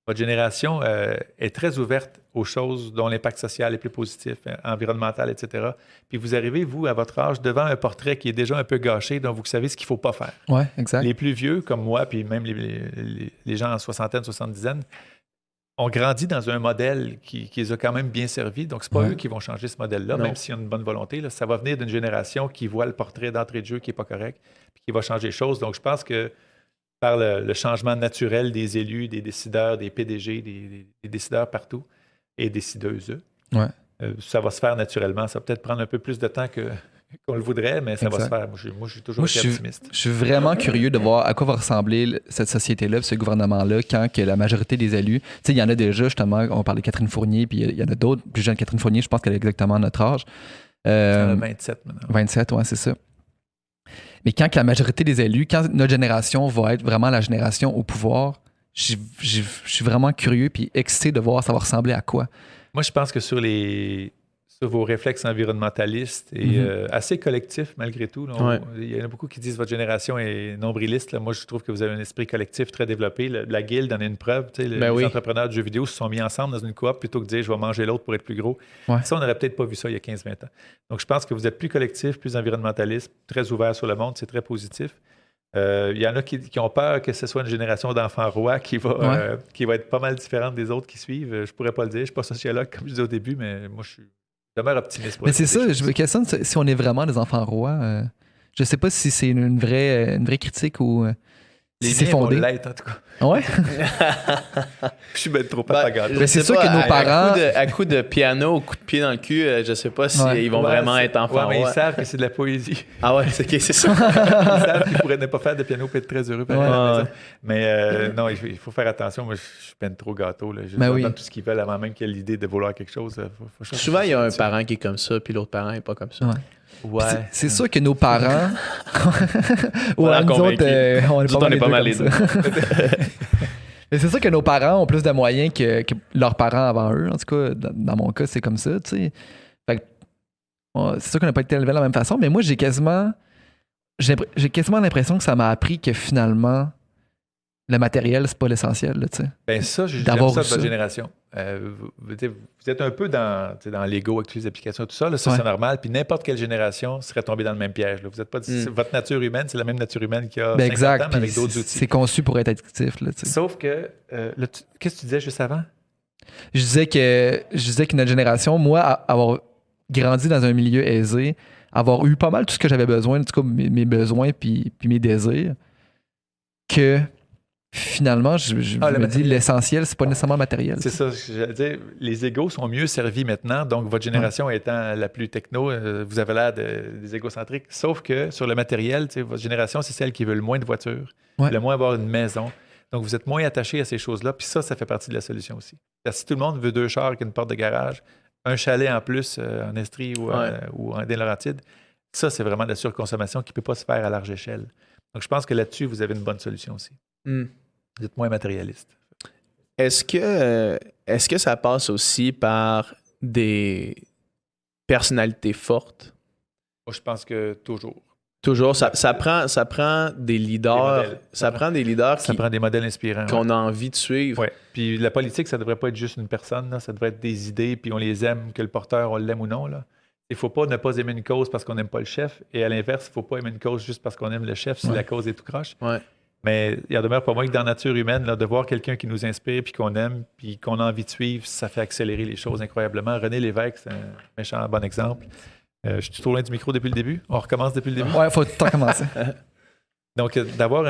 Votre génération est très ouverte aux choses dont l'impact social est plus positif, environnemental, etc. Puis vous arrivez, vous, à votre âge, devant un portrait qui est déjà un peu gâché, dont vous savez ce qu'il ne faut pas faire. Oui, exact. Les plus vieux, comme moi, puis même les gens en soixantaine, soixante-dizaine, ont grandi dans un modèle qui les a quand même bien servis. Donc, ce n'est pas eux qui vont changer ce modèle-là, même s'il y a une bonne volonté. Là, ça va venir d'une génération qui voit le portrait d'entrée de jeu qui n'est pas correct, puis qui va changer les choses. Donc, je pense que par le changement naturel des élus, des décideurs, des PDG, des décideurs partout, et décideuses, ça va se faire naturellement. Ça va peut-être prendre un peu plus de temps qu'on le voudrait, mais ça va se faire. Moi, je suis toujours optimiste. Je suis vraiment curieux de voir à quoi va ressembler cette société-là, ce gouvernement-là, quand que la majorité des élus... Tu sais, il y en a déjà, justement, on parlait de Catherine Fournier, puis il y en a d'autres plus jeunes. Catherine Fournier, je pense qu'elle a exactement notre âge. Elle a 27 maintenant. 27, oui, c'est ça. Mais quand la majorité des élus, quand notre génération va être vraiment la génération au pouvoir, je suis vraiment curieux puis excité de voir ça va ressembler à quoi. Moi, je pense que sur vos réflexes environnementalistes et assez collectifs malgré tout. Là, il y en a beaucoup qui disent que votre génération est nombriliste. Là. Moi, je trouve que vous avez un esprit collectif très développé. La Guilde en est une preuve. Les entrepreneurs de jeux vidéo se sont mis ensemble dans une coop plutôt que de dire je vais manger l'autre pour être plus gros. Ouais. Ça, on n'aurait peut-être pas vu ça il y a 15-20 ans. Donc, je pense que vous êtes plus collectif, plus environnementaliste, très ouvert sur le monde. C'est très positif. Il y en a qui ont peur que ce soit une génération d'enfants rois qui va être pas mal différente des autres qui suivent. Je pourrais pas le dire. Je suis pas sociologue, comme je disais au début, mais moi, je demeure optimiste. Mais c'est ça, je me questionne si on est vraiment des enfants rois. Je sais pas si c'est une vraie critique ou si c'est fondé. Les miens vont l'être, en tout cas. Ouais? Je suis bien trop papagâté. Mais c'est sûr que nos parents... À coup de piano, au coup de pied dans le cul, je sais pas s'ils vont vraiment être enfants rois. Mais ils savent que c'est de la poésie. Ah ouais, c'est ça. Ils savent qu'ils pourraient ne pas faire de piano et être très heureux. Mais non, il faut faire attention. Moi, je suis peine trop gâteau. Là. Je donne tout ce qu'ils veulent avant même qu'il y ait l'idée de vouloir quelque chose. Souvent, il y a un parent qui est comme ça, puis l'autre parent n'est pas comme ça. Ouais. C'est sûr que nos parents... nous autres, on est pas mal les deux. Mais c'est sûr que nos parents ont plus de moyens que leurs parents avant eux. En tout cas, dans mon cas, c'est comme ça. Fait que, c'est sûr qu'on n'a pas été élevés de la même façon, mais moi, j'ai quasiment l'impression que ça m'a appris que finalement, le matériel, c'est pas l'essentiel, là, tu sais. Ben ça, j'aime D'avoir ça de eu votre ça. génération. Vous êtes un peu dans l'ego avec toutes les applications, tout ça. Là, ça, Ouais. c'est normal. Puis n'importe quelle génération serait tombée dans le même piège. Là. Vous êtes pas, votre nature humaine, c'est la même nature humaine qu'il y a 50 Exact. ans, mais avec Puis d'autres outils. c'est conçu pour être addictif, là, tu sais. Sauf que, qu'est-ce que tu disais juste avant? Je disais que notre génération, moi, avoir grandi dans un milieu aisé, avoir eu pas mal tout ce que j'avais besoin, en tout cas mes besoins puis mes désirs, que finalement, je me dis, matériel. l'essentiel, c'est pas nécessairement matériel. C'est ça, j'allais dire, les égos sont mieux servis maintenant, donc votre génération étant la plus techno, vous avez l'air des égocentriques, sauf que sur le matériel, votre génération, c'est celle qui veut le moins de voitures, Ouais. le moins avoir une maison, donc vous êtes moins attaché à ces choses-là, puis ça fait partie de la solution aussi. Parce que si tout le monde veut 2 chars avec une porte de garage, un chalet en plus en Estrie ou en Des-Laurentides, ça, c'est vraiment de la surconsommation qui ne peut pas se faire à large échelle. Donc, je pense que là-dessus, vous avez une bonne solution aussi. Vous êtes moins matérialiste. Est-ce que ça passe aussi par des personnalités fortes? Moi, je pense que toujours. Toujours, ça prend des leaders. modèles. Ça prend des leaders Ça prend des modèles inspirants. qu'on a envie de suivre. Ouais. Puis la politique, ça ne devrait pas être juste une personne, là. Ça devrait être des idées, puis on les aime, que le porteur, on l'aime ou non. Là. Il ne faut pas ne pas aimer une cause parce qu'on n'aime pas le chef. Et à l'inverse, il ne faut pas aimer une cause juste parce qu'on aime le chef si la cause est tout croche. Ouais. Mais il y a demeure pour moi que dans la nature humaine, là, de voir quelqu'un qui nous inspire, puis qu'on aime, puis qu'on a envie de suivre, ça fait accélérer les choses incroyablement. René Lévesque, c'est un méchant bon exemple. Je suis trop loin du micro depuis le début. On recommence depuis le début. Ouais, faut tout le temps commencer. Donc, d'avoir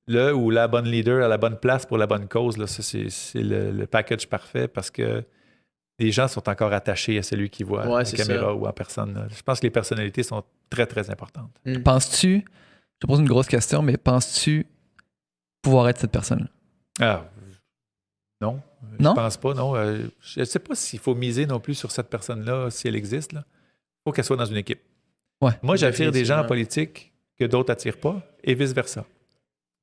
le ou la bonne leader à la bonne place pour la bonne cause, là, ça, c'est le package parfait parce que les gens sont encore attachés à celui qui voit en caméra ou en personne. Là. Je pense que les personnalités sont très, très importantes. Penses-tu, je te pose une grosse question, mais penses-tu pouvoir être cette personne-là? Ah, non. Non? Je pense pas, non. Je ne sais pas s'il faut miser non plus sur cette personne-là, si elle existe. Il faut qu'elle soit dans une équipe. Ouais. Moi, j'attire des gens en politique que d'autres n'attirent pas et vice-versa.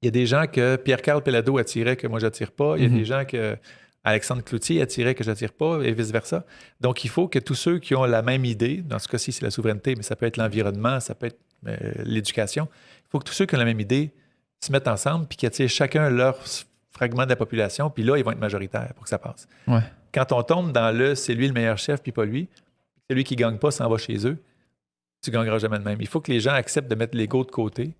Il y a des gens que Pierre-Carl Pelado attirait que moi, j'attire pas. Il y a des gens que Alexandre Cloutier attirait que j'attire pas et vice-versa. Donc, il faut que tous ceux qui ont la même idée, dans ce cas-ci, c'est la souveraineté, mais ça peut être l'environnement, ça peut être l'éducation. Il faut que tous ceux qui ont la même idée se mettent ensemble puis qu'ils attirent chacun leur fragment de la population, puis là, ils vont être majoritaires pour que ça passe. Ouais. Quand on tombe dans c'est lui le meilleur chef, puis pas lui, celui qui ne gagne pas s'en va chez eux, tu ne gagneras jamais de même. Il faut que les gens acceptent de mettre l'ego de côté,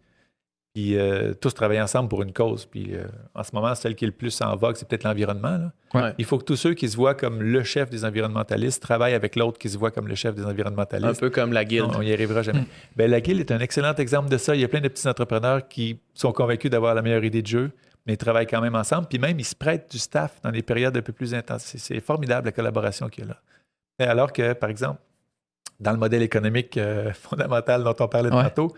puis tous travailler ensemble pour une cause. Puis en ce moment, celle qui est le plus en vogue, c'est peut-être l'environnement. Là. Ouais. Il faut que tous ceux qui se voient comme le chef des environnementalistes travaillent avec l'autre qui se voit comme le chef des environnementalistes. Un peu comme la guilde. On n'y arrivera jamais. Ben, la guilde est un excellent exemple de ça. Il y a plein de petits entrepreneurs qui sont convaincus d'avoir la meilleure idée de jeu, mais ils travaillent quand même ensemble. Puis même, ils se prêtent du staff dans des périodes un peu plus intenses. C'est formidable la collaboration qu'il y a là. Et alors que, par exemple, dans le modèle économique fondamental dont on parlait tantôt,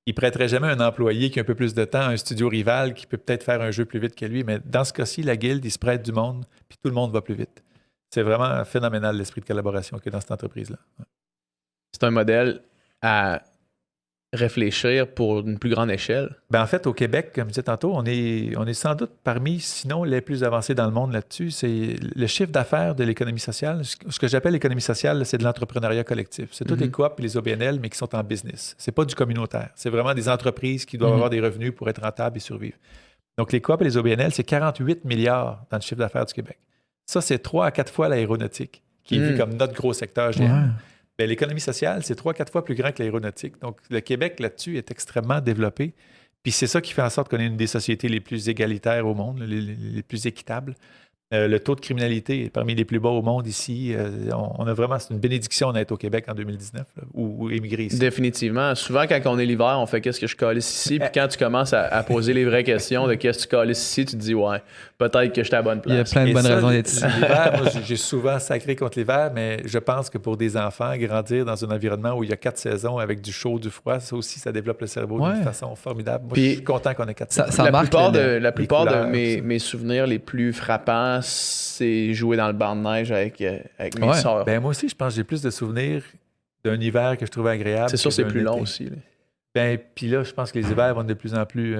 il ne prêterait jamais un employé qui a un peu plus de temps à un studio rival qui peut peut-être faire un jeu plus vite que lui. Mais dans ce cas-ci, la guilde, il se prête du monde, puis tout le monde va plus vite. C'est vraiment phénoménal l'esprit de collaboration qu'il y a dans cette entreprise-là. Ouais. C'est un modèle à réfléchir pour une plus grande échelle. Ben en fait, au Québec, comme je disais tantôt, on est sans doute parmi, sinon les plus avancés dans le monde là-dessus. C'est le chiffre d'affaires de l'économie sociale. Ce que j'appelle l'économie sociale, c'est de l'entrepreneuriat collectif. C'est toutes les coop et les OBNL, mais qui sont en business. C'est pas du communautaire. C'est vraiment des entreprises qui doivent avoir des revenus pour être rentables et survivre. Donc, les coop et les OBNL, c'est 48 milliards dans le chiffre d'affaires du Québec. Ça, c'est 3 à 4 fois l'aéronautique, qui est vu comme notre gros secteur géant. Bien, l'économie sociale, c'est 3 à 4 fois plus grand que l'aéronautique. Donc, le Québec, là-dessus, est extrêmement développé. Puis c'est ça qui fait en sorte qu'on est une des sociétés les plus égalitaires au monde, les plus équitables. Le taux de criminalité est parmi les plus bas au monde ici. On a vraiment, c'est une bénédiction d'être au Québec en 2019 là, ou émigrer ici. Définitivement. Souvent, quand on est l'hiver, on fait qu'est-ce que je calisse ici. Puis quand tu commences à poser les vraies questions de qu'est-ce que tu calisses ici, tu te dis, ouais, peut-être que j'étais à la bonne place. Il y a plein de bonnes raisons d'être ici. L'hiver, moi, j'ai souvent sacré contre l'hiver, mais je pense que pour des enfants, grandir dans un environnement où il y a 4 saisons avec du chaud, du froid, ça aussi, ça développe le cerveau d'une façon formidable. Moi, je suis content qu'on ait 4 saisons. La plupart de mes souvenirs les plus frappants, c'est jouer dans le banc de neige avec mes sœurs. Ben, moi aussi, je pense que j'ai plus de souvenirs d'un hiver que je trouvais agréable. C'est sûr, c'est plus long aussi. Ben, puis là, je pense que les hivers vont être de plus en plus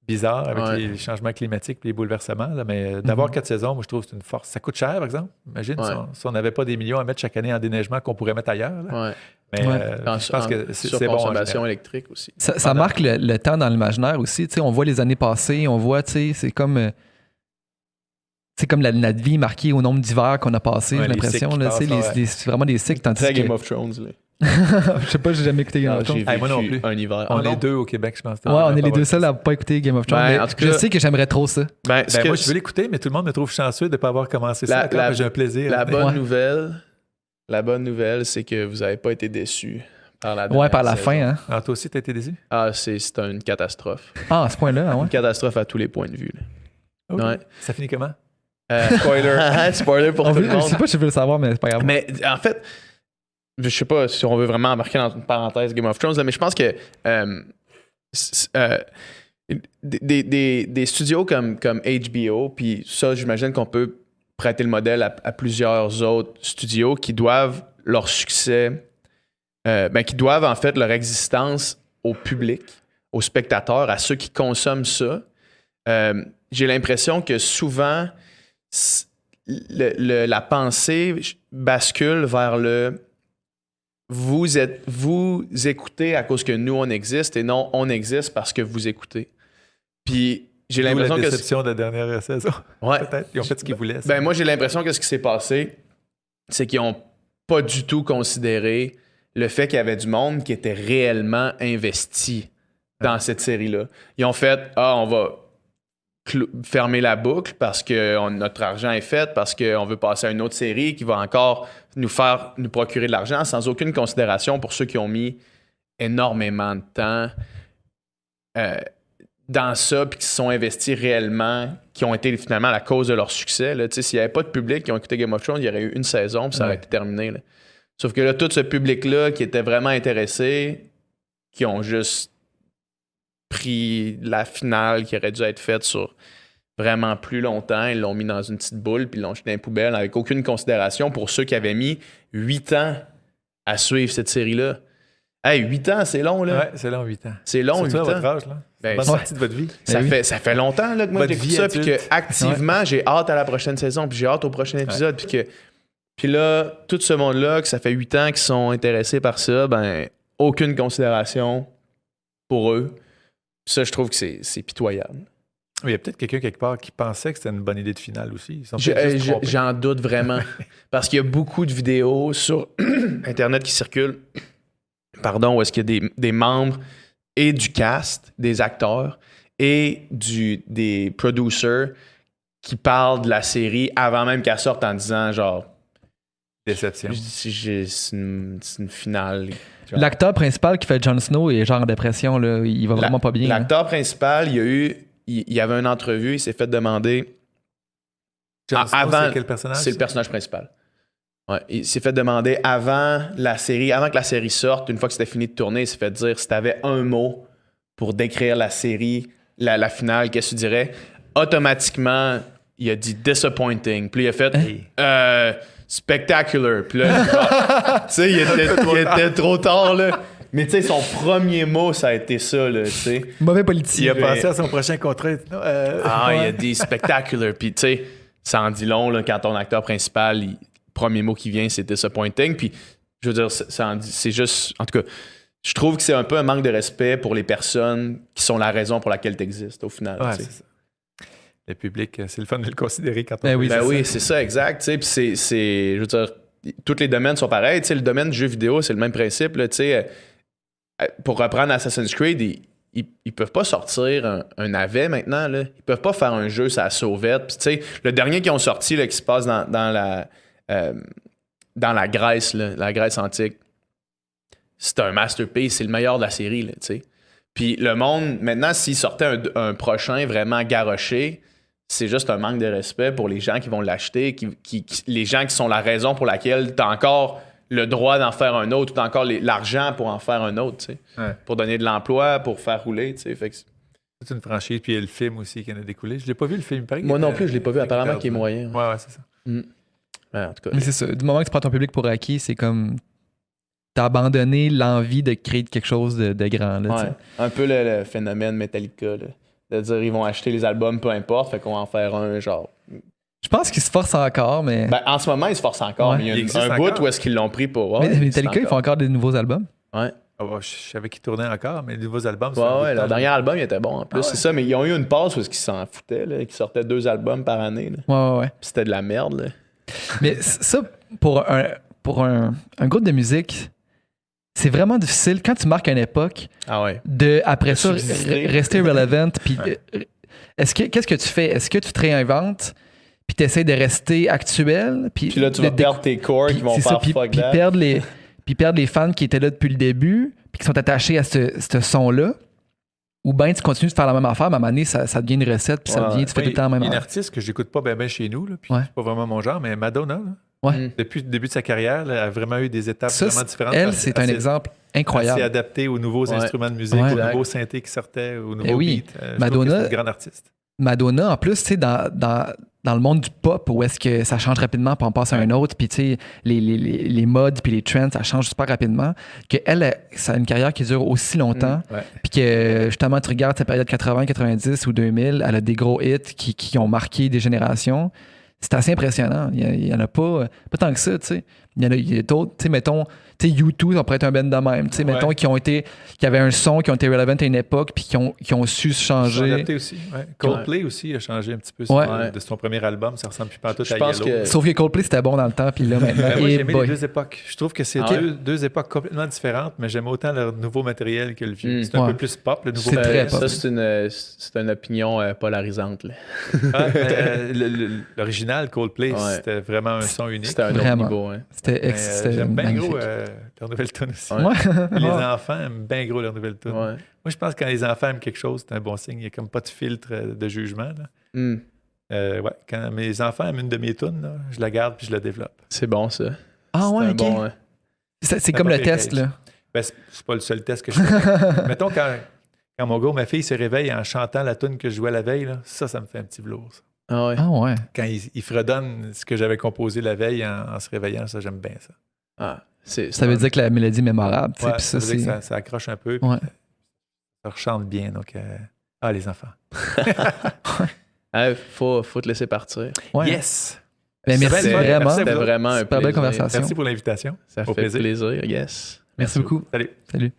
bizarre avec Ouais. les changements climatiques et les bouleversements. Là, mais d'avoir 4 saisons, moi, je trouve que c'est une force. Ça coûte cher, par exemple. Imagine si on n'avait pas des millions à mettre chaque année en déneigement qu'on pourrait mettre ailleurs. Là. Ouais. Mais Ouais. je pense que c'est bon. en Consommation général. électrique aussi. Ça marque le temps dans l'imaginaire aussi. Tu sais, on voit les années passées, on voit, tu sais, c'est comme notre vie marquée au nombre d'hivers qu'on a passé, Ouais, j'ai les l'impression. cycles Là, qui tu sais, passent, c'est vraiment des cycles. Tandis Très que, Game of Thrones. Là. je sais pas, j'ai jamais écouté Game of Thrones. J'ai moi non vécu plus. un hiver. On Ah, est non? 2 au Québec, je pense. Ouais, on est les deux seuls à pas écouter Game of Thrones. Ben, mais en tout cas- je sais que j'aimerais trop ça. Ben, ce que- Moi, je veux l'écouter, mais tout le monde me trouve chanceux de ne pas avoir commencé ça. encore, mais j'ai un plaisir. La bonne Ouais. nouvelle, c'est que vous n'avez pas été déçus par la Ouais, par la saison. fin, hein. Alors, toi aussi, t'as été déçu? Ah, c'est une catastrophe. Ah, à ce point-là, ouais. Une catastrophe à tous les points de vue. Là. Ok. Ouais. Ça finit comment? Spoiler. Spoiler pour tout le Je monde. sais pas si je veux le savoir, mais c'est pas grave. Mais en fait, je sais pas si on veut vraiment embarquer dans une parenthèse Game of Thrones, là, mais je pense que des studios comme HBO, puis ça, j'imagine qu'on peut prêter le modèle à plusieurs autres studios qui doivent leur succès, qui doivent en fait leur existence au public, aux spectateurs, à ceux qui consomment ça. J'ai l'impression que souvent, la pensée bascule vers le vous écoutez à cause que nous on existe et non on existe parce que vous écoutez. Puis j'ai l'impression la que déception de la dernière saison. ouais, Peut-être. Ils ont fait ce qu'ils voulaient. ben moi j'ai l'impression que ce qui s'est passé, c'est qu'ils ont pas du tout considéré le fait qu'il y avait du monde qui était réellement investi dans cette série-là. Ils ont fait on va fermer la boucle parce que notre argent est fait, parce qu'on veut passer à une autre série qui va encore nous procurer de l'argent sans aucune considération pour ceux qui ont mis énormément de temps dans ça puis qui se sont investis réellement, qui ont été finalement la cause de leur succès. Là. S'il n'y avait pas de public qui ont écouté Game of Thrones, il y aurait eu une saison puis ça aurait été terminé. Là. Sauf que là, tout ce public-là qui était vraiment intéressé, qui ont juste pris la finale qui aurait dû être faite sur vraiment plus longtemps. Ils l'ont mis dans une petite boule puis ils l'ont jeté dans les poubelles avec aucune considération pour ceux qui avaient mis 8 ans à suivre cette série-là. Hey, 8 ans, c'est long, là. Ouais, c'est long, 8 ans. C'est long, 8 Surtout à ans. votre âge, là. Ben, Bonne ça- partie de votre vie. Ça fait longtemps là, que moi Votre j'écoute vie ça, puis que adulte. activement j'ai hâte à la prochaine saison, puis j'ai hâte au prochain épisode, puis là, tout ce monde-là, que ça fait 8 ans qu'ils sont intéressés par ça, ben aucune considération pour eux. Ça, je trouve que c'est pitoyable. Il y a peut-être quelqu'un quelque part qui pensait que c'était une bonne idée de finale aussi. Ils sont peut-être juste trompés. J'en doute vraiment. Parce qu'il y a beaucoup de vidéos sur Internet qui circulent, où est-ce qu'il y a des membres et du cast, des acteurs, et des producers qui parlent de la série avant même qu'elle sorte en disant genre Déception. c'est une finale. L'acteur principal qui fait Jon Snow est genre en dépression, là. Il va vraiment pas bien. là. L'acteur principal, il y avait une entrevue, il s'est fait demander. Jon Snow, avant, c'est quel personnage? c'est le personnage principal. Ouais, il s'est fait demander avant que la série sorte, une fois que c'était fini de tourner, il s'est fait dire si t'avais un mot pour décrire la série, la finale, qu'est-ce que tu dirais? Automatiquement, il a dit disappointing. Puis il a fait spectacular. Puis là, tu sais, il était trop tard, là. Mais tu sais, son premier mot, ça a été ça, là, tu sais. Mauvais Il politicien. a pensé à son prochain contrat. Il Il a dit spectacular. Puis tu sais, ça en dit long, là, quand ton acteur principal, le premier mot qui vient, c'est disappointing. Puis je veux dire, c'est juste. En tout cas, je trouve que c'est un peu un manque de respect pour les personnes qui sont la raison pour laquelle tu existes, au final. Ouais, tu sais. c'est ça. Le public, c'est le fun de le considérer quand on Ben oui, Ben c'est oui, c'est ça, exact. Tu sais, puis je veux dire, tous les domaines sont pareils. Tu sais, le domaine du jeu vidéo, c'est le même principe. Là, tu sais, pour reprendre Assassin's Creed, ils peuvent pas sortir un navet maintenant. Là. Ils peuvent pas faire un jeu sur la sauvette. Puis, tu sais, le dernier qu'ils ont sorti, là, qui se passe dans la Grèce, là, la Grèce antique, c'est un masterpiece. C'est le meilleur de la série. Là, tu sais. Puis le monde, maintenant, s'ils sortaient un prochain vraiment garoché, c'est juste un manque de respect pour les gens qui vont l'acheter, les gens qui sont la raison pour laquelle tu as encore le droit d'en faire un autre, ou tu as encore l'argent pour en faire un autre, tu sais, Ouais. pour donner de l'emploi, pour faire rouler. Tu sais, fait que C'est une franchise, puis il y a le film aussi qui en a découlé. Je l'ai pas vu, le film, il paraît. moi non plus, je l'ai pas vu, apparemment qu'il est moyen. Ouais, c'est ça. Ouais, en tout cas, Mais c'est ça. Du moment que tu prends ton public pour acquis, c'est comme. T'as abandonné l'envie de créer quelque chose de grand. Là, tu sais. ouais, un peu le phénomène Metallica. Là. De dire, ils vont acheter les albums, peu importe, fait qu'on va en faire un, genre... Je pense qu'ils se forcent encore, mais. Ben, en ce moment, ils se forcent encore, Ouais. mais il y a Il existe un bout encore. où est-ce qu'ils l'ont pris pour... Mais Ouais, Metallica, c'est ils font encore des nouveaux albums. Ouais, Ah, je savais qu'ils tournaient encore, mais les nouveaux albums, ouais, leur dernier album, il était bon en plus. Ah ouais. C'est ça, mais ils ont eu une passe où ils s'en foutaient, là, qu'ils sortaient 2 albums par année. Là. Ouais. Puis c'était de la merde. Là. Mais ça, pour un groupe de musique, c'est vraiment difficile quand tu marques une époque Ah ouais. de, après ça, subsister. rester relevant. Puis, qu'est-ce que tu fais? Est-ce que tu te réinventes? Puis tu essaies de rester actuel? Puis Puis là, tu vas perdre tes corps qui vont faire fuck puis that. perdre les fans qui étaient là depuis le début, puis qui sont attachés à ce son-là. Ou bien tu continues de faire la même affaire, mais à un moment donné, ça devient une recette, puis ça Ouais. devient, tu fais tout le temps la même Il y a une affaire. artiste que j'écoute pas bien chez nous, là, puis Ouais. c'est pas vraiment mon genre, mais Madonna, là, Ouais. depuis le début de sa carrière, là, elle a vraiment eu des étapes Ça, vraiment différentes. elle, c'est un exemple Elle s'est incroyable. adaptée aux nouveaux Ouais. instruments de musique, Ouais. aux nouveaux synthés qui sortaient, aux nouveaux oui. beats. Je trouve Madonna- que c'est une grande artiste. Madonna, en plus, tu sais, dans le monde du pop, où est-ce que ça change rapidement, puis on passe à un autre, puis tu sais, les modes, puis les trends, ça change super rapidement, qu'elle, ça a une carrière qui dure aussi longtemps, Ouais. puis que justement, tu regardes sa période 80, 90 ou 2000, elle a des gros hits qui ont marqué des générations. C'est assez impressionnant. Il y en a pas tant que ça, tu sais. Il y a d'autres, tu sais, mettons, tu sais, U2, ça pourrait être un band de même, tu sais, Ouais. mettons, qui avaient un son, qui ont été relevant à une époque, puis qui ont su se Ils sont changer. adaptés aussi. Ouais. Coldplay aussi a changé un petit peu Ouais. de son premier album. Ça ressemble plus partout Je à pense Yellow. que- Sauf que Coldplay, c'était bon dans le temps, puis là, maintenant, Ben, moi, et j'aimais boy. les deux époques. Je trouve que c'est Ah ouais? deux époques complètement différentes, mais j'aime autant leur nouveau matériel que le vieux. Mm. C'est un Ouais. peu plus pop, le nouveau C'est très matériel. pop. Ça, c'est une opinion polarisante. Là. Ah, l'original Coldplay, Ouais. c'était vraiment un son unique. C'était un autre Vraiment. niveau. Hein. C'était Mais, j'aime bien magnifique. gros leur nouvelle tune aussi. Ouais. Les enfants aiment bien gros leur nouvelle tune. Ouais. Moi, je pense que quand les enfants aiment quelque chose, c'est un bon signe. Il n'y a comme pas de filtre de jugement. Là. Hmm. Ouais, quand mes enfants aiment une de mes tunes, là, je la garde puis je la développe. C'est bon, ça. Ah C'est ouais, un ok. bon, hein. C'est comme pas le pire test, case. là. Ben, c'est pas le seul test que je fais. Mettons, quand mon gars ou ma fille se réveille en chantant la tune que je jouais la veille, là, ça me fait un petit velours. Ça. Ah ouais. Ah ouais. Quand il fredonne ce que j'avais composé la veille en se réveillant, ça, j'aime bien ça. Ah, c'est Ça veut dire que la mélodie est mémorable. tu sais, Ouais, puis ça ça, veut dire c'est. que ça accroche un peu. Puis Ouais. ça rechante bien. Donc, les enfants. Faut te laisser partir. Ouais. Yes! Ben, merci C'était- vraiment. merci à C'était vous. vraiment un Super belle plaisir. conversation. Merci pour l'invitation. Ça Au fait plaisir. plaisir, yes. Merci beaucoup. Salut. Salut.